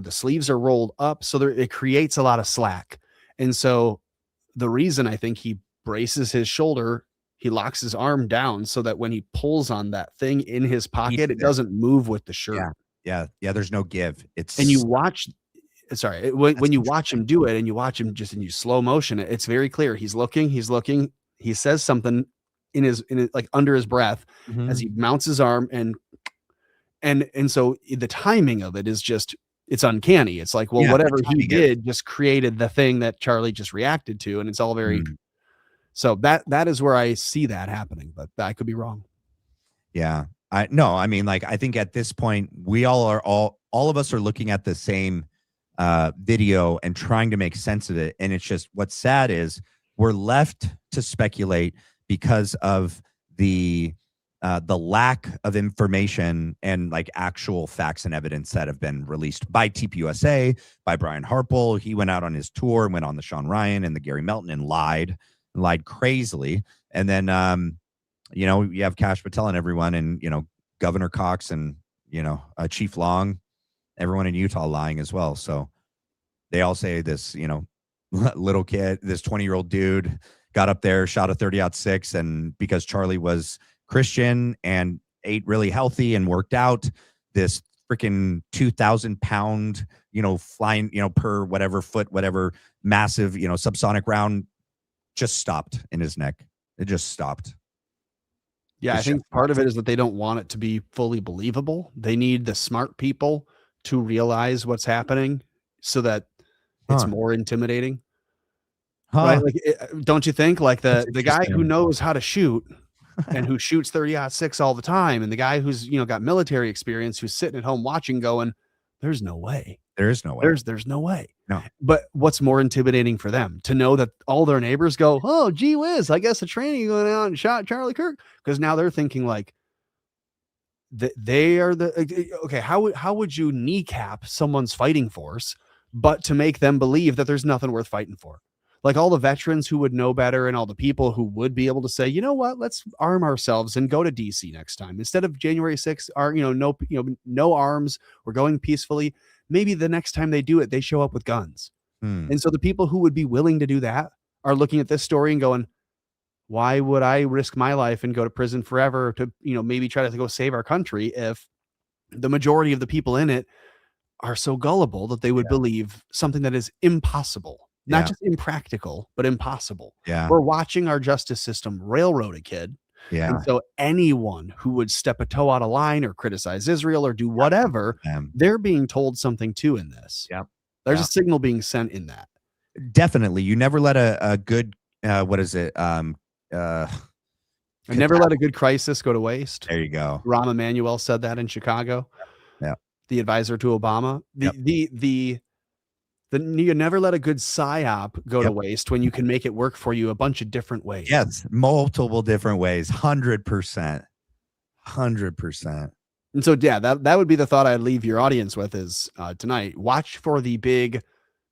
sleeves are rolled up, so it creates a lot of slack. And so the reason I think he braces his shoulder, he locks his arm down so that when he pulls on that thing in his pocket, it doesn't move with the shirt. Yeah. There's no give. And you watch. Sorry, when you watch him do it, and you watch him just in slow motion, it's very clear. He's looking. He says something in his like under his breath as he mounts his arm, and so the timing of it is just, it's uncanny. It's like, well, whatever he did just created the thing that Charlie just reacted to, and it's all very. So that is where I see that happening, but I could be wrong. Yeah, I mean, like, I think at this point we all of us are looking at the same video and trying to make sense of it. And it's just, what's sad is we're left to speculate because of the lack of information and like actual facts and evidence that have been released by TPUSA, by Brian Harple. He went out on his tour and went on the Sean Ryan and the Gary Melton and lied crazily. And then, you have Kash Patel and everyone, and, Governor Cox and, Chief Long, everyone in Utah lying as well. So they all say this, little kid, this 20-year-old dude got up there, shot a 30-06, and because Charlie was Christian and ate really healthy and worked out, this freaking 2,000-pound, flying, per whatever foot, whatever massive, subsonic round just stopped in his neck. It just stopped. Yeah, I think part of it is that they don't want it to be fully believable. They need the smart people to realize what's happening so that it's more intimidating. Right? Like, don't you think, like the guy who knows how to shoot and who shoots 30-06 all the time, and the guy who's got military experience, who's sitting at home watching, going, there's no way. There is no way. There's no way. No. But what's more intimidating for them? To know that all their neighbors go, oh, gee whiz, I guess the training went out and shot Charlie Kirk. Because now they're thinking like, they are okay. How would you kneecap someone's fighting force, but to make them believe that there's nothing worth fighting for? Like all the veterans who would know better, and all the people who would be able to say, you know what, let's arm ourselves and go to DC next time instead of January 6th. No arms. We're going peacefully. Maybe the next time they do it, they show up with guns. And so the people who would be willing to do that are looking at this story and going, why would I risk my life and go to prison forever to, maybe try to go save our country if the majority of the people in it are so gullible that they would believe something that is impossible, not just impractical, but impossible. Yeah. We're watching our justice system railroad a kid. Yeah. And so anyone who would step a toe out of line or criticize Israel or do whatever, they're being told something too in this. Yep. There's a signal being sent in that. Definitely. You never let a good, what is it? I never let a good crisis go to waste. There you go. Rahm Emanuel said that in Chicago. Yeah. The advisor to Obama. You never let a good psyop go to waste when you can make it work for you a bunch of different ways. Yes, multiple different ways. 100%. 100%. And so, that would be the thought I'd leave your audience with is tonight. Watch for the big,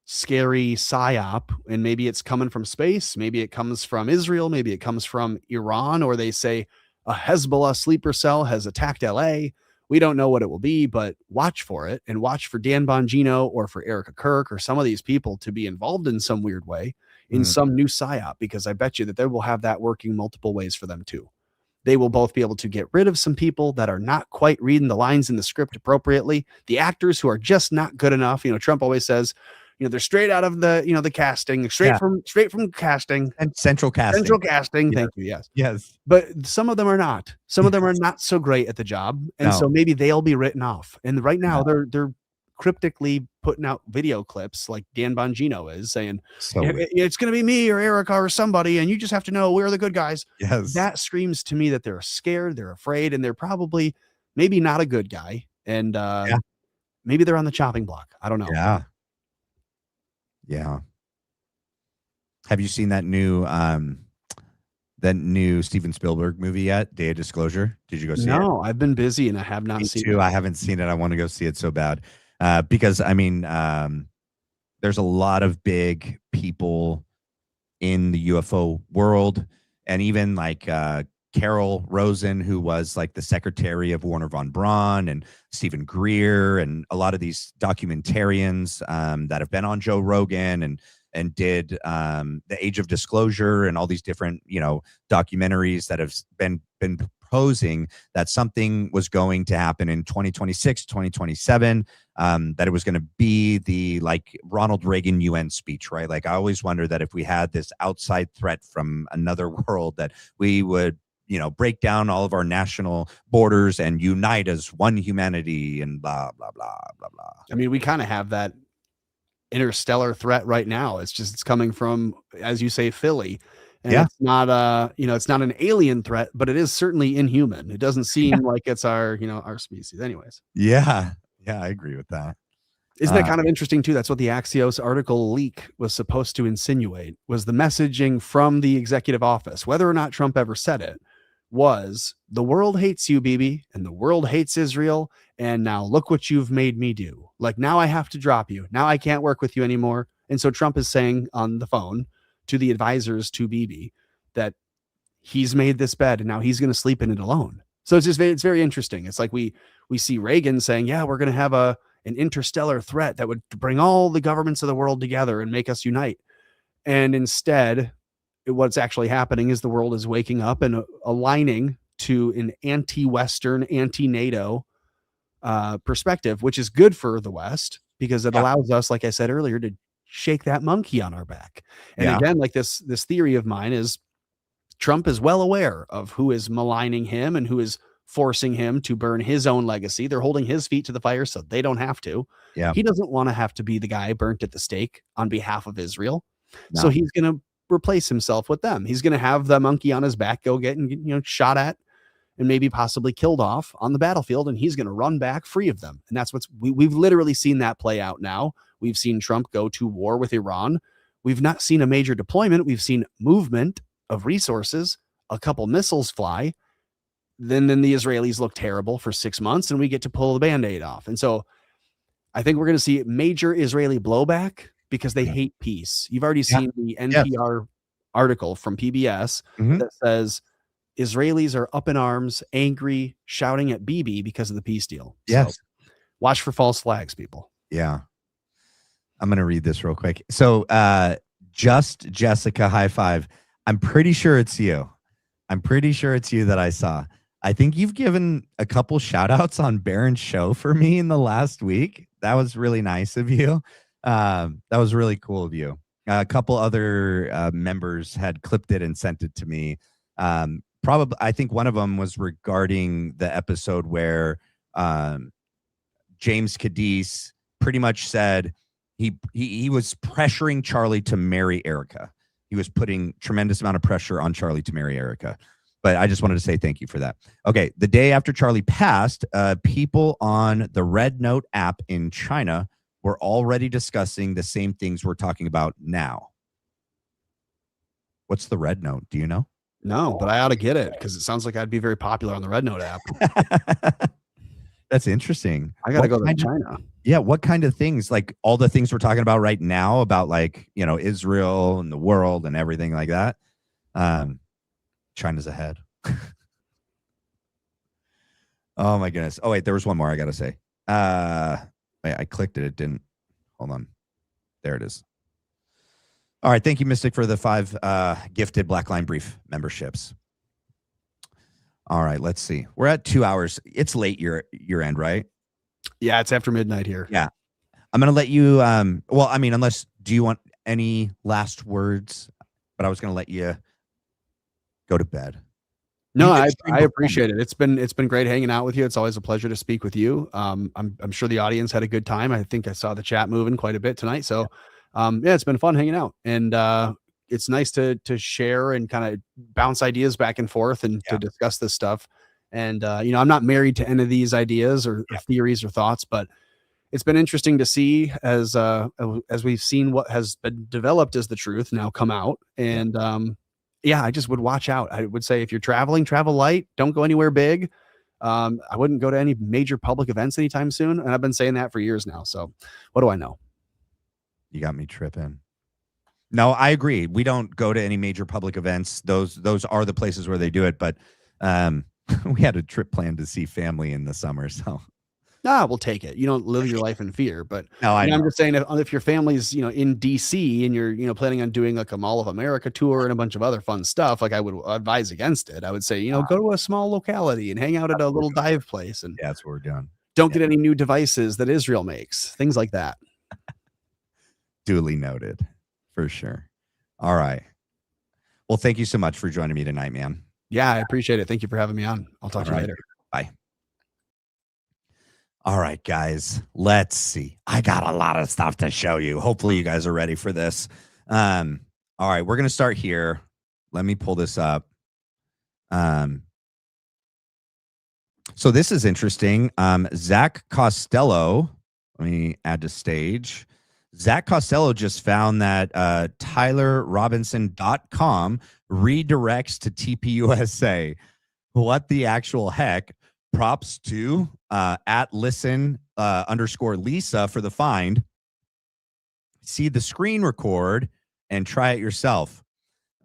scary psyop, and maybe it's coming from space. Maybe it comes from Israel. Maybe it comes from Iran, or they say a Hezbollah sleeper cell has attacked LA. We don't know what it will be, but watch for it, and watch for Dan Bongino or for Erika Kirk or some of these people to be involved in some weird way in some new psyop, because I bet you that they will have that working multiple ways for them too. They will both be able to get rid of some people that are not quite reading the lines in the script appropriately. The actors who are just not good enough. Trump always says, they're straight out of the casting, straight from casting and central casting. Thank you. Yes. Yes. But some of them are not. Some of them are not so great at the job. And so maybe they'll be written off. And right now they're cryptically putting out video clips like Dan Bongino is saying, So weird. it's going to be me or Erika or somebody, and you just have to know we're the good guys. Yes. That screams to me that they're scared, they're afraid, and they're probably maybe not a good guy. And maybe they're on the chopping block. I don't know. Yeah. Yeah. Have you seen that new Steven Spielberg movie yet? Day of Disclosure? Did you go see it? No, I've been busy and I have not Me seen too. it. I haven't seen it. I want to go see it so bad. Because I mean, there's a lot of big people in the UFO world, and even like Carol Rosen, who was like the secretary of Warner von Braun, and Stephen Greer, and a lot of these documentarians that have been on Joe Rogan and did the Age of Disclosure and all these different, documentaries that have been proposing that something was going to happen in 2026, 2027, that it was going to be the like Ronald Reagan UN speech, right? Like I always wonder that if we had this outside threat from another world, that we would, break down all of our national borders and unite as one humanity and blah, blah, blah, blah, blah. I mean, we kind of have that interstellar threat right now. It's coming from, as you say, Philly. And Yeah. it's not it's not an alien threat, but it is certainly inhuman. It doesn't seem like it's our species. Anyways. Yeah. Yeah, I agree with that. Isn't that kind of interesting too? That's what the Axios article leak was supposed to insinuate, was the messaging from the executive office, whether or not Trump ever said it, was the world hates you, Bibi, and the world hates Israel. And now look what you've made me do. Like now I have to drop you. Now I can't work with you anymore. And so Trump is saying on the phone to the advisors to Bibi that he's made this bed and now he's going to sleep in it alone. So it's very interesting. It's like we see Reagan saying, yeah, we're going to have an interstellar threat that would bring all the governments of the world together and make us unite. And instead, what's actually happening is the world is waking up and aligning to an anti-Western, anti-NATO perspective, which is good for the West because it allows us, like I said earlier, to shake that monkey on our back. And again, like this theory of mine is Trump is well aware of who is maligning him and who is forcing him to burn his own legacy. They're holding his feet to the fire so they don't have to. Yeah. He doesn't want to have to be the guy burnt at the stake on behalf of Israel. No. So he's going to replace himself with them. He's going to have the monkey on his back go get shot at and maybe possibly killed off on the battlefield, and he's going to run back free of them. And that's we've literally seen that play out now. We've seen Trump go to war with Iran. We've not seen a major deployment. We've seen movement of resources, a couple missiles fly. Then the Israelis look terrible for 6 months, and we get to pull the Band-Aid off. And so I think we're going to see major Israeli blowback because they hate peace. You've already seen the NPR article from PBS that says Israelis are up in arms, angry, shouting at Bibi because of the peace deal. Yes. So watch for false flags, people. Yeah. I'm going to read this real quick. So just Jessica, high five. I'm pretty sure it's you. That I saw. I think you've given a couple shout outs on Barron's show for me in the last week. That was really nice of you. That was really cool of you. A couple other members had clipped it and sent it to me. Probably, I think one of them was regarding the episode where James Cadiz pretty much said he was pressuring Charlie to marry Erika. He was putting tremendous amount of pressure on Charlie to marry Erika. But I just wanted to say thank you for that. Okay, the day after Charlie passed, people on the Red Note app in China were already discussing the same things we're talking about now. What's the Red Note? Do you know? No, but I ought to get it because it sounds like I'd be very popular on the Red Note app. That's interesting. I got to go to China. Yeah, what kind of things? Like all the things we're talking about right now about like, Israel and the world and everything like that. China's ahead. Oh my goodness. Oh wait, there was one more I got to say. Wait, I clicked it. It didn't. Hold on. There it is. All right. Thank you, Mystic, for the 5 gifted Black Line Brief memberships. All right. Let's see. We're at 2 hours. It's late year end, right? Yeah, it's after midnight here. Yeah. I'm going to let you, unless, do you want any last words? But I was going to let you go to bed. No, You did I extreme performance. appreciate it. It's been great hanging out with you. It's always a pleasure to speak with you. I'm sure the audience had a good time. I think I saw the chat moving quite a bit tonight. So, yeah, it's been fun hanging out, and it's nice to share and kind of bounce ideas back and forth and Yeah. to discuss this stuff. And you know, I'm not married to any of these ideas or theories or thoughts, but it's been interesting to see as we've seen what has been developed as the truth now come out. And yeah, I just would watch out. I would say if you're traveling, travel light. Don't go anywhere big. I wouldn't go to any major public events anytime soon. And I've been saying that for years now. So what do I know? You got me tripping. No, I agree. We don't go to any major public events. Those are the places where they do it. But we had a trip planned to see family in the summer. So We'll take it. You don't live your life in fear, but no, I'm just saying if your family's, you know, in DC and you're, you know, planning on doing like a Mall of America tour and a bunch of other fun stuff, like I would advise against it. I would say, you know, go to a small locality and hang out at a little dive place and that's what we're doing. Don't get any new devices that Israel makes, things like that. Duly noted, for sure. All right. Well, thank you so much for joining me tonight, man. Yeah, I appreciate it. Thank you for having me on. I'll talk to you later. Bye. All right, guys, let's see. I got a lot of stuff to show you. Hopefully you guys are ready for this. All right, we're going to start here. Let me pull this up. So this is interesting. Zach Costello, let me add to stage. Zach Costello just found that TylerRobinson.com redirects to TPUSA. What the actual heck? Props to at listen _ Lisa for the find. See the screen record and try it yourself.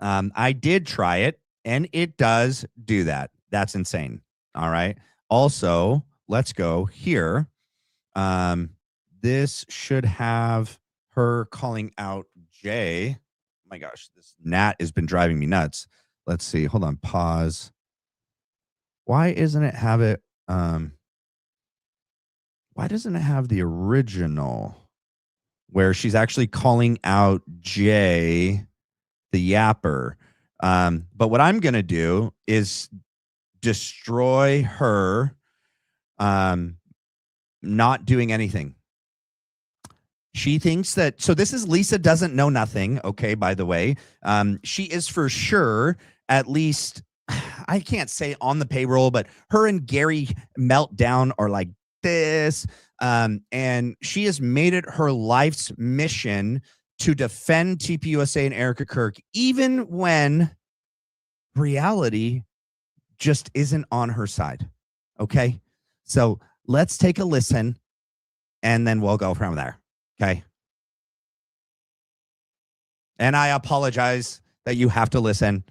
I did try it and it does do that. That's insane. All right. Also, let's go here. This should have her calling out Jay. Oh my gosh, this gnat has been driving me nuts. Let's see. Hold on. Pause. Why doesn't it have it? Why doesn't it have the original where she's actually calling out Jay, the yapper? But what I'm going to do is destroy her not doing anything. She thinks that, so this is Lisa doesn't know nothing. Okay, by the way, she is for sure at least, I can't say on the payroll, but her and Gary Meltdown are like this. And she has made it her life's mission to defend TPUSA and Erika Kirk, even when reality just isn't on her side. Okay, so let's take a listen and then we'll go from there. Okay. And I apologize that you have to listen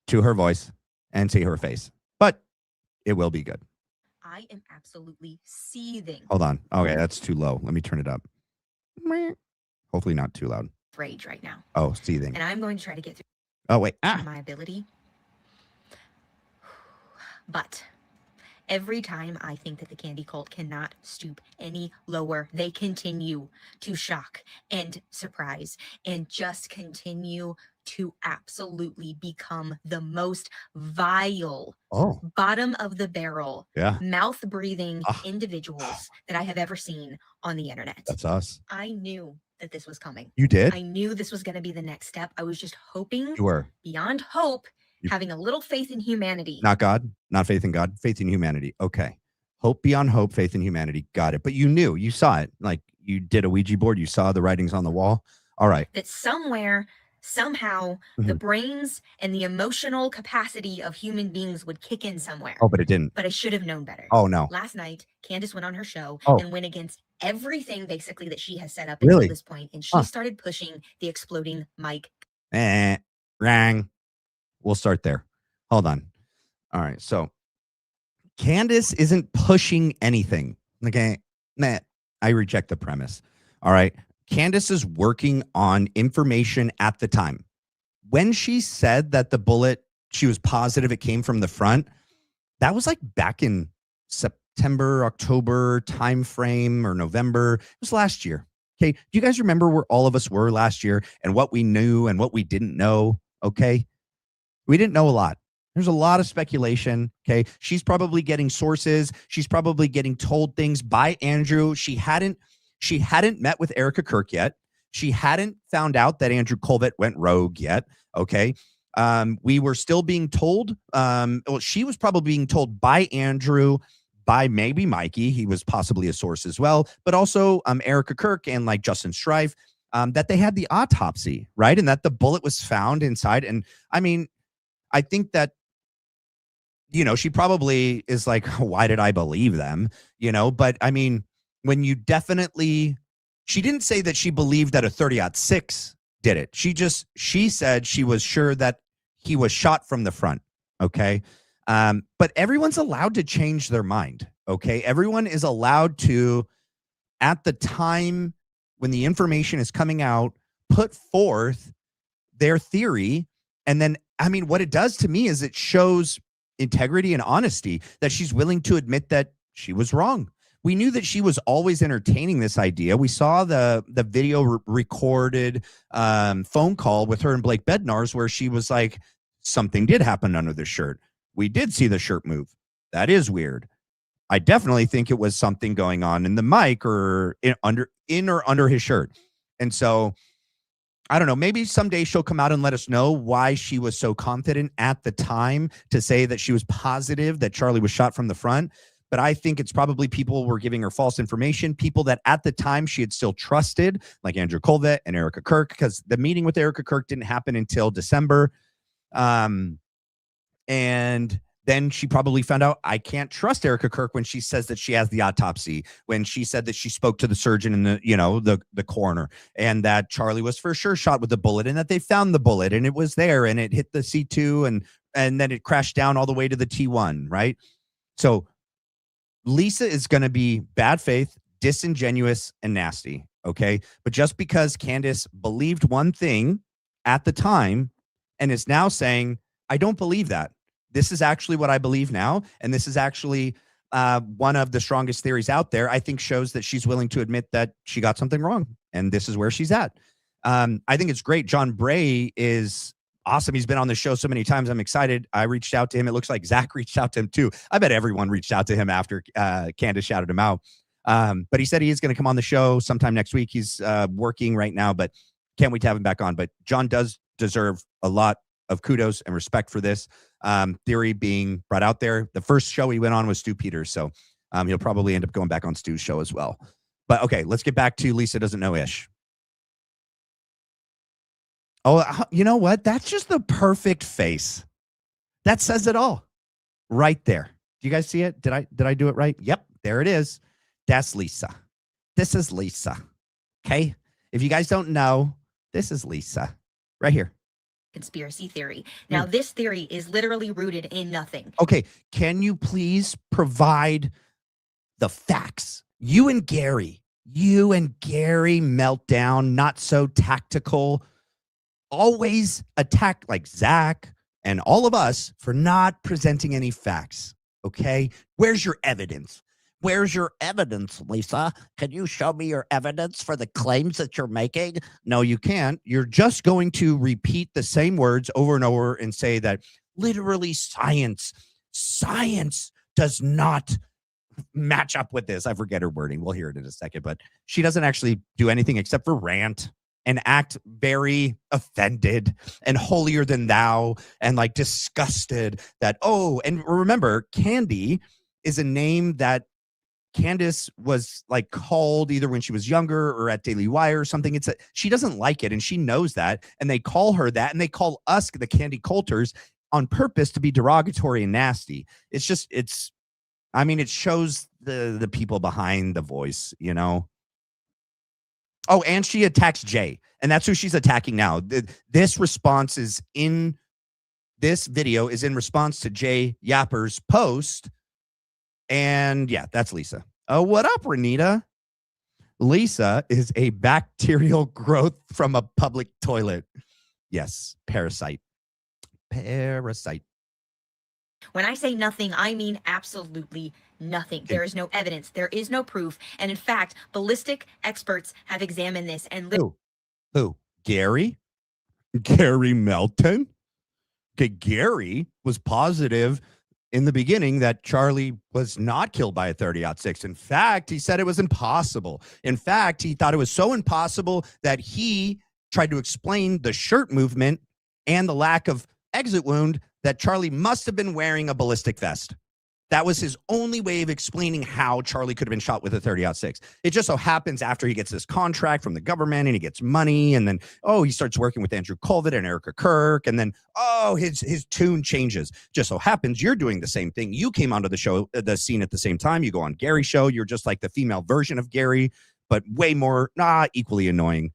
to her voice and see her face, but it will be good. I am absolutely seething. Hold on. Okay, that's too low. Let me turn it up. Hopefully not too loud. Rage right now. Oh, seething. And I'm going to try to get through Oh, wait. my ability. But every time I think that the candy cult cannot stoop any lower, they continue to shock and surprise and just continue to absolutely become the most vile, bottom of the barrel, mouth breathing individuals that I have ever seen on the internet. That's us. I knew that this was coming. You did? I knew this was going to be the next step. I was just hoping, You were. beyond hope, having a little faith in humanity. Not God, not faith in God, faith in humanity. Okay. Hope beyond hope, faith in humanity. Got it. But you knew, you saw it. Like you did a Ouija board. You saw the writings on the wall. All right. That somewhere, somehow, the brains and the emotional capacity of human beings would kick in somewhere. Oh, but it didn't. But I should have known better. Oh, no. Last night, Candace went on her show and went against everything basically that she has set up Really? until this point. And she started pushing the exploding mic. Rang. We'll start there. Hold on. All right. So Candace isn't pushing anything. Okay. Nah, I reject the premise. All right. Candace is working on information at the time. When she said that the bullet, she was positive it came from the front, that was like back in September, October time frame or November. It was last year. Okay. Do you guys remember where all of us were last year and what we knew and what we didn't know? Okay. We didn't know a lot. There's a lot of speculation. Okay. She's probably getting sources. She's probably getting told things by Andrew. She hadn't met with Erika Kirk yet. She hadn't found out that Andrew Colvett went rogue yet. Okay. We were still being told, well, she was probably being told by Andrew, by maybe Mikey. He was possibly a source as well, but also Erika Kirk and like Justin Strife, that they had the autopsy, right? And that the bullet was found inside. And I mean, I think that, you know, she probably is like, why did I believe them? You know, but I mean, when you definitely, she didn't say that she believed that a 30-06 did it. She said she was sure that he was shot from the front. Okay. But everyone's allowed to change their mind. Okay. Everyone is allowed to, at the time when the information is coming out, put forth their theory. And then, I mean, what it does to me is it shows integrity and honesty, that she's willing to admit that she was wrong. We knew that she was always entertaining this idea. We saw the video recorded phone call with her and Blake Bednar's where she was like, something did happen under the shirt. We did see the shirt move. That is weird. I definitely think it was something going on in the mic or under his shirt. And so I don't know, maybe someday she'll come out and let us know why she was so confident at the time to say that she was positive that Charlie was shot from the front. But I think it's probably people were giving her false information, people that at the time she had still trusted, like Andrew Colvett and Erika Kirk, because the meeting with Erika Kirk didn't happen until December. And then she probably found out I can't trust Erika Kirk when she says that she has the autopsy, when she said that she spoke to the surgeon and the coroner, and that Charlie was for sure shot with a bullet, and that they found the bullet and it was there and it hit the C2 and then it crashed down all the way to the T1, right? So Lisa is going to be bad faith, disingenuous, and nasty. Okay. But just because Candace believed one thing at the time and is now saying, I don't believe that. This is actually what I believe now. And this is actually one of the strongest theories out there, I think shows that she's willing to admit that she got something wrong. And this is where she's at. I think it's great. John Bray is awesome. He's been on the show so many times. I'm excited. I reached out to him. It looks like Zach reached out to him too. I bet everyone reached out to him after Candace shouted him out. But he said he is going to come on the show sometime next week. He's working right now, but can't wait to have him back on. But John does deserve a lot of kudos and respect for this theory being brought out there. The first show he went on was Stu Peters, so he'll probably end up going back on Stu's show as well. But okay, let's get back to Lisa doesn't know Ish. Oh, you know what? That's just the perfect face. That says it all right there. Do you guys see it? Did I do it right? Yep, there it is. That's Lisa. This is Lisa. Okay? If you guys don't know, this is Lisa right here. Conspiracy theory. Now, this theory is literally rooted in nothing. Okay, can you please provide the facts? You and Gary meltdown, not so tactical, always attack like Zach and all of us for not presenting any facts. Okay, where's your evidence? Where's your evidence, Lisa? Can you show me your evidence for the claims that you're making? No, you can't. You're just going to repeat the same words over and over and say that literally science does not match up with this. I forget her wording. We'll hear it in a second, but she doesn't actually do anything except for rant and act very offended and holier than thou and like disgusted that, oh, and remember, Candy is a name that Candace was like called either when she was younger or at Daily Wire or something. She doesn't like it and she knows that. And they call her that and they call us the Candy Coulters on purpose to be derogatory and nasty. It shows the people behind the voice, you know? Oh, and she attacks Jay, and that's who she's attacking now. This response is in this video is in response to Jay Yapper's post. And yeah, that's Lisa. Oh, what up, Renita? Lisa is a bacterial growth from a public toilet. Yes, parasite. Parasite. When I say nothing, I mean absolutely nothing. There is no evidence. There is no proof. And in fact, ballistic experts have examined this. And Who? Gary? Gary Melton? Okay, Gary was positive in the beginning that Charlie was not killed by a 30-06. In fact, he said it was impossible. In fact, he thought it was so impossible that he tried to explain the shirt movement and the lack of exit wound that Charlie must have been wearing a ballistic vest. That was his only way of explaining how Charlie could have been shot with a 30-06. It just so happens after he gets this contract from the government and he gets money, and then, he starts working with Andrew Colvett and Erika Kirk, and then, his tune changes. Just so happens you're doing the same thing. You came onto the show, the scene at the same time. You go on Gary's show. You're just like the female version of Gary, but way more, equally annoying.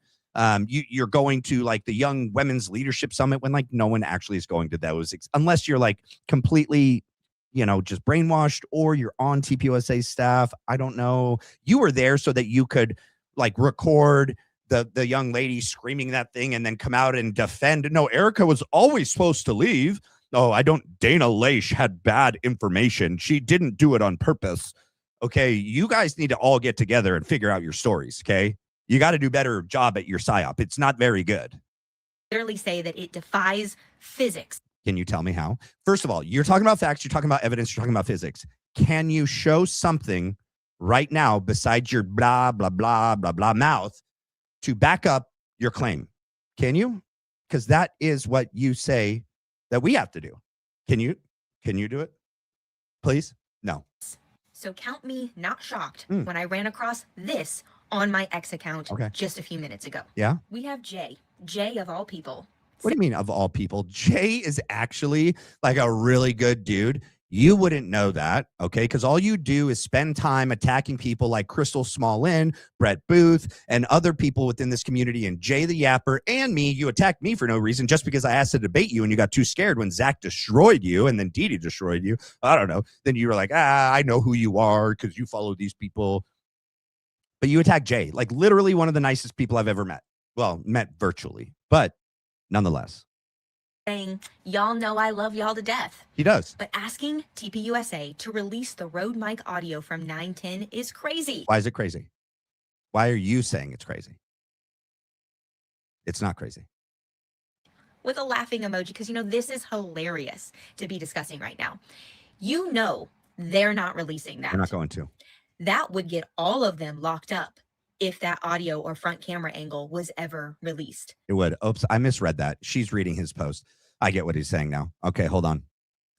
You're going to like the Young Women's Leadership Summit when like no one actually is going to those, unless you're like completely, just brainwashed, or you're on TPUSA staff. I don't know. You were there so that you could like record the young lady screaming that thing and then come out and defend. No, Erika was always supposed to leave. Oh, Dana Loesch had bad information. She didn't do it on purpose. Okay, you guys need to all get together and figure out your stories, okay? You got to do better job at your PSYOP. It's not very good. Literally say that it defies physics. Can you tell me how? First of all, you're talking about facts, you're talking about evidence, you're talking about physics. Can you show something right now besides your blah, blah, blah, blah, blah mouth to back up your claim? Can you? Because that is what you say that we have to do. Can you do it? Please? No. So count me not shocked when I ran across this on my X account just a few minutes ago. Yeah. We have Jay of all people. What do you mean of all people? Jay is actually like a really good dude. You wouldn't know that, okay? Because all you do is spend time attacking people like Crystal Smallin, Brett Booth, and other people within this community, and Jay the Yapper, and me. You attacked me for no reason just because I asked to debate you, and you got too scared when Zach destroyed you, and then Didi destroyed you. I don't know. Then you were like, I know who you are because you follow these people. But you attacked Jay, like literally one of the nicest people I've ever met. Well, met virtually, but nonetheless. Saying, y'all know I love y'all to death. He does. But asking TPUSA to release the Road mic audio from 910 is crazy. Why is it crazy? Why are you saying it's crazy? It's not crazy. With a laughing emoji, because, this is hilarious to be discussing right now. They're not releasing that. They're not going to. That would get all of them locked up if that audio or front camera angle was ever released. It would. Oops, I misread that. She's reading his post. I get what he's saying now. Okay, hold on.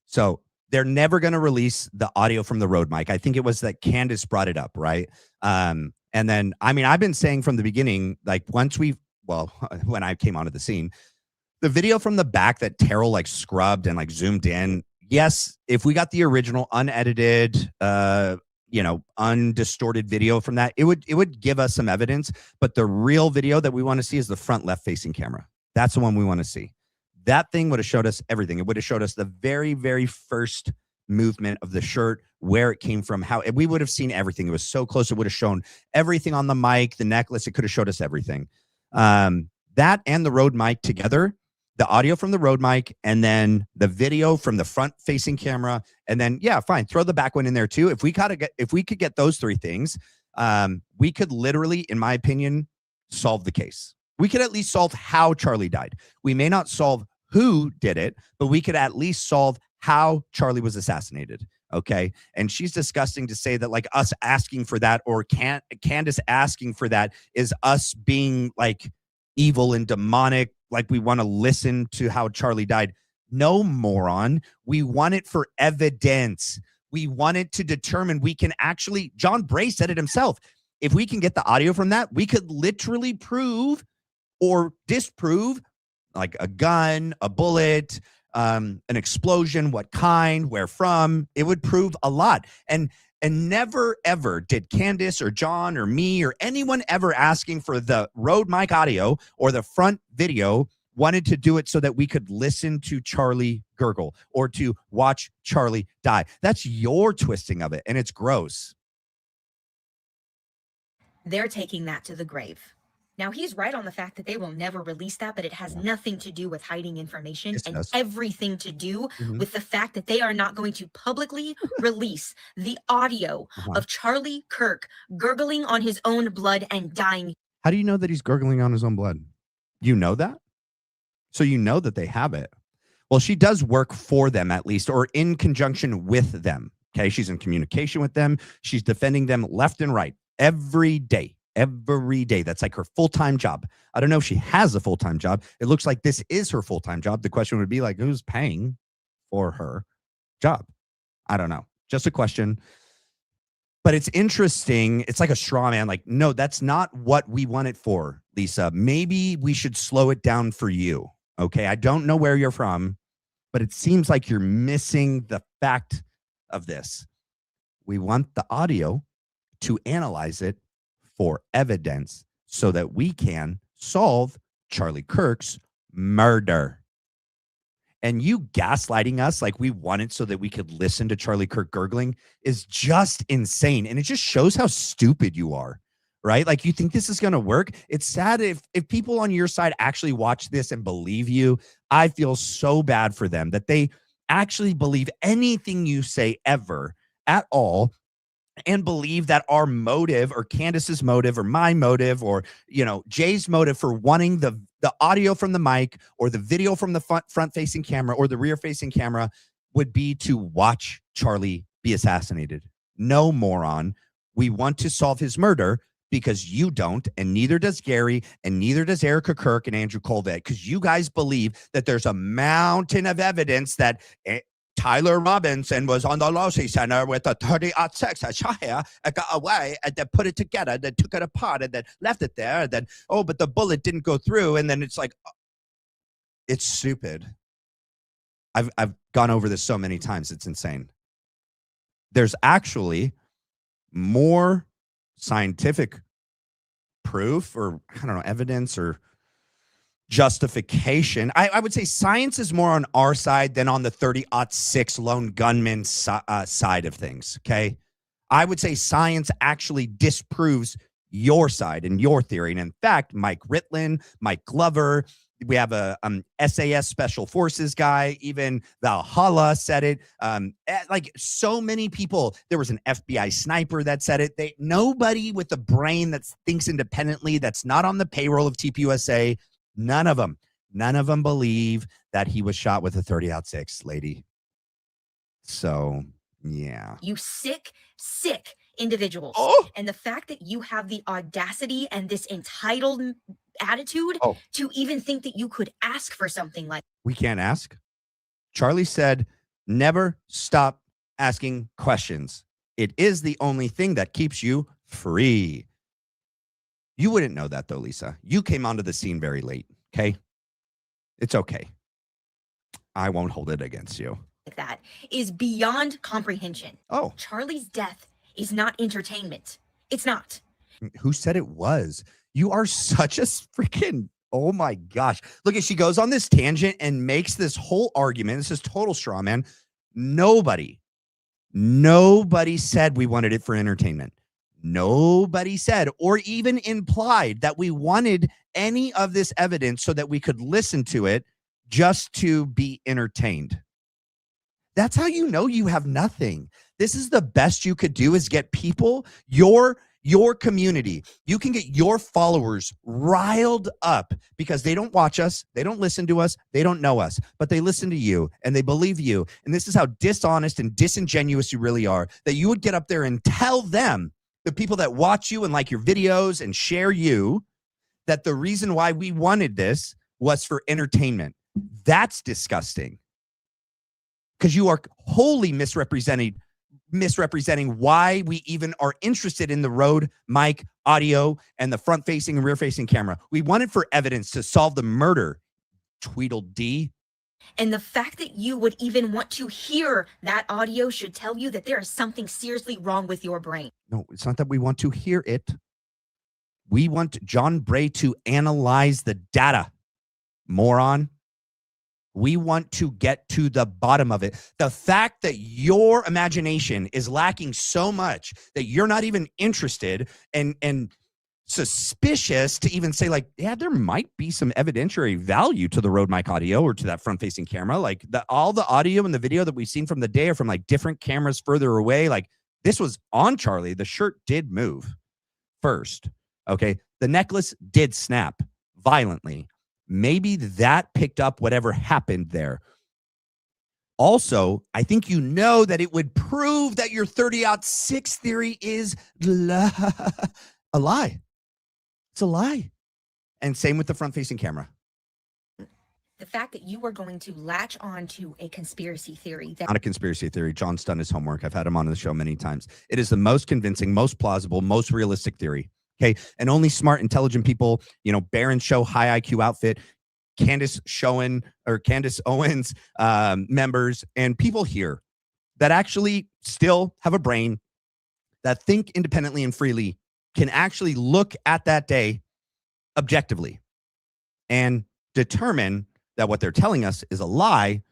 So they're never going to release the audio from the Road mic. I think it was that Candace brought it up, right? And then, I've been saying from the beginning, like when I came onto the scene, the video from the back that Terrell like scrubbed and like zoomed in. Yes, if we got the original unedited, undistorted video from that, it would give us some evidence. But the real video that we want to see is the front left facing camera. That's the one we want to see. That thing would have showed us everything. It would have showed us the very, very first movement of the shirt, where it came from, how we would have seen everything. It was so close. It would have shown everything on the mic, the necklace. It could have showed us everything. That and the Road mic together, the audio from the Road mic, and then the video from the front facing camera. And then, yeah, fine. Throw the back one in there too. If we could get those three things, we could literally, in my opinion, solve the case. We could at least solve how Charlie died. We may not solve who did it, but we could at least solve how Charlie was assassinated. Okay. And she's disgusting to say that like us asking for that, or Candace asking for that, is us being like evil and demonic. Like we want to listen to how Charlie died. No, moron. We want it for evidence. We want it to determine. We can actually, John Bray said it himself. If we can get the audio from that, we could literally prove or disprove like a gun, a bullet, an explosion, what kind, where from. It would prove a lot. And never, ever did Candace or John or me or anyone ever asking for the Road mic audio or the front video wanted to do it so that we could listen to Charlie gurgle or to watch Charlie die. That's your twisting of it, and it's gross. They're taking that to the grave. Now, he's right on the fact that they will never release that, but it has nothing to do with hiding information and everything to do with the fact that they are not going to publicly release the audio of Charlie Kirk gurgling on his own blood and dying. How do you know that he's gurgling on his own blood? You know that? So you know that they have it. Well, she does work for them at least, or in conjunction with them. Okay. She's in communication with them. She's defending them left and right every day. Every day. That's like her full-time job. I don't know if she has a full-time job. It looks like this is her full-time job. The question would be like, who's paying for her job? I don't know. Just a question. But it's interesting. It's like a straw man. Like, no, that's not what we want it for, Lisa. Maybe we should slow it down for you. Okay. I don't know where you're from, but it seems like you're missing the fact of this. We want the audio to analyze it for evidence so that we can solve Charlie Kirk's murder. And you gaslighting us like we want it so that we could listen to Charlie Kirk gurgling is just insane. And it just shows how stupid you are, right? Like, you think this is going to work. It's sad if people on your side actually watch this and believe you. I feel so bad for them that they actually believe anything you say ever at all, and believe that our motive, or Candace's motive, or my motive, or, you know, Jay's motive for wanting the audio from the mic or the video from the front facing camera or the rear facing camera would be to watch Charlie be assassinated. No, moron. We want to solve his murder because you don't, and neither does Gary, and neither does Erika Kirk and Andrew Colvett, because you guys believe that there's a mountain of evidence that Tyler Robinson was on the Lossy Center with a 30-06 at Shahir and got away, and then put it together, then took it apart, and then left it there, and then, oh, but the bullet didn't go through, and then it's like, it's stupid. I've gone over this so many times, it's insane. There's actually more scientific proof, or I don't know, evidence or justification. I would say science is more on our side than on the 30-06 lone gunman side of things. Okay. I would say science actually disproves your side and your theory. And in fact, Mike Ritlin, Mike Glover, we have a SAS Special Forces guy, even Valhalla said it. Like, so many people. There was an FBI sniper that said it. Nobody with a brain that thinks independently, that's not on the payroll of TPUSA, none of them believe that he was shot with a 30-06, lady. So, yeah. You sick individuals. Oh! And the fact that you have the audacity and this entitled attitude to even think that you could ask for something like. We can't ask. Charlie said, never stop asking questions. It is the only thing that keeps you free. You wouldn't know that, though, Lisa. You came onto the scene very late, okay? It's okay. I won't hold it against you. Like that is beyond comprehension. Oh. Charlie's death is not entertainment. It's not. Who said it was? You are such a freaking, oh my gosh. Look, she goes on this tangent and makes this whole argument. This is total straw man. Nobody said we wanted it for entertainment. Nobody said or even implied that we wanted any of this evidence so that we could listen to it just to be entertained. That's how you know you have nothing. This is the best you could do, is get people, your community. You can get your followers riled up because they don't watch us, they don't listen to us, they don't know us, but they listen to you and they believe you. And this is how dishonest and disingenuous you really are, that you would get up there and tell them, the people that watch you and like your videos and share you, that the reason why we wanted this was for entertainment. That's disgusting. Because you are wholly misrepresenting why we even are interested in the Rode mic, audio, and the front-facing and rear-facing camera. We wanted for evidence to solve the murder, Tweedledee. And the fact that you would even want to hear that audio should tell you that there is something seriously wrong with your brain. No, it's not that we want to hear it. We want John Bray to analyze the data, moron. We want to get to the bottom of it. The fact that your imagination is lacking so much that you're not even interested and suspicious to even say, like, yeah, there might be some evidentiary value to the Rode mic audio or to that front-facing camera. Like, all the audio and the video that we've seen from the day are from like different cameras further away. Like, this was on Charlie. The shirt did move first. Okay. The necklace did snap violently. Maybe that picked up whatever happened there. Also, I think you know that it would prove that your 30-06 theory is a lie. It's a lie. And same with the front-facing camera. The fact that you are going to latch on to a conspiracy theory that Not a conspiracy theory. John's done his homework. I've had him on the show many times. It is the most convincing, most plausible, most realistic theory. Okay. And only smart, intelligent people, Barron's show, high IQ outfit, Candace Owens members, and people here that actually still have a brain, that think independently and freely, can actually look at that day objectively and determine that what they're telling us is a lie.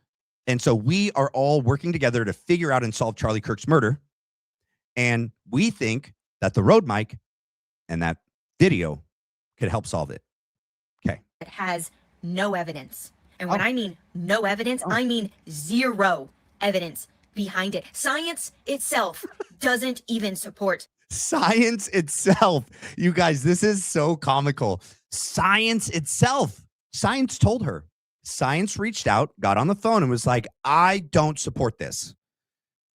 And so we are all working together to figure out and solve Charlie Kirk's murder. And we think that the road mic and that video could help solve it. Okay. has no evidence. And when I mean no evidence, I mean zero evidence behind it. Science itself doesn't even support. Science itself. You guys, this is so comical. Science itself. Science told her. Science reached out, got on the phone, and was like, I don't support this.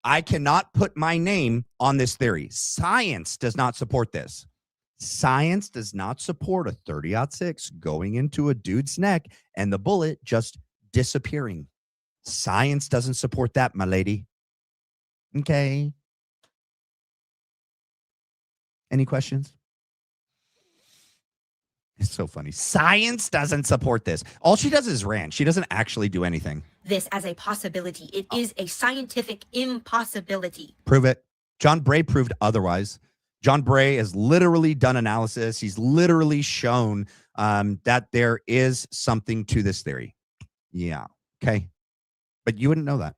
I cannot put my name on this theory. Science does not support this. Science does not support a 30-06 going into a dude's neck and the bullet just disappearing. Science doesn't support that, my lady. Okay. Any questions? It's so funny. Science doesn't support this. All she does is rant. She doesn't actually do anything. This as a possibility. It is a scientific impossibility. Prove it. John Bray proved otherwise. John Bray has literally done analysis. He's literally shown that there is something to this theory. Yeah. Okay. But you wouldn't know that.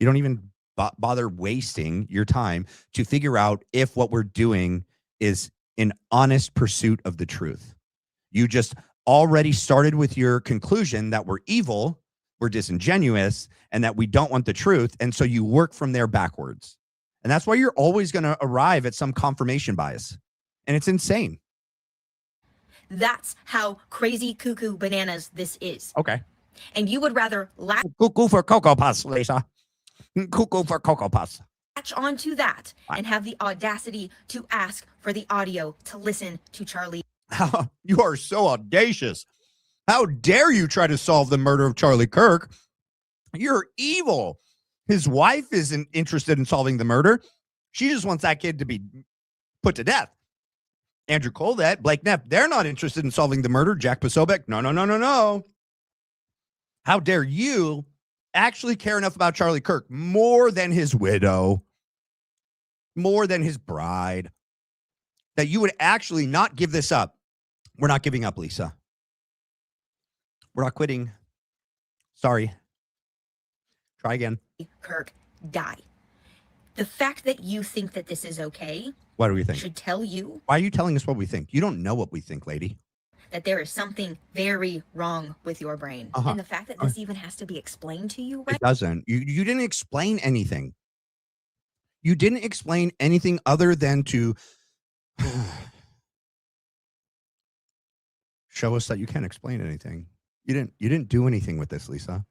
You don't even bother wasting your time to figure out if what we're doing is an honest pursuit of the truth. You just already started with your conclusion that we're evil, we're disingenuous, and that we don't want the truth. And so you work from there backwards. And that's why you're always going to arrive at some confirmation bias. And it's insane. That's how crazy cuckoo bananas this is. Okay. And you would rather latch Cuckoo for Cocoa Puffs, Lisa. Cuckoo for Cocoa Puffs. onto that and have the audacity to ask for the audio to listen to Charlie. You are so audacious. How dare you try to solve the murder of Charlie Kirk? You're evil. His wife isn't interested in solving the murder. She just wants that kid to be put to death. Andrew Colette, Blake Knapp, they're not interested in solving the murder. Jack Posobiec, no. How dare you actually care enough about Charlie Kirk more than his widow, more than his bride, that you would actually not give this up. We're not giving up, Lisa. We're not quitting. Sorry. Try again. Kirk die. The fact that you think that this is okay, What do we think? should tell you Why are you telling us what we think? You don't know what we think, lady. that there is something very wrong with your brain. And the fact that this even has to be explained to you, right? It doesn't. You didn't explain anything. You didn't explain anything other than to show us that you can't explain anything. You didn't do anything with this, Lisa.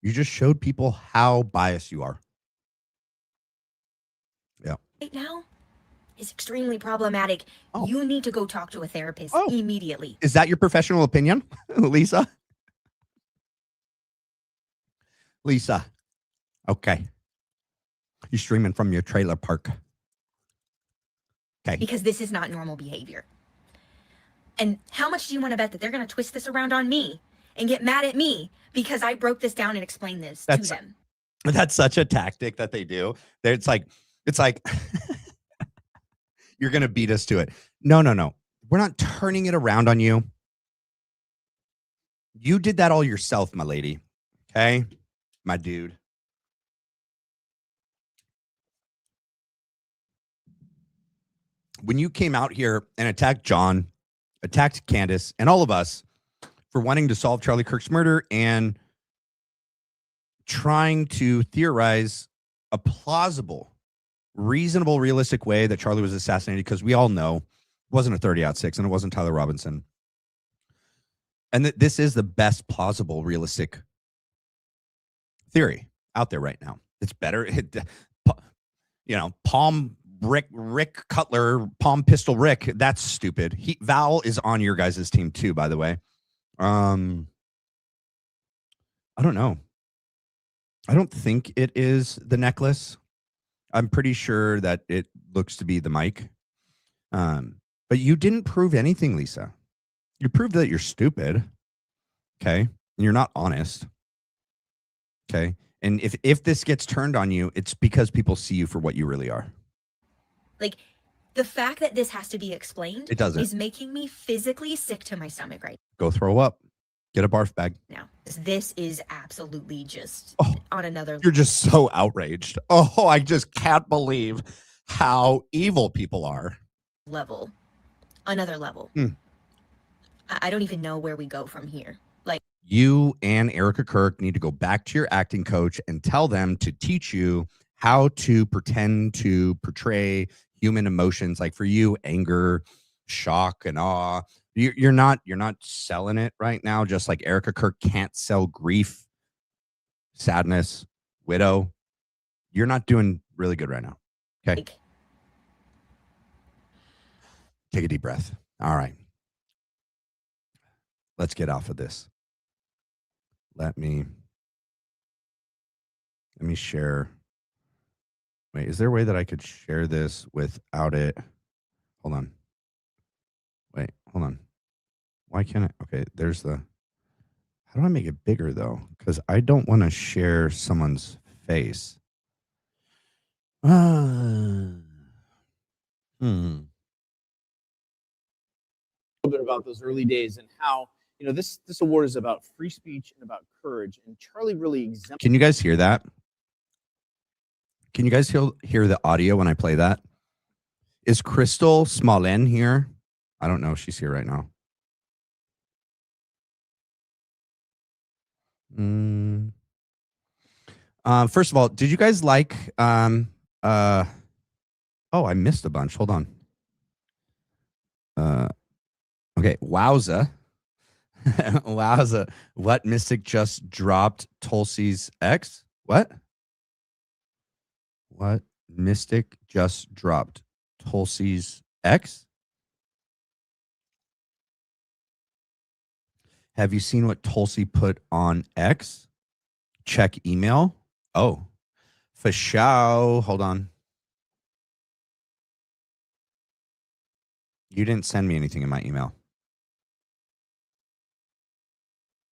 You just showed people how biased you are. Yeah. Right now is extremely problematic. Oh. You need to go talk to a therapist immediately. Is that your professional opinion, Lisa? Lisa. Okay. You're streaming from your trailer park. Okay. Because this is not normal behavior. And how much do you want to bet that they're going to twist this around on me and get mad at me because I broke this down and explained this to them? That's such a tactic that they do. It's like you're going to beat us to it. No. We're not turning it around on you. You did that all yourself, my lady. Okay? My dude. When you came out here and attacked John, attacked Candace, and all of us for wanting to solve Charlie Kirk's murder and trying to theorize a plausible, reasonable, realistic way that Charlie was assassinated, because we all know it wasn't a 30-06 and it wasn't Tyler Robinson. And this is the best plausible, realistic theory. out there right now. It's better. Palm Rick Cutler, Palm Pistol Rick. That's stupid. Val is on your guys' team too, by the way. I don't know. I don't think it is the necklace. I'm pretty sure that it looks to be the mic. But you didn't prove anything, Lisa. You proved that you're stupid. Okay. And you're not honest. Okay. And if this gets turned on you, it's because people see you for what you really are. Like, the fact that this has to be explained is making me physically sick to my stomach right Go throw up. Get a barf bag. now. This is absolutely just on another You're just so outraged. Oh, I just can't believe how evil people are. level. Another level. I don't even know where we go from here. Like, You and Erika Kirk need to go back to your acting coach and tell them to teach you how to pretend to portray human emotions. Like for you, anger, shock, and awe. You're not selling it right now. Just like Erika Kirk can't sell grief, sadness, widow. You're not doing really good right now. Okay. like Take a deep breath. All right. Let's get off of this. Let me share. Wait, is there a way that I could share this without it? Hold on. Wait, hold on. Why can't I? Okay, there's the. How do I make it bigger though? Because I don't want to share someone's face. A little bit about those early days and how this award is about free speech and about courage, and Charlie really exemplified. Can you guys hear that? Can you guys hear the audio when I play that? Is Crystal Smolin here? I don't know if she's here right now. First of all, did you guys like oh, I missed a bunch. Hold on. Okay, wowza. Wowza. What mystic just dropped Tulsi's ex? What mystic just dropped Tulsi's ex? Have you seen what Tulsi put on X? Check email. Oh, for sure. Hold on. You didn't send me anything in my email.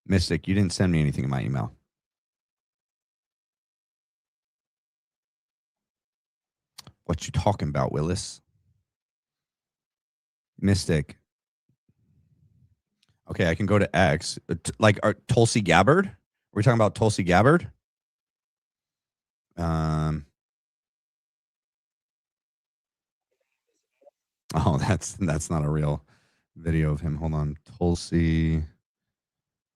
Mystic, you didn't send me anything in my email. What you talking about, Willis? Mystic. Okay, I can go to X. Like Tulsi Gabbard? Are we talking about Tulsi Gabbard? Oh, that's not a real video of him. Hold on. Tulsi.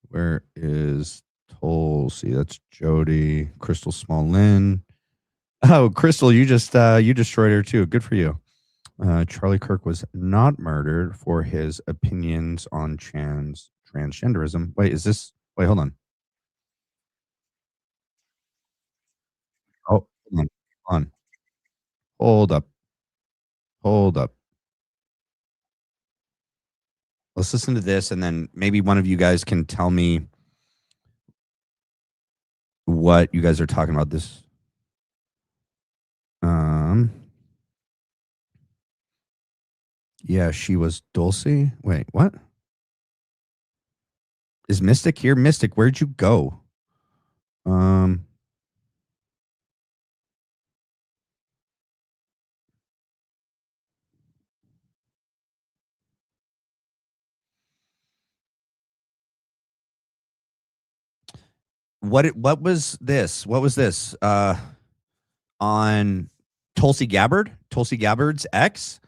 Where is Tulsi? That's Jody. Crystal Smolin. Oh, Crystal, you just you destroyed her too. Good for you. Charlie Kirk was not murdered for his opinions on transgenderism. Wait, is this? Wait, hold on. Oh, hold on. Hold up. Hold up. Let's listen to this, and then maybe one of you guys can tell me what you guys are talking about. This. Yeah, she was Dulcie. Wait, what? Is Mystic here? Mystic, where'd you go? What was this? What was this? On Tulsi Gabbard? Tulsi Gabbard's ex?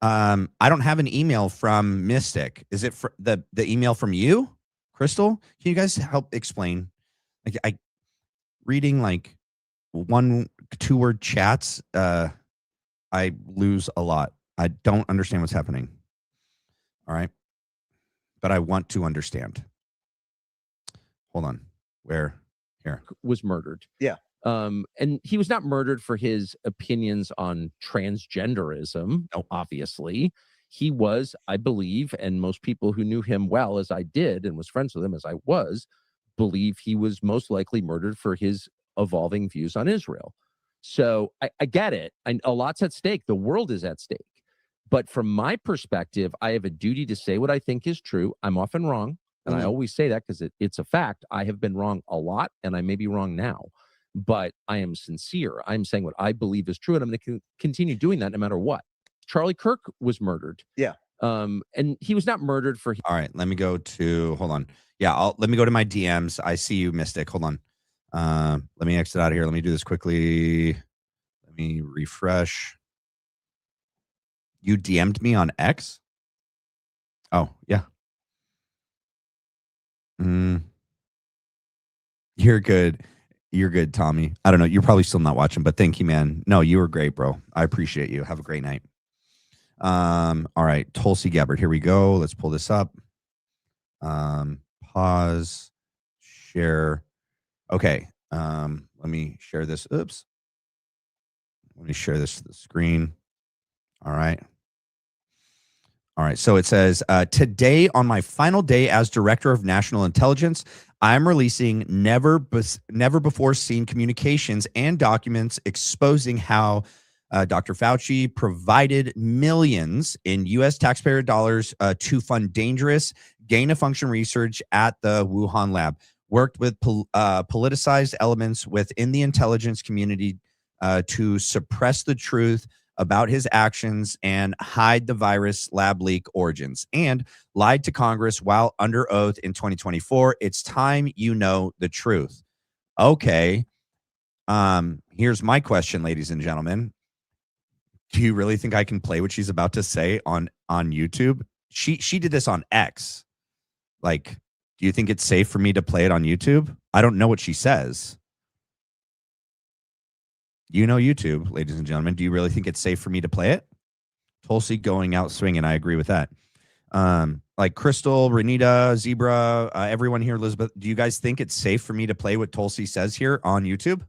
I don't have an email from Mystic. Is it for the email from you, Crystal? Can you guys help explain? Like I reading like 1-2 word chats, I lose a lot. I don't understand what's happening. All right. But I want to understand. Hold on. Where? Here. Was murdered. Yeah. And he was not murdered for his opinions on transgenderism. No, obviously. He was, I believe, and most people who knew him well as I did and was friends with him as I was, believe he was most likely murdered for his evolving views on Israel. So I get it. A lot's at stake. The world is at stake. But from my perspective, I have a duty to say what I think is true. I'm often wrong. And I always say that because it's a fact. I have been wrong a lot, and I may be wrong now. But I am sincere. I'm saying what I believe is true, and I'm going to continue doing that no matter what. Charlie Kirk was murdered. Yeah. And he was not murdered for... All right, let me go to... Hold on. Yeah, let me go to my DMs. I see you, Mystic. Hold on. Let me exit out of here. Let me do this quickly. Let me refresh. You DM'd me on X? Oh, yeah. You're good. You're good, Tommy. I don't know. You're probably still not watching, but thank you, man. No, you were great, bro. I appreciate you. Have a great night. All right. Tulsi Gabbard. Here we go. Let's pull this up. Pause. Share. Okay. Let me share this. Oops. Let me share this to the screen. All right. All right. So it says, today on my final day as Director of National Intelligence, I'm releasing never before seen communications and documents exposing how Dr. Fauci provided millions in U.S. taxpayer dollars to fund dangerous gain-of-function research at the Wuhan lab, worked with politicized elements within the intelligence community to suppress the truth about his actions and hide the virus lab leak origins, and lied to Congress while under oath in 2024. It's time you know the truth. Okay. Here's my question, ladies and gentlemen. Do you really think I can play what she's about to say on YouTube? She did this on X. Like, do you think it's safe for me to play it on YouTube? I don't know what she says. You know YouTube, ladies and gentlemen. Do you really think it's safe for me to play it? Tulsi going out swinging. I agree with that. Like Crystal, Renita, Zebra, everyone here, Elizabeth, do you guys think it's safe for me to play what Tulsi says here on YouTube?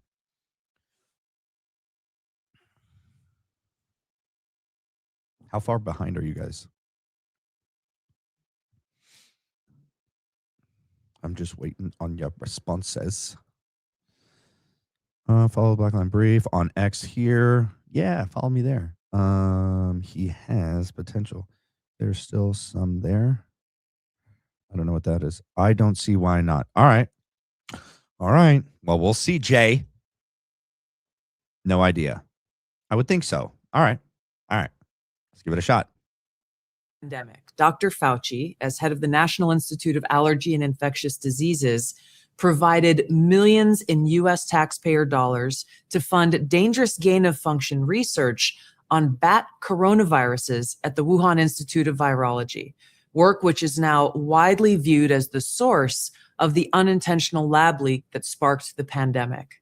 How far behind are you guys? I'm just waiting on your responses. Follow Blackline Brief on X here. Yeah, follow me there. He has potential. There's still some there. I don't know what that is. I don't see why not. All right. All right. Well, we'll see, Jay. No idea. I would think so. All right. All right. Let's give it a shot. Pandemic. Dr. Fauci, as head of the National Institute of Allergy and Infectious Diseases, provided millions in U.S. taxpayer dollars to fund dangerous gain-of-function research on bat coronaviruses at the Wuhan Institute of Virology, work which is now widely viewed as the source of the unintentional lab leak that sparked the pandemic.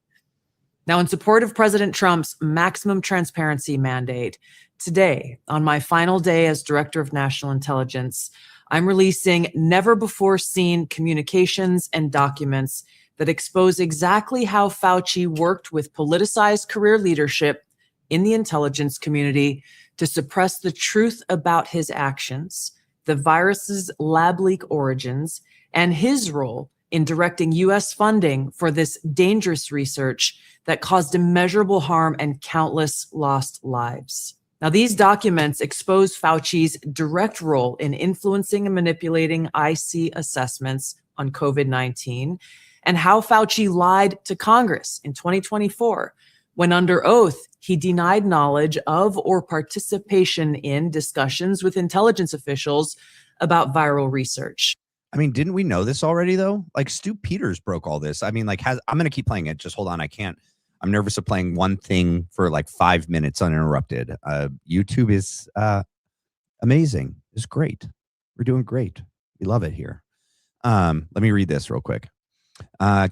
Now, in support of President Trump's maximum transparency mandate, today, on my final day as Director of National Intelligence, I'm releasing never-before-seen communications and documents that expose exactly how Fauci worked with politicized career leadership in the intelligence community to suppress the truth about his actions, the virus's lab leak origins, and his role in directing U.S. funding for this dangerous research that caused immeasurable harm and countless lost lives. Now, these documents expose Fauci's direct role in influencing and manipulating IC assessments on COVID-19 and how Fauci lied to Congress in 2024 when under oath he denied knowledge of or participation in discussions with intelligence officials about viral research. I mean, didn't we know this already, though? Like, Stu Peters broke all this. I mean, like, I'm going to keep playing it. Just hold on. I can't. I'm nervous of playing one thing for like 5 minutes uninterrupted. YouTube is amazing. It's great. We're doing great. We love it here. Let me read this real quick.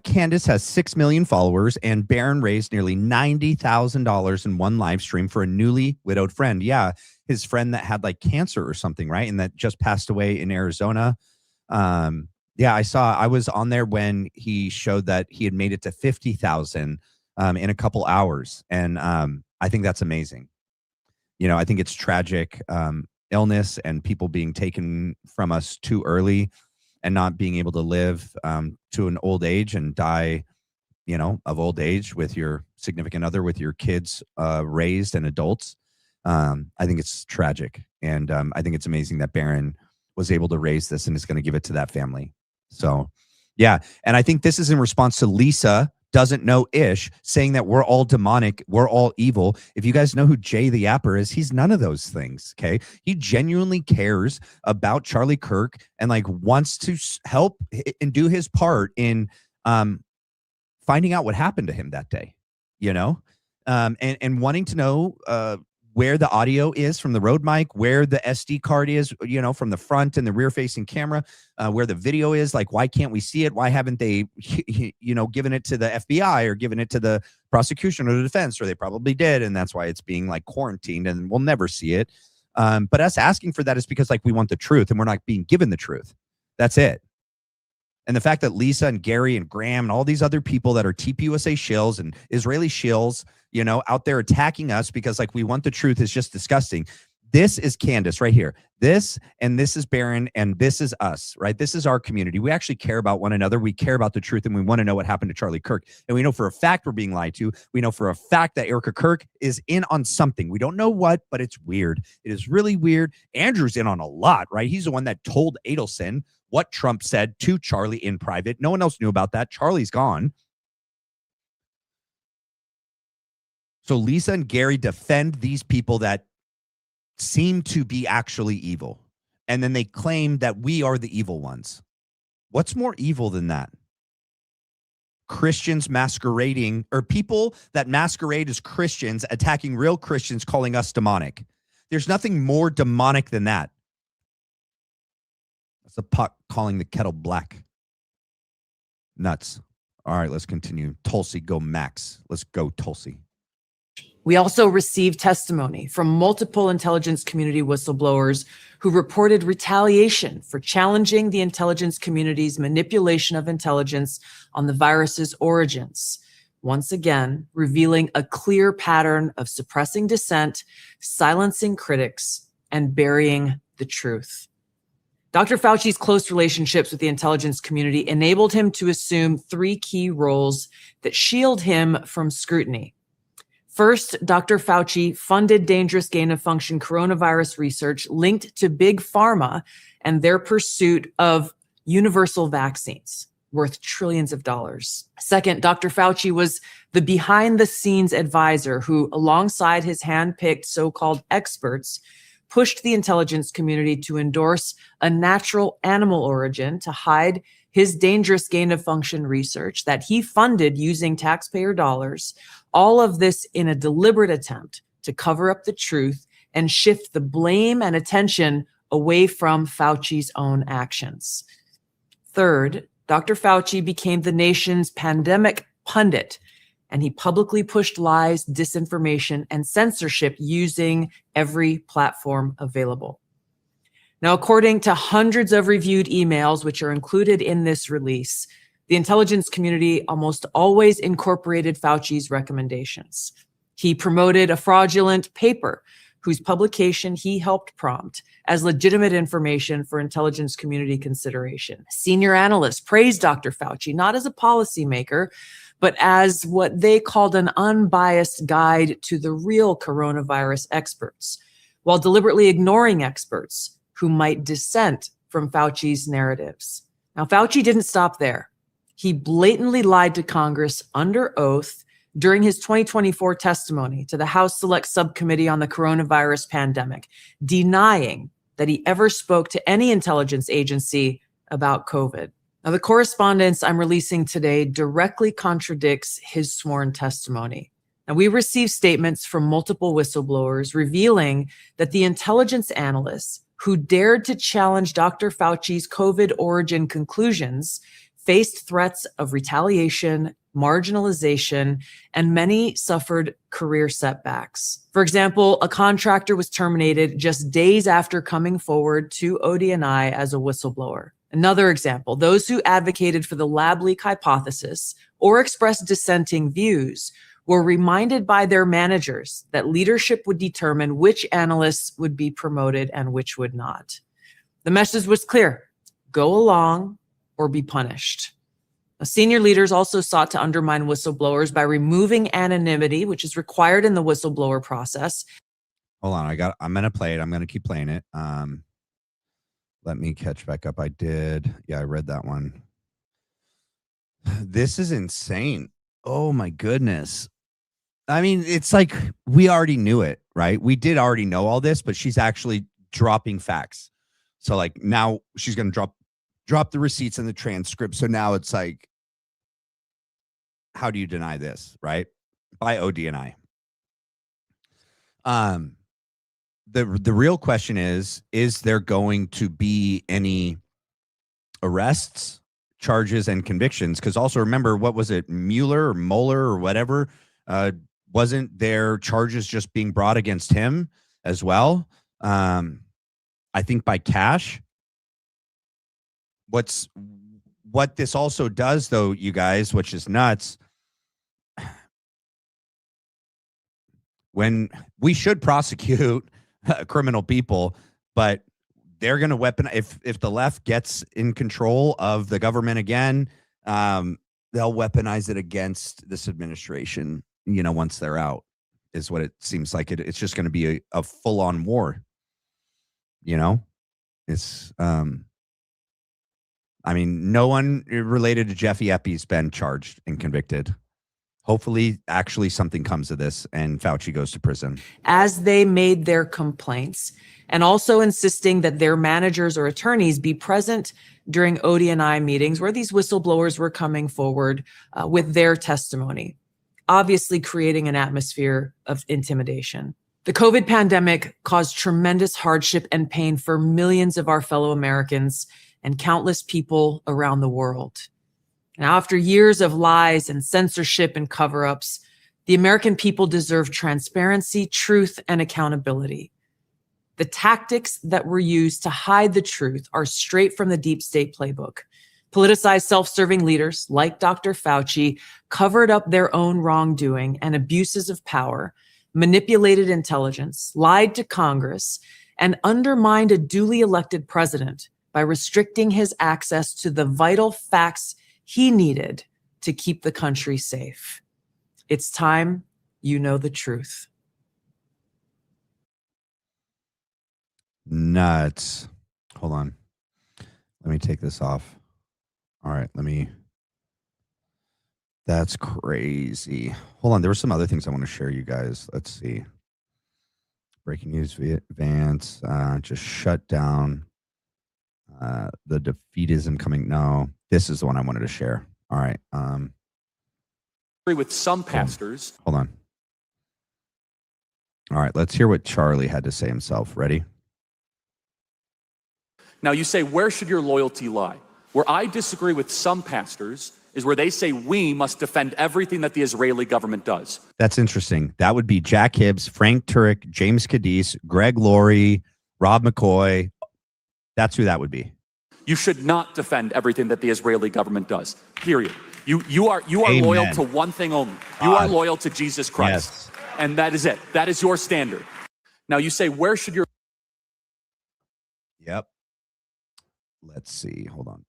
Candace has 6 million followers, and Barron raised nearly $90,000 in one live stream for a newly widowed friend. Yeah, his friend that had like cancer or something, right? And that just passed away in Arizona. Yeah, I was on there when he showed that he had made it to 50,000 in a couple hours. And I think that's amazing. You know, I think it's tragic, illness and people being taken from us too early and not being able to live to an old age and die, you know, of old age with your significant other, with your kids raised and adults. I think it's tragic. And I think it's amazing that Barron was able to raise this and is going to give it to that family. So, yeah. And I think this is in response to Lisa Doesn't Know Ish saying that we're all demonic, we're all evil. If you guys know who Jay the Yapper is, he's none of those things. Okay. He genuinely cares about Charlie Kirk and like wants to help and do his part in finding out what happened to him that day, you know, and wanting to know where the audio is from the Rode mic, where the SD card is, you know, from the front and the rear facing camera, where the video is. Like, why can't we see it? Why haven't they, you know, given it to the FBI or given it to the prosecution or the defense? Or they probably did. And that's why it's being like quarantined and we'll never see it. But us asking for that is because like we want the truth and we're not being given the truth. That's it. And the fact that Lisa and Gary and Graham and all these other people that are TPUSA shills and Israeli shills, you know, out there attacking us because like we want the truth is just disgusting. This is Candace right here. This is Barron and this is us, right? This is our community. We actually care about one another. We care about the truth and we want to know what happened to Charlie Kirk. And we know for a fact we're being lied to. We know for a fact that Erika Kirk is in on something. We don't know what, but it's weird. It is really weird. Andrew's in on a lot, right? He's the one that told Adelson what Trump said to Charlie in private. No one else knew about that. Charlie's gone. So Lisa and Gary defend these people that seem to be actually evil. And then they claim that we are the evil ones. What's more evil than that? Christians masquerading, or people that masquerade as Christians attacking real Christians, calling us demonic. There's nothing more demonic than that. That's a pot calling the kettle black. Nuts. All right, let's continue. Tulsi, go Max. Let's go, Tulsi. We also received testimony from multiple intelligence community whistleblowers who reported retaliation for challenging the intelligence community's manipulation of intelligence on the virus's origins. Once again, revealing a clear pattern of suppressing dissent, silencing critics, and burying the truth. Dr. Fauci's close relationships with the intelligence community enabled him to assume three key roles that shield him from scrutiny. First, Dr. Fauci funded dangerous gain-of-function coronavirus research linked to Big Pharma and their pursuit of universal vaccines worth trillions of dollars. Second, Dr. Fauci was the behind-the-scenes advisor who, alongside his hand-picked so-called experts, pushed the intelligence community to endorse a natural animal origin to hide his dangerous gain-of-function research that he funded using taxpayer dollars, all of this in a deliberate attempt to cover up the truth and shift the blame and attention away from Fauci's own actions. Third, Dr. Fauci became the nation's pandemic pundit, and he publicly pushed lies, disinformation, and censorship using every platform available. Now, according to hundreds of reviewed emails, which are included in this release, the intelligence community almost always incorporated Fauci's recommendations. He promoted a fraudulent paper whose publication he helped prompt as legitimate information for intelligence community consideration. Senior analysts praised Dr. Fauci not as a policymaker, but as what they called an unbiased guide to the real coronavirus experts, while deliberately ignoring experts who might dissent from Fauci's narratives. Now, Fauci didn't stop there. He blatantly lied to Congress under oath during his 2024 testimony to the House Select Subcommittee on the Coronavirus Pandemic, denying that he ever spoke to any intelligence agency about COVID. Now, the correspondence I'm releasing today directly contradicts his sworn testimony. Now, we received statements from multiple whistleblowers revealing that the intelligence analysts who dared to challenge Dr. Fauci's COVID origin conclusions faced threats of retaliation, marginalization, and many suffered career setbacks. For example, a contractor was terminated just days after coming forward to ODNI as a whistleblower. Another example, those who advocated for the lab leak hypothesis or expressed dissenting views were reminded by their managers that leadership would determine which analysts would be promoted and which would not. The message was clear: go along or be punished. Senior leaders also sought to undermine whistleblowers by removing anonymity, which is required in the whistleblower process. Hold on, I'm gonna play it. I'm gonna keep playing it. Let me catch back up. I read that one. This is insane. Oh my goodness. I mean, it's like we already knew it, right? We did already know all this, but she's actually dropping facts. So like now she's gonna drop the receipts and the transcript. So now it's like, how do you deny this, right? By ODNI. The real question is there going to be any arrests, charges, and convictions? Because also remember, what was it, Mueller or whatever? Wasn't there charges just being brought against him as well? I think by cash. What this also does, though, you guys, which is nuts, when we should prosecute criminal people, but they're going to if the left gets in control of the government again, they'll weaponize it against this administration, once they're out, is what it seems like. It's just going to be a full-on war. It's I mean, no one related to Jeffy Eppi's been charged and convicted. Hopefully, actually something comes of this and Fauci goes to prison. As they made their complaints, and also insisting that their managers or attorneys be present during ODNI meetings where these whistleblowers were coming forward with their testimony, obviously creating an atmosphere of intimidation. The COVID pandemic caused tremendous hardship and pain for millions of our fellow Americans and countless people around the world. Now, after years of lies and censorship and cover-ups, the American people deserve transparency, truth, and accountability. The tactics that were used to hide the truth are straight from the deep state playbook. Politicized, self-serving leaders like Dr. Fauci covered up their own wrongdoing and abuses of power, manipulated intelligence, lied to Congress, and undermined a duly elected president by restricting his access to the vital facts he needed to keep the country safe. It's time you know the truth. Nuts. Hold on. Let me take this off. All right, that's crazy. Hold on. There were some other things I want to share you guys. Let's see. Breaking news via Vance just shut down the defeatism coming. No, this is the one I wanted to share. All right. With some pastors. Hold on. All right, let's hear what Charlie had to say himself. Ready? Now you say, where should your loyalty lie? Where I disagree with some pastors is where they say we must defend everything that the Israeli government does. That's interesting. That would be Jack Hibbs, Frank Turek, James Cadiz, Greg Laurie, Rob McCoy. That's who that would be. You should not defend everything that the Israeli government does. Period. You are loyal to one thing only. You are loyal to Jesus Christ. Yes. And that is it. That is your standard. Now you say, where should your... Yep. Let's see. Hold on.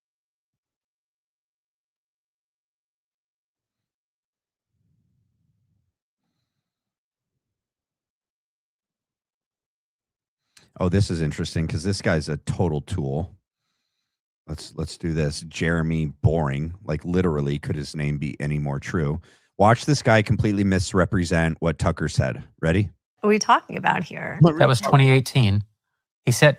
Oh, this is interesting because this guy's a total tool. Let's do this. Jeremy Boring, like literally, could his name be any more true? Watch this guy completely misrepresent what Tucker said. Ready? What are we talking about here? That was 2018.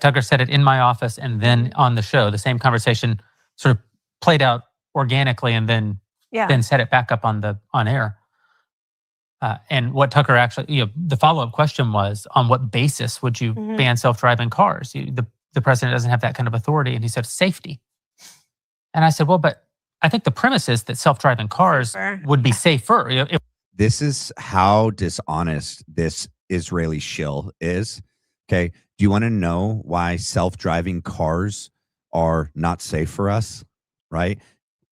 Tucker said it in my office and then on the show. The same conversation sort of played out organically and then set it back up on air. And what Tucker actually, the follow-up question was, on what basis would you ban self-driving cars? The president doesn't have that kind of authority. And he said, safety. And I said, well, but I think the premise is that self-driving cars would be safer. This is how dishonest this Israeli shill is. Okay. Do you want to know why self-driving cars are not safe for us? Right?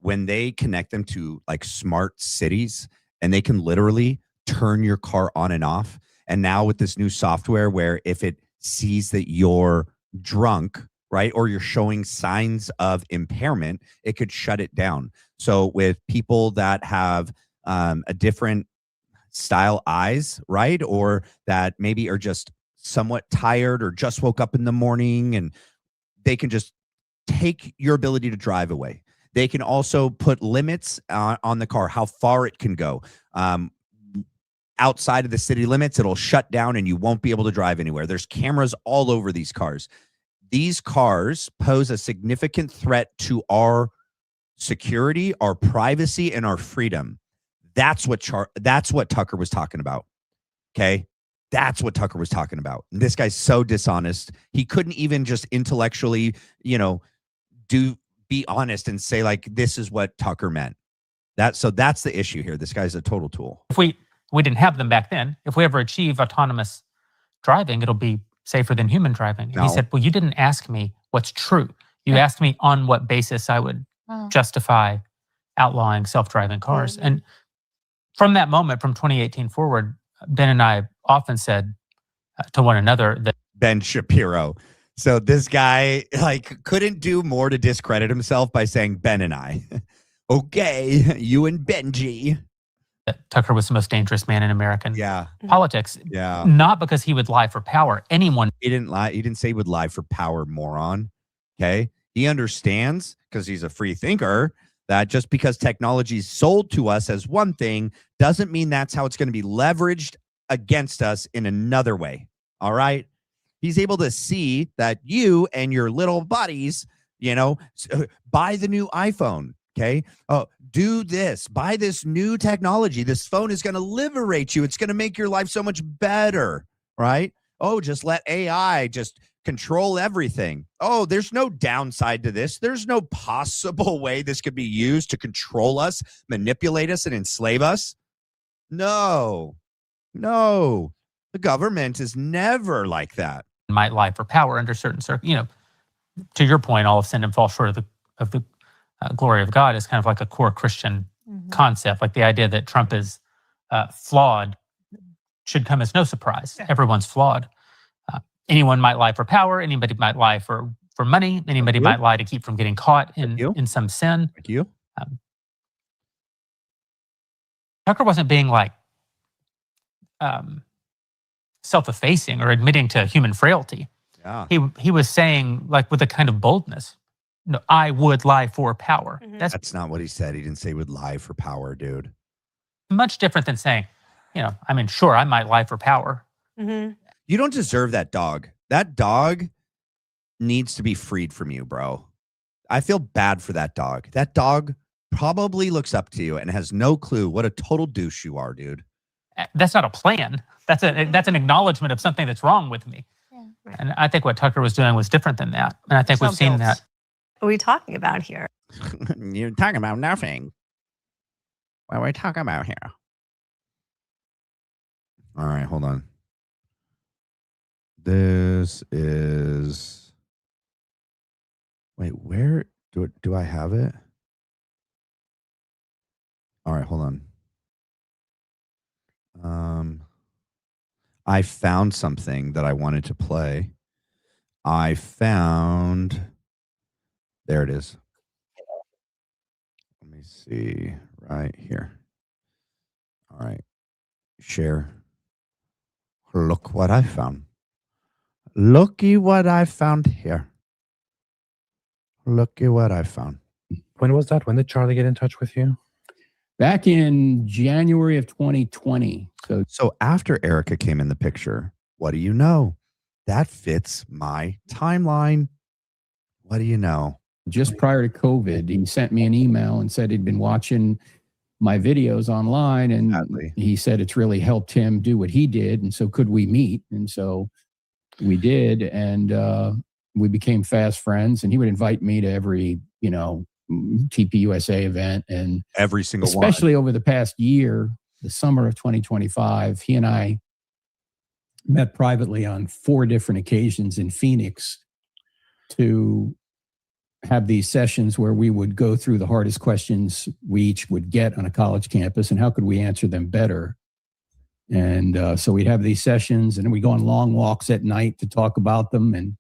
when they connect them to like smart cities, and they can literally turn your car on and off. And now with this new software where if it sees that you're drunk, right, or you're showing signs of impairment, it could shut it down. So with people that have a different style eyes, right, or that maybe are just somewhat tired or just woke up in the morning, and they can just take your ability to drive away. They can also put limits on the car, how far it can go. Outside of the city limits, it'll shut down and you won't be able to drive anywhere. There's cameras all over these cars. These cars pose a significant threat to our security, our privacy, and our freedom. That's what Tucker was talking about. Okay? That's what Tucker was talking about. And this guy's so dishonest. He couldn't even just intellectually, be honest and say like, this is what Tucker meant. So that's the issue here. This guy's a total tool. If we didn't have them back then, if we ever achieve autonomous driving, it'll be safer than human driving. And he said, well, you didn't ask me what's true. You asked me on what basis I would justify outlawing self-driving cars. And from that moment, from 2018 forward, Ben and I often said to one another that Ben Shapiro. So this guy like couldn't do more to discredit himself by saying Ben and I. Okay, you and Benji. That Tucker was the most dangerous man in American politics. Yeah. Not because he would lie for power. Anyone. He didn't lie. He didn't say he would lie for power, moron. Okay. He understands, because he's a free thinker, that just because technology is sold to us as one thing doesn't mean that's how it's going to be leveraged against us in another way. All right. He's able to see that you and your little buddies, buy the new iPhone. Okay. Oh, do this, buy this new technology. This phone is going to liberate you. It's going to make your life so much better. Right. Oh, just let AI just control everything. Oh, there's no downside to this. There's no possible way this could be used to control us, manipulate us, and enslave us. No. The government is never like that. Might lie for power under certain circumstances. To your point, all of sin and fall short of the glory of God is kind of like a core Christian concept. Like the idea that Trump is flawed should come as no surprise. Everyone's flawed. Anyone might lie for power. Anybody might lie for money. Anybody might lie to keep from getting caught in some sin. Thank you. Tucker wasn't being like self-effacing or admitting to human frailty. Yeah. He was saying, like, with a kind of boldness, no, I would lie for power. That's not what he said. He didn't say he would lie for power, dude. Much different than saying, sure, I might lie for power. You don't deserve that dog. That dog needs to be freed from you, bro. I feel bad for that dog. That dog probably looks up to you and has no clue what a total douche you are, dude. That's not a plan. That's an acknowledgement of something that's wrong with me. Yeah. And I think what Tucker was doing was different than that. And I think we've seen that. What are we talking about here? You're talking about nothing. What are we talking about here? All right, hold on. This is... Wait, where do I have it? All right, hold on. I found something that I wanted to play. There it is. Let me see right here. All right. Share. Look what I found. Looky what I found here. Looky what I found. When was that? When did Charlie get in touch with you? Back in January of 2020. So after Erika came in the picture, what do you know? That fits my timeline. What do you know? Just prior to COVID, he sent me an email and said he'd been watching my videos online, and he said it's really helped him do what he did. And so could we meet? And so we did, and we became fast friends, and he would invite me to every, TPUSA event, and every single one. Especially over the past year, the summer of 2025, he and I met privately on 4 different occasions in Phoenix to have these sessions where we would go through the hardest questions we each would get on a college campus and how could we answer them better. And so we'd have these sessions, and then we go on long walks at night to talk about them. And,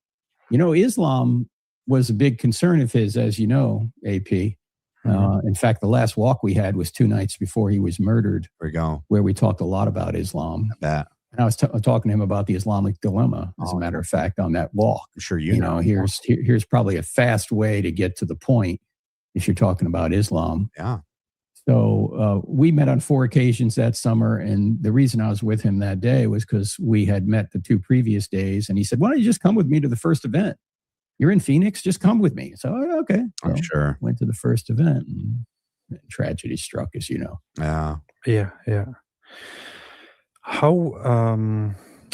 Islam was a big concern of his, as you know, AP. In fact, the last walk we had was 2 nights before he was murdered. There we go. Where we talked a lot about Islam. That. And I was talking to him about the Islamic dilemma, as a matter of fact, on that walk. I'm sure here's probably a fast way to get to the point if you're talking about Islam. Yeah. So we met on 4 occasions that summer, and the reason I was with him that day was because we had met the 2 previous days, and he said, "Why don't you just come with me to the first event? You're in Phoenix, just come with me." So okay, I'm sure. Went to the first event, and tragedy struck, as you know. Yeah. How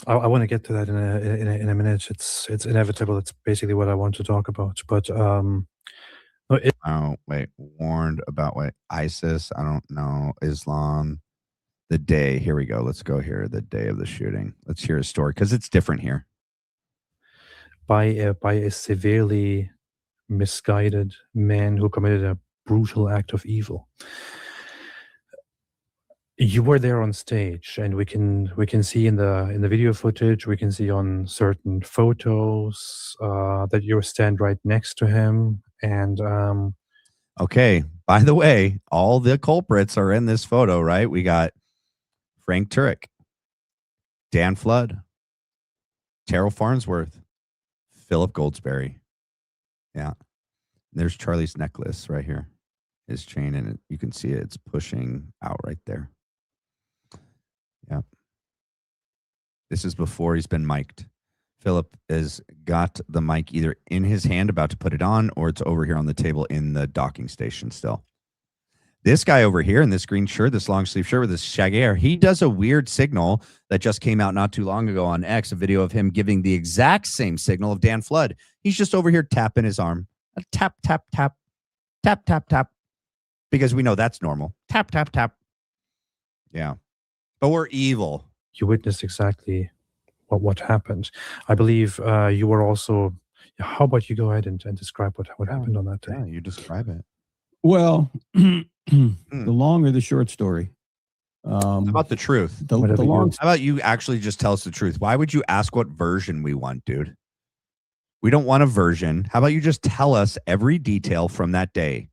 I want to get to that in a minute. It's inevitable. It's basically what I want to talk about. But warned about what ISIS? I don't know. Islam. The day. Here we go. Let's go here. The day of the shooting. Let's hear his story because it's different here. By a severely misguided man who committed a brutal act of evil. You were there on stage, and we can see in the video footage, we can see on certain photos that you stand right next to him. And okay, by the way, all the culprits are in this photo, right? We got Frank Turek, Dan Flood, Terrell Farnsworth, Philip Goldsberry. Yeah. There's Charlie's necklace right here. His chain, and you can see it's pushing out right there. Yeah. This is before he's been mic'd. Philip has got the mic either in his hand about to put it on, or it's over here on the table in the docking station still. This guy over here in this green shirt, this long sleeve shirt with this shaggy hair, he does a weird signal that just came out not too long ago on X, a video of him giving the exact same signal of Dan Flood. He's just over here tapping his arm. Tap, tap, tap, tap, tap, tap. Because we know that's normal. Tap, tap, tap. Yeah. But we're evil. You witnessed exactly what happened. I believe you were also. How about you go ahead and describe what happened on that day? Yeah, you describe it. Well, the long or the short story. How about the truth? How about you actually just tell us the truth? Why would you ask what version we want, dude? We don't want a version. How about you just tell us every detail from that day?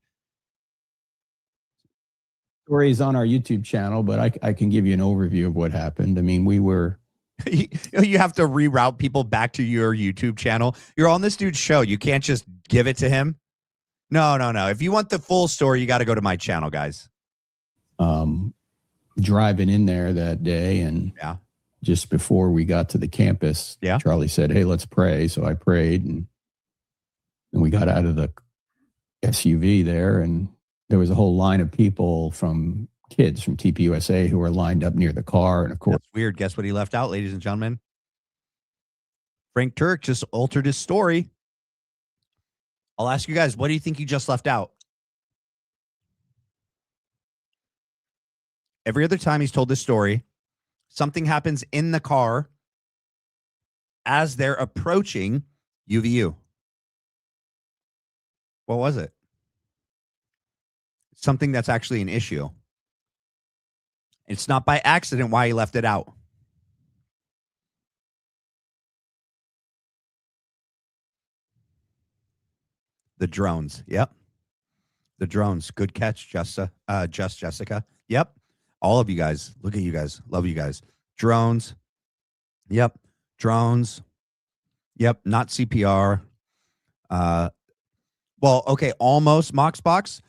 Story is on our YouTube channel, but I can give you an overview of what happened. I mean, we were. You have to reroute people back to your YouTube channel. You're on this dude's show. You can't just give it to him. No. If you want the full story, you got to go to my channel, guys. Driving in there that day, and just before we got to the campus, Charlie said, "Hey, let's pray." So I prayed, and we got out of the SUV there, and there was a whole line of people from kids from TPUSA who were lined up near the car. And of course, that's weird. Guess what he left out, ladies and gentlemen? Frank Turek just altered his story. I'll ask you guys, what do you think he just left out? Every other time he's told this story, something happens in the car as they're approaching UVU. What was it? Something that's actually an issue. It's not by accident why he left it out. The drones. Yep. The drones. Good catch, Jessica. Yep. All of you guys. Look at you guys. Love you guys. Drones. Yep. Drones. Yep. Not CPR. Well, okay. Almost Moxbox.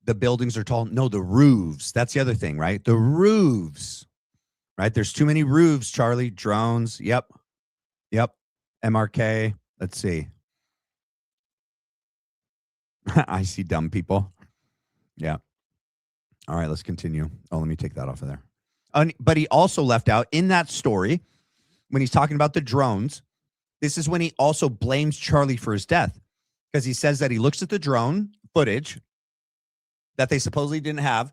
The buildings are tall. No, the roofs. That's the other thing, right? The roofs, right? There's too many roofs, Charlie. Drones. Yep. MRK. Let's see. I see dumb people. Yeah. All right, let's continue. Oh, let me take that off of there. But he also left out in that story, when he's talking about the drones, this is when he also blames Charlie for his death, because he says that he looks at the drone footage that they supposedly didn't have.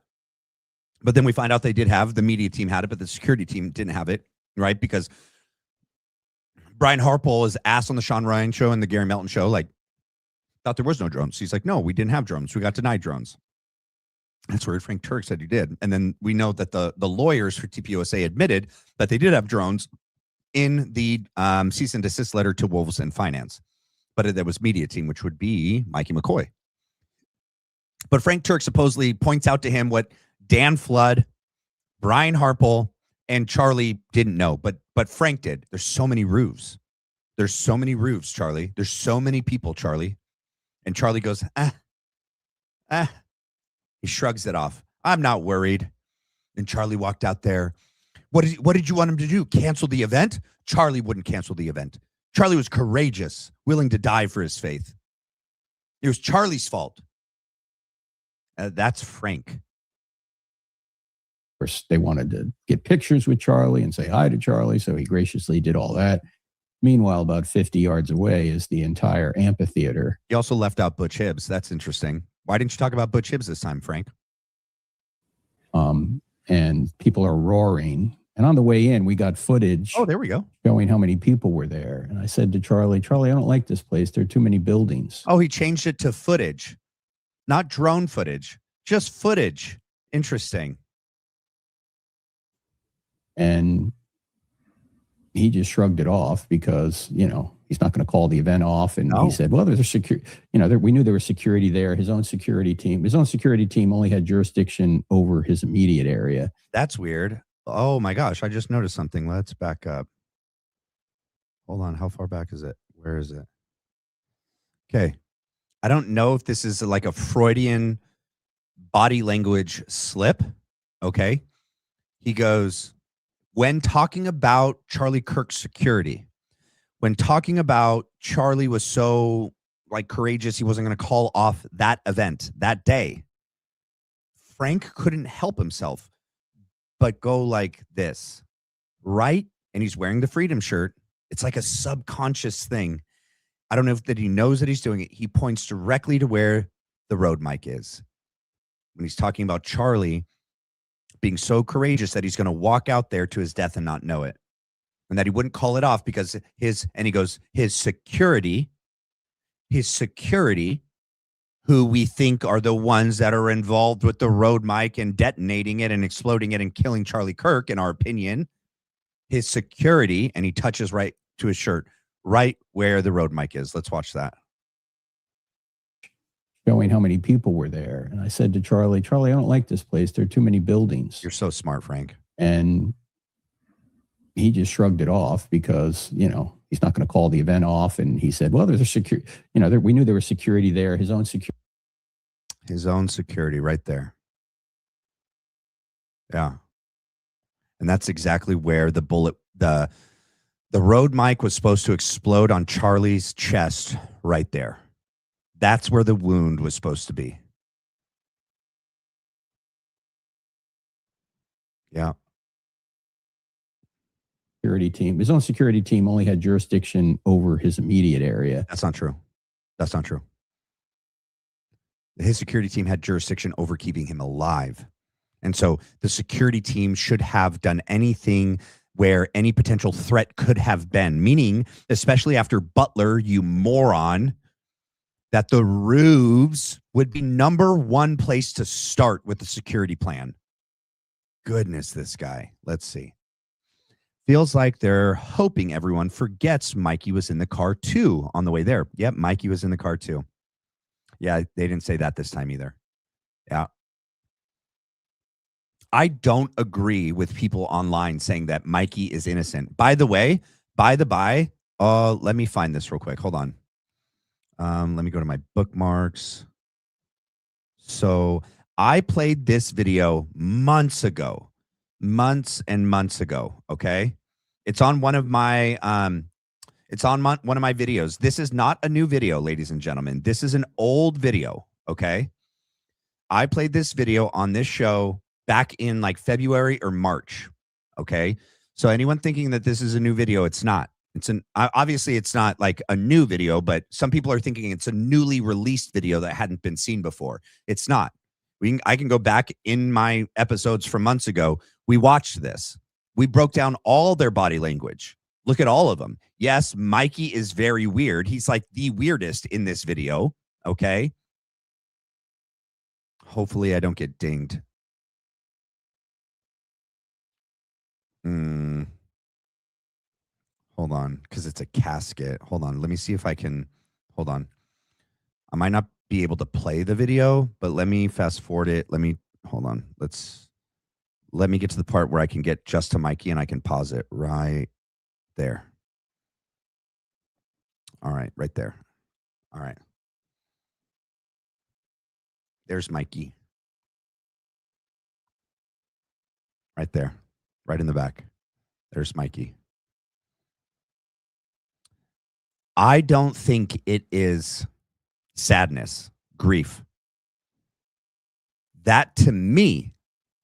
But then we find out they did have. The media team had it, but the security team didn't have it, right? Because Brian Harpole is asked on the Sean Ryan show and the Gary Melton show, like, thought there was no drones. He's like, no, we didn't have drones. We got denied drones. That's where Frank Turk said he did. And then we know that the lawyers for TPUSA admitted that they did have drones in the cease and desist letter to Wolves and Finance. But there was media team, which would be Mikey McCoy. But Frank Turk supposedly points out to him what Dan Flood, Brian Harple, and Charlie didn't know. But Frank did. There's so many roofs. There's so many roofs, Charlie. There's so many people, Charlie. And Charlie goes, He shrugs it off. I'm not worried. And Charlie walked out there. What did you want him to do? Cancel the event? Charlie wouldn't cancel the event. Charlie was courageous, willing to die for his faith. It was Charlie's fault. That's Frank. Of course, they wanted to get pictures with Charlie and say hi to Charlie, so he graciously did all that. Meanwhile, about 50 yards away is the entire amphitheater. He also left out Butch Hibbs. That's interesting. Why didn't you talk about Butch Hibbs this time, Frank? And people are roaring. And on the way in, we got footage. Oh, there we go. Showing how many people were there. And I said to Charlie, I don't like this place. There are too many buildings. Oh, he changed it to footage, not drone footage, just footage. Interesting. And he just shrugged it off because, he's not going to call the event off. And he said, well, there's a security, we knew there was security there. His own security team only had jurisdiction over his immediate area. That's weird. Oh my gosh. I just noticed something. Let's back up. Hold on. How far back is it? Where is it? Okay. I don't know if this is like a Freudian body language slip. Okay. He goes, when talking about Charlie Kirk's security, when talking about Charlie was so courageous, he wasn't going to call off that event that day. Frank couldn't help himself but go like this, right? And he's wearing the Freedom shirt. It's like a subconscious thing. I don't know if that he knows that he's doing it. He points directly to where the road mic is. When he's talking about Charlie being so courageous that he's going to walk out there to his death and not know it. And that he wouldn't call it off because his security, who we think are the ones that are involved with the road mic and detonating it and exploding it and killing Charlie Kirk, in our opinion, his security, and he touches right to his shirt, right where the road mic is. Let's watch that. Showing how many people were there. And I said to Charlie, I don't like this place. There are too many buildings. You're so smart, Frank. And he just shrugged it off because, he's not going to call the event off. And he said, well, there's a security, we knew there was security there. His own security right there. Yeah. And that's exactly where the bullet, the road mic was supposed to explode on Charlie's chest right there. That's where the wound was supposed to be. Yeah. Security team. His own security team only had jurisdiction over his immediate area. That's not true. That's not true. His security team had jurisdiction over keeping him alive. And so the security team should have done anything where any potential threat could have been, meaning, especially after Butler, you moron, that the roofs would be number one place to start with the security plan. Goodness, this guy. Let's see. Feels like they're hoping everyone forgets Mikey was in the car too on the way there. Yep, Mikey was in the car too. Yeah, they didn't say that this time either. Yeah. I don't agree with people online saying that Mikey is innocent. By the way, let me find this real quick. Hold on. Let me go to my bookmarks. So I played this video months and months ago. Okay. It's on one of my, one of my videos. This is not a new video, ladies and gentlemen. This is an old video. Okay. I played this video on this show back in February or March. Okay. So anyone thinking that this is a new video, it's not. Obviously it's not a new video, but some people are thinking it's a newly released video that hadn't been seen before. It's not. I can go back in my episodes from months ago. We watched this. We broke down all their body language. Look at all of them. Yes, Mikey is very weird. He's the weirdest in this video. Okay. Hopefully I don't get dinged. Hold on, because it's a casket. Hold on. Let me see if I can. Hold on. I might not be able to play the video, but let me fast forward it. Hold on. Let me get to the part where I can get just to Mikey and I can pause it right there. All right, right there. All right. There's Mikey. Right there. Right in the back. There's Mikey. I don't think it is sadness, grief. That to me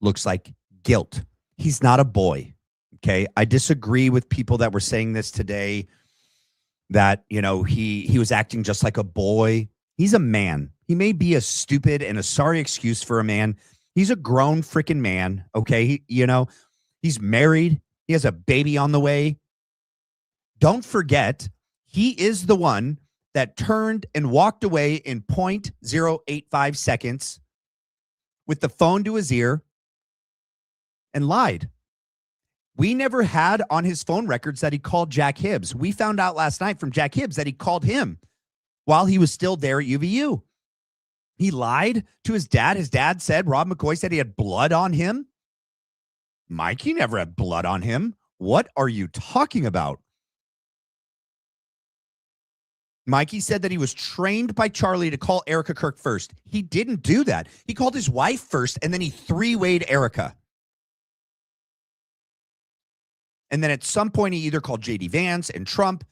looks like guilt. He's not a boy. Okay. I disagree with people that were saying this today, that, you know, he was acting just like a boy. He's a man. He may be a stupid and a sorry excuse for a man. He's a grown freaking man. Okay. He's married. He has a baby on the way. Don't forget, he is the one that turned and walked away in 0.085 seconds with the phone to his ear and lied. We never had on his phone records that he called Jack Hibbs. We found out last night from Jack Hibbs that he called him while he was still there at UVU. He lied to his dad. His dad said, Rob McCoy said he had blood on him. Mikey never had blood on him. What are you talking about? Mikey said that he was trained by Charlie to call Erika Kirk first. He didn't do that. He called his wife first, and then he three-wayed Erika. And then at some point, he either called J.D. Vance and Trump,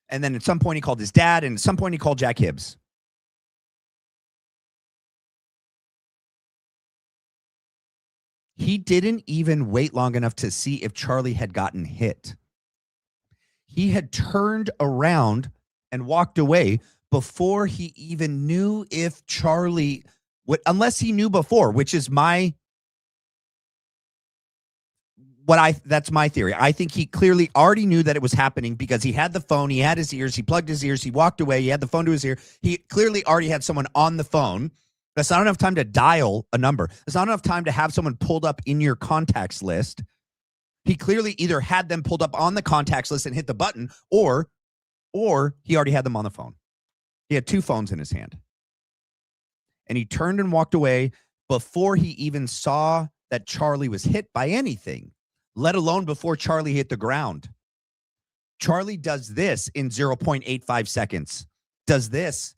and then at some point, he called his dad, and at some point, he called Jack Hibbs. He didn't even wait long enough to see if Charlie had gotten hit. He had turned around and walked away before he even knew if Charlie would, unless he knew before, which is that's my theory. I think he clearly already knew that it was happening because he had the phone, he had his ears, he plugged his ears, he walked away, he had the phone to his ear. He clearly already had someone on the phone. That's not enough time to dial a number. That's not enough time to have someone pulled up in your contacts list. He clearly either had them pulled up on the contacts list and hit the button, or he already had them on the phone. He had two phones in his hand. And he turned and walked away before he even saw that Charlie was hit by anything, let alone before Charlie hit the ground. Charlie does this in 0.85 seconds. Does this.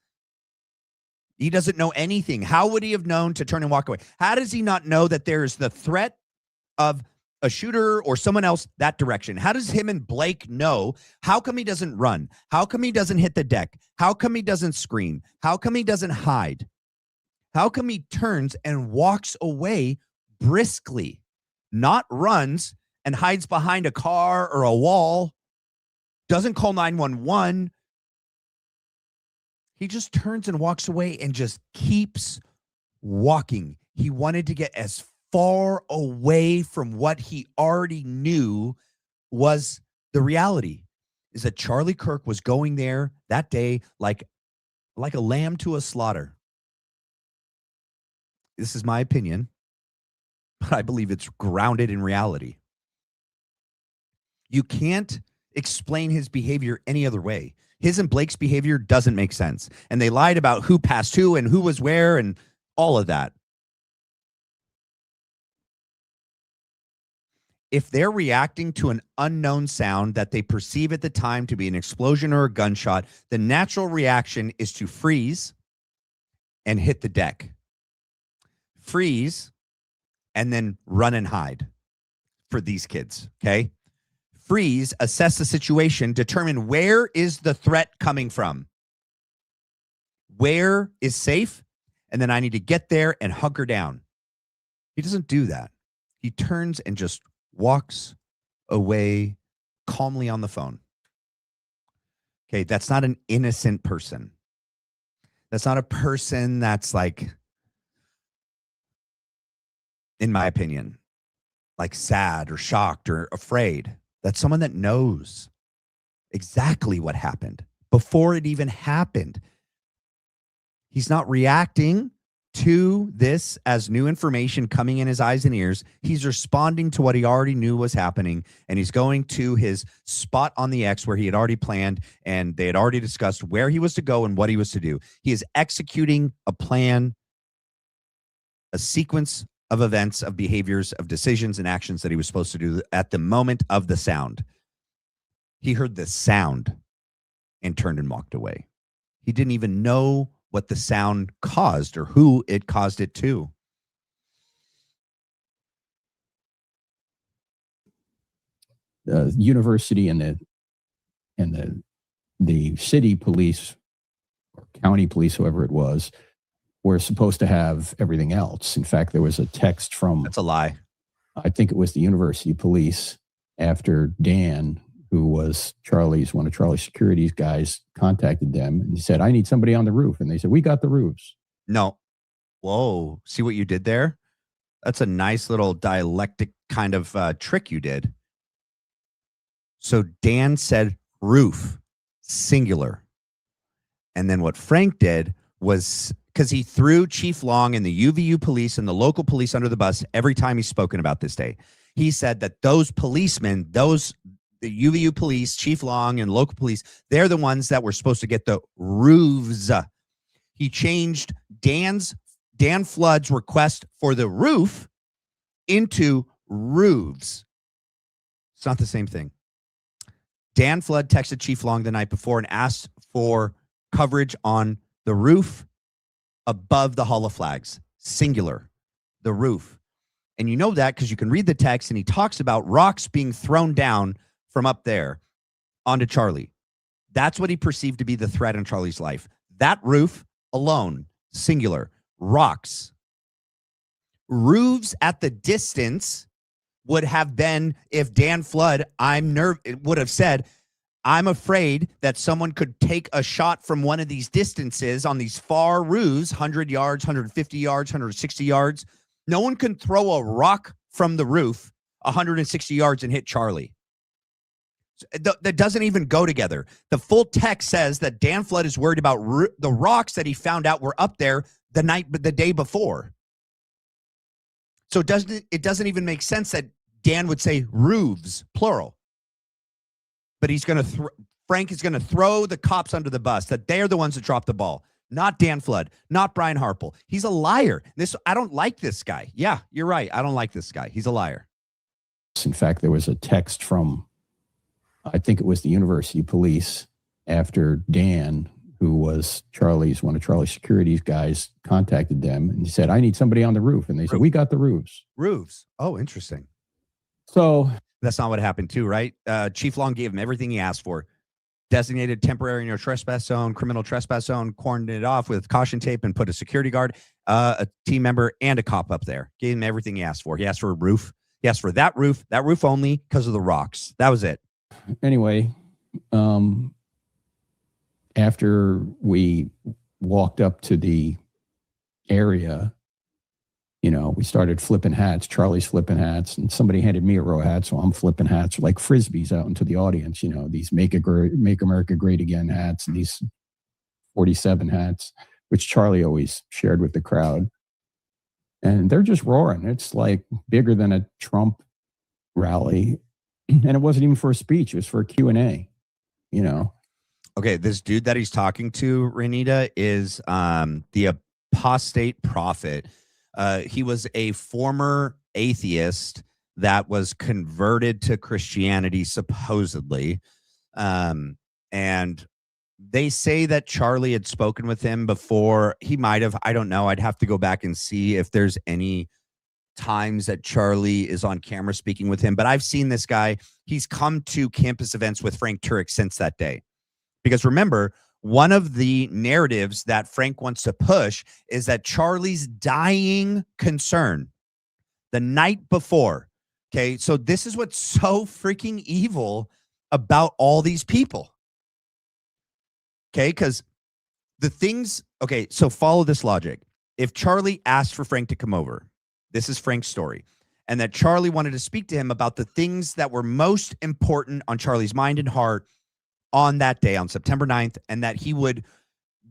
He doesn't know anything. How would he have known to turn and walk away? How does he not know that there's the threat of a shooter or someone else that direction? How does him and Blake know? How come he doesn't run? How come he doesn't hit the deck? How come he doesn't scream? How come he doesn't hide? How come he turns and walks away briskly, not runs and hides behind a car or a wall, doesn't call 911? He just turns and walks away and just keeps walking. He wanted to get as far away from what he already knew was the reality, is that Charlie Kirk was going there that day like a lamb to a slaughter. This is my opinion, but I believe it's grounded in reality. You can't explain his behavior any other way. His and Blake's behavior doesn't make sense. And they lied about who passed who and who was where and all of that. If they're reacting to an unknown sound that they perceive at the time to be an explosion or a gunshot, the natural reaction is to freeze and hit the deck. Freeze and then run and hide for these kids, okay? Freeze, assess the situation, determine where is the threat coming from. Where is safe? And then I need to get there and hunker down. He doesn't do that. He turns and just walks away calmly on the phone. Okay, that's not an innocent person. That's not a person that's like, in my opinion, like sad or shocked or afraid. That's someone that knows exactly what happened before it even happened. He's not reacting to this as new information coming in his eyes and ears. He's responding to what he already knew was happening, and he's going to his spot on the X where he had already planned, and they had already discussed where he was to go and what he was to do. He is executing a plan, a sequence of events, of behaviors, of decisions and actions that he was supposed to do at the moment of the sound. He heard the sound and turned and walked away. He didn't even know what the sound caused or who it caused it to. The university and the city police or county police, whoever it was, were supposed to have everything else. In fact, there was a text from... That's a lie. I think it was the university police after Dan, who was one of Charlie's security guys, contacted them and he said, I need somebody on the roof. And they said, we got the roofs. No. Whoa. See what you did there? That's a nice little dialectic kind of trick you did. So Dan said roof, singular. And then what Frank did was, because he threw Chief Long and the UVU police and the local police under the bus every time he's spoken about this day. He said that those policemen, the UVU police, Chief Long and local police, they're the ones that were supposed to get the roofs. He changed Dan Flood's request for the roof into roofs. It's not the same thing. Dan Flood texted Chief Long the night before and asked for coverage on the roof above the Hall of Flags, singular, the roof. And you know that because you can read the text and he talks about rocks being thrown down from up there onto Charlie. That's what he perceived to be the threat in Charlie's life. That roof alone, singular, rocks. Roofs at the distance would have been if Dan Flood, would have said, I'm afraid that someone could take a shot from one of these distances on these far roofs, 100 yards, 150 yards, 160 yards. No one can throw a rock from the roof 160 yards and hit Charlie. That doesn't even go together. The full text says that Dan Flood is worried about the rocks that he found out were up there the day before. So it doesn't even make sense that Dan would say roofs, plural. But Frank is going to throw the cops under the bus, that they're the ones that dropped the ball, not Dan Flood, not Brian Harple. He's a liar. I don't like this guy. Yeah, you're right. I don't like this guy. He's a liar. In fact, there was a text from, I think it was the university police after Dan, who was one of Charlie's security guys, contacted them and he said, I need somebody on the roof. And they said, we got the roofs. Roofs. Oh, interesting. So that's not what happened too, right? Chief Long gave him everything he asked for. Designated temporary no trespass zone, criminal trespass zone, cordoned it off with caution tape and put a security guard, a team member, and a cop up there. Gave him everything he asked for. He asked for a roof. He asked for that roof only because of the rocks. That was it. Anyway, after we walked up to the area, we started flipping hats. Charlie's flipping hats, and somebody handed me a row of hats, so I'm flipping hats like Frisbees out into the audience. These Make America Great Again hats, and these 47 hats, which Charlie always shared with the crowd. And they're just roaring. It's like bigger than a Trump rally. And it wasn't even for a speech. It was for a Q&A, Okay, this dude that he's talking to, Renita, is the apostate prophet. He was a former atheist that was converted to Christianity, supposedly. And they say that Charlie had spoken with him before. He might have. I don't know. I'd have to go back and see if there's any times that Charlie is on camera speaking with him. But I've seen this guy. He's come to campus events with Frank Turek since that day. Because remember, one of the narratives that Frank wants to push is that Charlie's dying concern the night before. Okay, so this is what's so freaking evil about all these people. Okay, because so follow this logic. If Charlie asked for Frank to come over, this is Frank's story, and that Charlie wanted to speak to him about the things that were most important on Charlie's mind and heart on that day, on September 9th, and that he would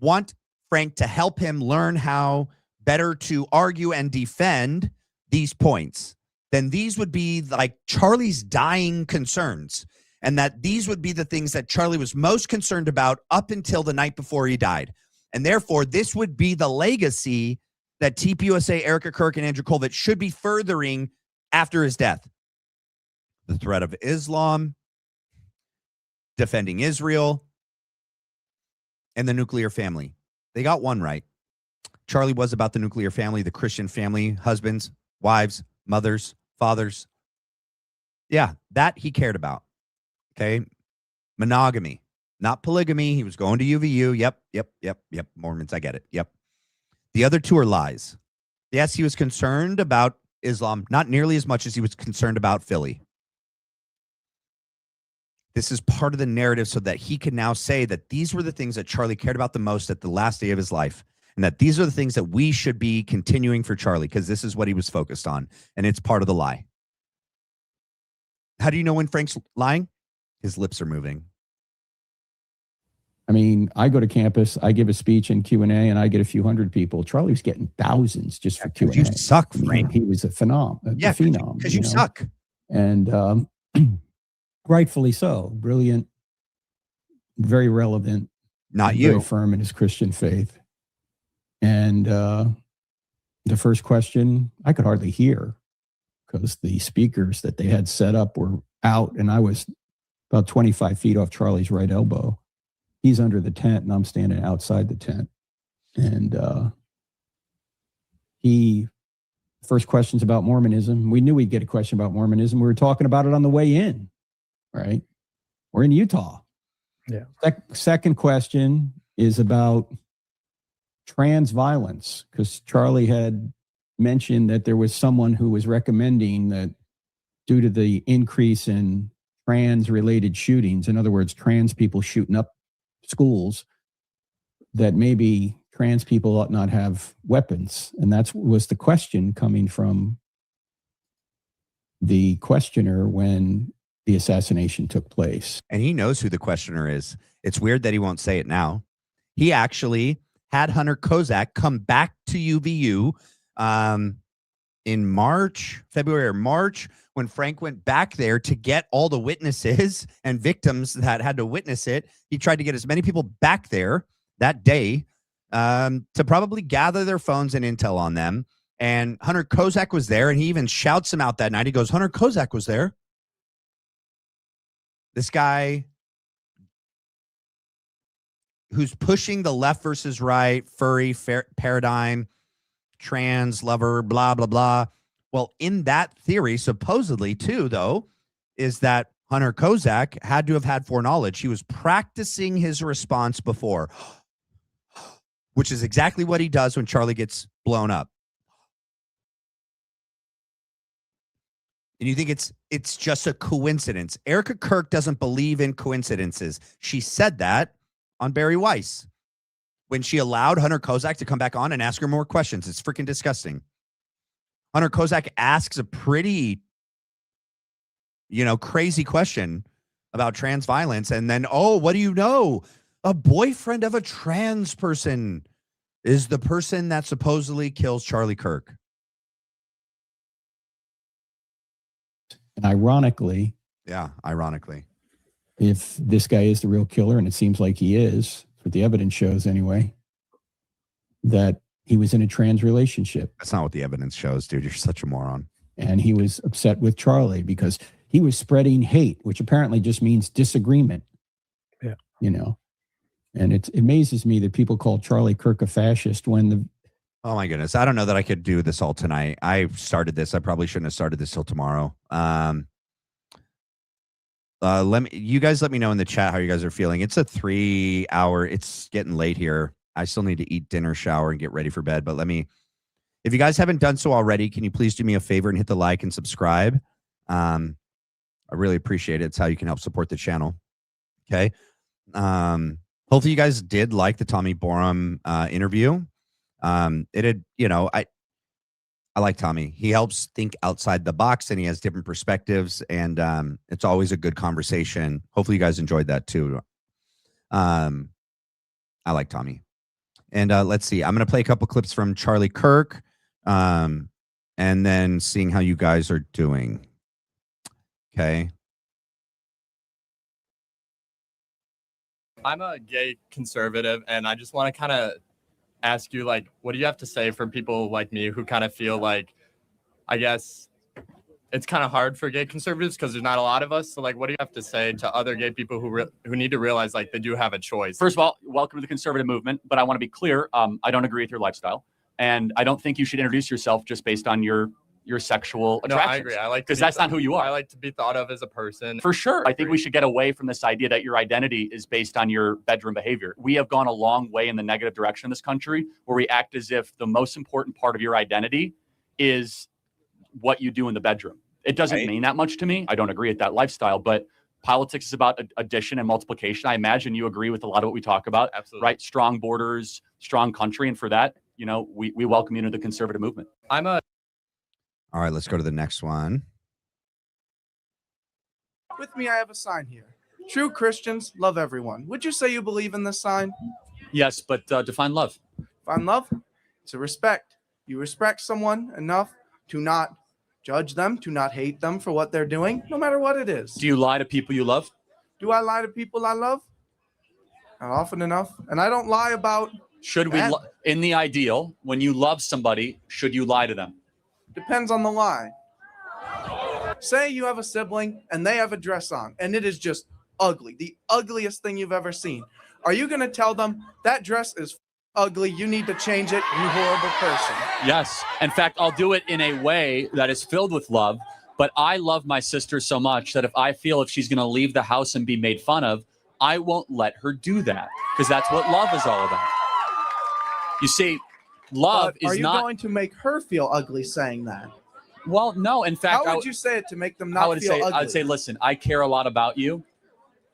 want Frank to help him learn how better to argue and defend these points, then these would be like Charlie's dying concerns. And that these would be the things that Charlie was most concerned about up until the night before he died. And therefore, this would be the legacy that TPUSA, Erika Kirk, and Andrew Colvett should be furthering after his death. The threat of Islam, defending Israel, and the nuclear family. They got one right. Charlie was about the nuclear family, the Christian family, husbands, wives, mothers, fathers. Yeah, that he cared about. Okay. Monogamy, not polygamy. He was going to UVU. Yep. Mormons, I get it. Yep. The other two are lies. Yes, he was concerned about Islam, not nearly as much as he was concerned about Philly. This is part of the narrative so that he can now say that these were the things that Charlie cared about the most at the last day of his life. And that these are the things that we should be continuing for Charlie, because this is what he was focused on. And it's part of the lie. How do you know when Frank's lying? His lips are moving. I mean, I go to campus, I give a speech in Q&A, and I get a few hundred people. Charlie was getting thousands just for Q&A. You suck, Frank. I mean, he was a phenom. Yeah, because you suck. And rightfully so. Brilliant, very relevant. Not you. Very firm in his Christian faith. And the first question I could hardly hear because the speakers that they had set up were out, and I was about 25 feet off Charlie's right elbow. He's under the tent, and I'm standing outside the tent. And first question's about Mormonism. We knew we'd get a question about Mormonism. We were talking about it on the way in, right? We're in Utah. Yeah. Second question is about trans violence, because Charlie had mentioned that there was someone who was recommending that due to the increase in trans-related shootings, in other words, trans people shooting up schools, that maybe trans people ought not have weapons. And that was the question coming from the questioner when the assassination took place. And he knows who the questioner is. It's weird that he won't say it now. He actually had Hunter Kozak come back to UVU in February or March, when Frank went back there to get all the witnesses and victims that had to witness it. He tried to get as many people back there that day to probably gather their phones and intel on them. And Hunter Kozak was there, and he even shouts him out that night. He goes, Hunter Kozak was there. This guy who's pushing the left versus right, furry paradigm, trans lover, blah, blah, blah. Well, in that theory, supposedly, too, though, is that Hunter Kozak had to have had foreknowledge. He was practicing his response before, which is exactly what he does when Charlie gets blown up. And you think it's just a coincidence. Erika Kirk doesn't believe in coincidences. She said that on Barry Weiss when she allowed Hunter Kozak to come back on and ask her more questions. It's freaking disgusting. Hunter Kozak asks a pretty, crazy question about trans violence. And then, what do you know? A boyfriend of a trans person is the person that supposedly kills Charlie Kirk. And ironically, if this guy is the real killer, and it seems like he is, what the evidence shows anyway, that he was in a trans relationship. That's not what the evidence shows, dude. You're such a moron. And he was upset with Charlie because he was spreading hate, which apparently just means disagreement. Yeah. And it amazes me that people call Charlie Kirk a fascist when oh my goodness. I don't know that I could do this all tonight. I started this. I probably shouldn't have started this till tomorrow. You guys let me know in the chat how you guys are feeling. It's a 3-hour, it's getting late here. I still need to eat dinner, shower, and get ready for bed. But if you guys haven't done so already, can you please do me a favor and hit the like and subscribe? I really appreciate it. It's how you can help support the channel. Okay. Hopefully you guys did like the Tommy Borum interview. I like Tommy. He helps think outside the box, and he has different perspectives, and it's always a good conversation. Hopefully you guys enjoyed that too. I like Tommy. And let's see. I'm going to play a couple clips from Charlie Kirk, and then seeing how you guys are doing. Okay. I'm a gay conservative, and I just want to kind of ask you, like, what do you have to say for people like me who kind of feel like, I guess, it's kind of hard for gay conservatives because there's not a lot of us. So, like, what do you have to say to other gay people who need to realize, like, they do have a choice? First of all, welcome to the conservative movement. But I want to be clear. I don't agree with your lifestyle. And I don't think you should introduce yourself just based on your sexual attractions. No, I agree. I like because that's not who you are. I like to be thought of as a person. For sure. I think we should get away from this idea that your identity is based on your bedroom behavior. We have gone a long way in the negative direction in this country where we act as if the most important part of your identity is what you do in the bedroom. It doesn't mean that much to me. I don't agree with that lifestyle, but politics is about addition and multiplication. I imagine you agree with a lot of what we talk about. Absolutely. Right? Strong borders, strong country. And for that, you know, we welcome you into the conservative movement. All right, let's go to the next one. With me, I have a sign here. True Christians love everyone. Would you say you believe in this sign? Yes, but define love. Define love? It's a respect. You respect someone enough to not judge them, to not hate them for what they're doing, no matter what it is. Do you lie to people you love? Do I lie to people I love? Not often enough. And I don't lie about... Should we, in the ideal, when you love somebody, should you lie to them? Depends on the lie. Say you have a sibling and they have a dress on and it is just ugly, the ugliest thing you've ever seen. Are you going to tell them that dress is ugly, you need to change it, you horrible person? Yes. In fact, I'll do it in a way that is filled with love, but I love my sister so much that if she's going to leave the house and be made fun of, I won't let her do that because that's what love is all about. You see, love is not... Are you going to make her feel ugly saying that? Well, no. In fact, how would you say it to make them not feel ugly? I would say, listen, I care a lot about you.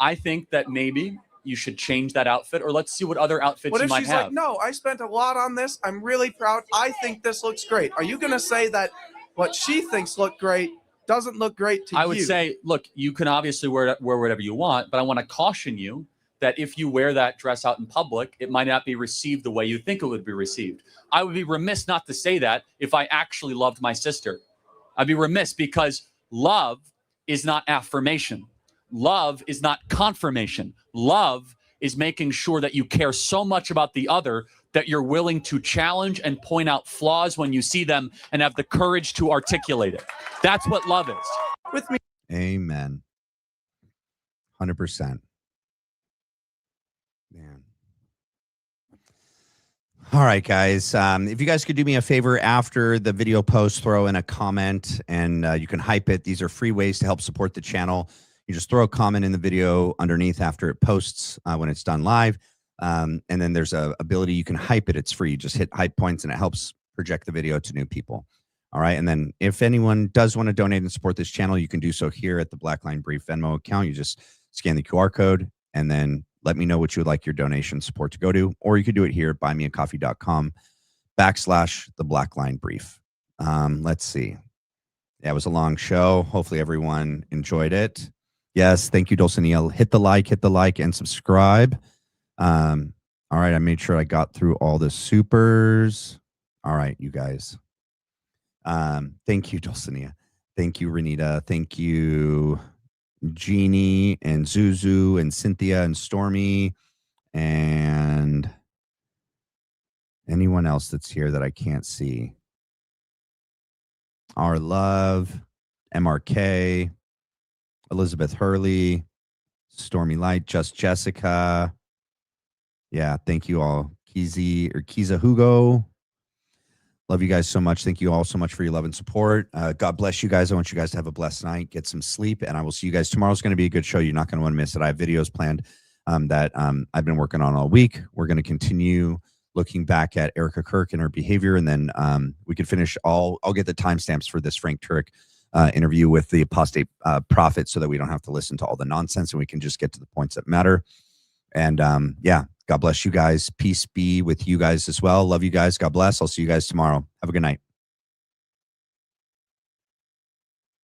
I think that maybe you should change that outfit, or let's see what other outfits you might have. What if she's like, no, I spent a lot on this. I'm really proud. I think this looks great. Are you going to say that what she thinks look great doesn't look great to you? I would say, look, you can obviously wear whatever you want, but I want to caution you that if you wear that dress out in public, it might not be received the way you think it would be received. I would be remiss not to say that if I actually loved my sister. I'd be remiss because love is not affirmation. Love is not confirmation. Love is making sure that you care so much about the other that you're willing to challenge and point out flaws when you see them and have the courage to articulate it. That's what love is. With me. Amen. 100%. Man. All right, guys. If you guys could do me a favor after the video post, throw in a comment and you can hype it. These are free ways to help support the channel. You just throw a comment in the video underneath after it posts when it's done live. And then there's a ability you can hype it. It's free. You just hit hype points and it helps project the video to new people. All right. And then if anyone does want to donate and support this channel, you can do so here at the Blackline Brief Venmo account. You just scan the QR code and then let me know what you would like your donation support to go to, or you could do it here at buymeacoffee.com/the Blackline Brief. Let's see. Yeah, it was a long show. Hopefully everyone enjoyed it. Yes, thank you, Dulcinea. Hit the like, and subscribe. All right, I made sure I got through all the supers. All right, you guys. Thank you, Dulcinea. Thank you, Renita. Thank you, Jeannie and Zuzu and Cynthia and Stormy and anyone else that's here that I can't see. Our Love, MRK, Elizabeth Hurley, Stormy Light, Just Jessica. Yeah, thank you all. Kiza Hugo. Love you guys so much. Thank you all so much for your love and support. God bless you guys. I want you guys to have a blessed night. Get some sleep, and I will see you guys. Tomorrow's going to be a good show. You're not going to want to miss it. I have videos planned that I've been working on all week. We're going to continue looking back at Erika Kirk and her behavior, and then we can finish all. I'll get the timestamps for this Frank Turek interview with the apostate prophet so that we don't have to listen to all the nonsense and we can just get to the points that matter. And yeah, God bless you guys. Peace be with you guys as well. Love you guys. God bless. I'll see you guys tomorrow. Have a good night.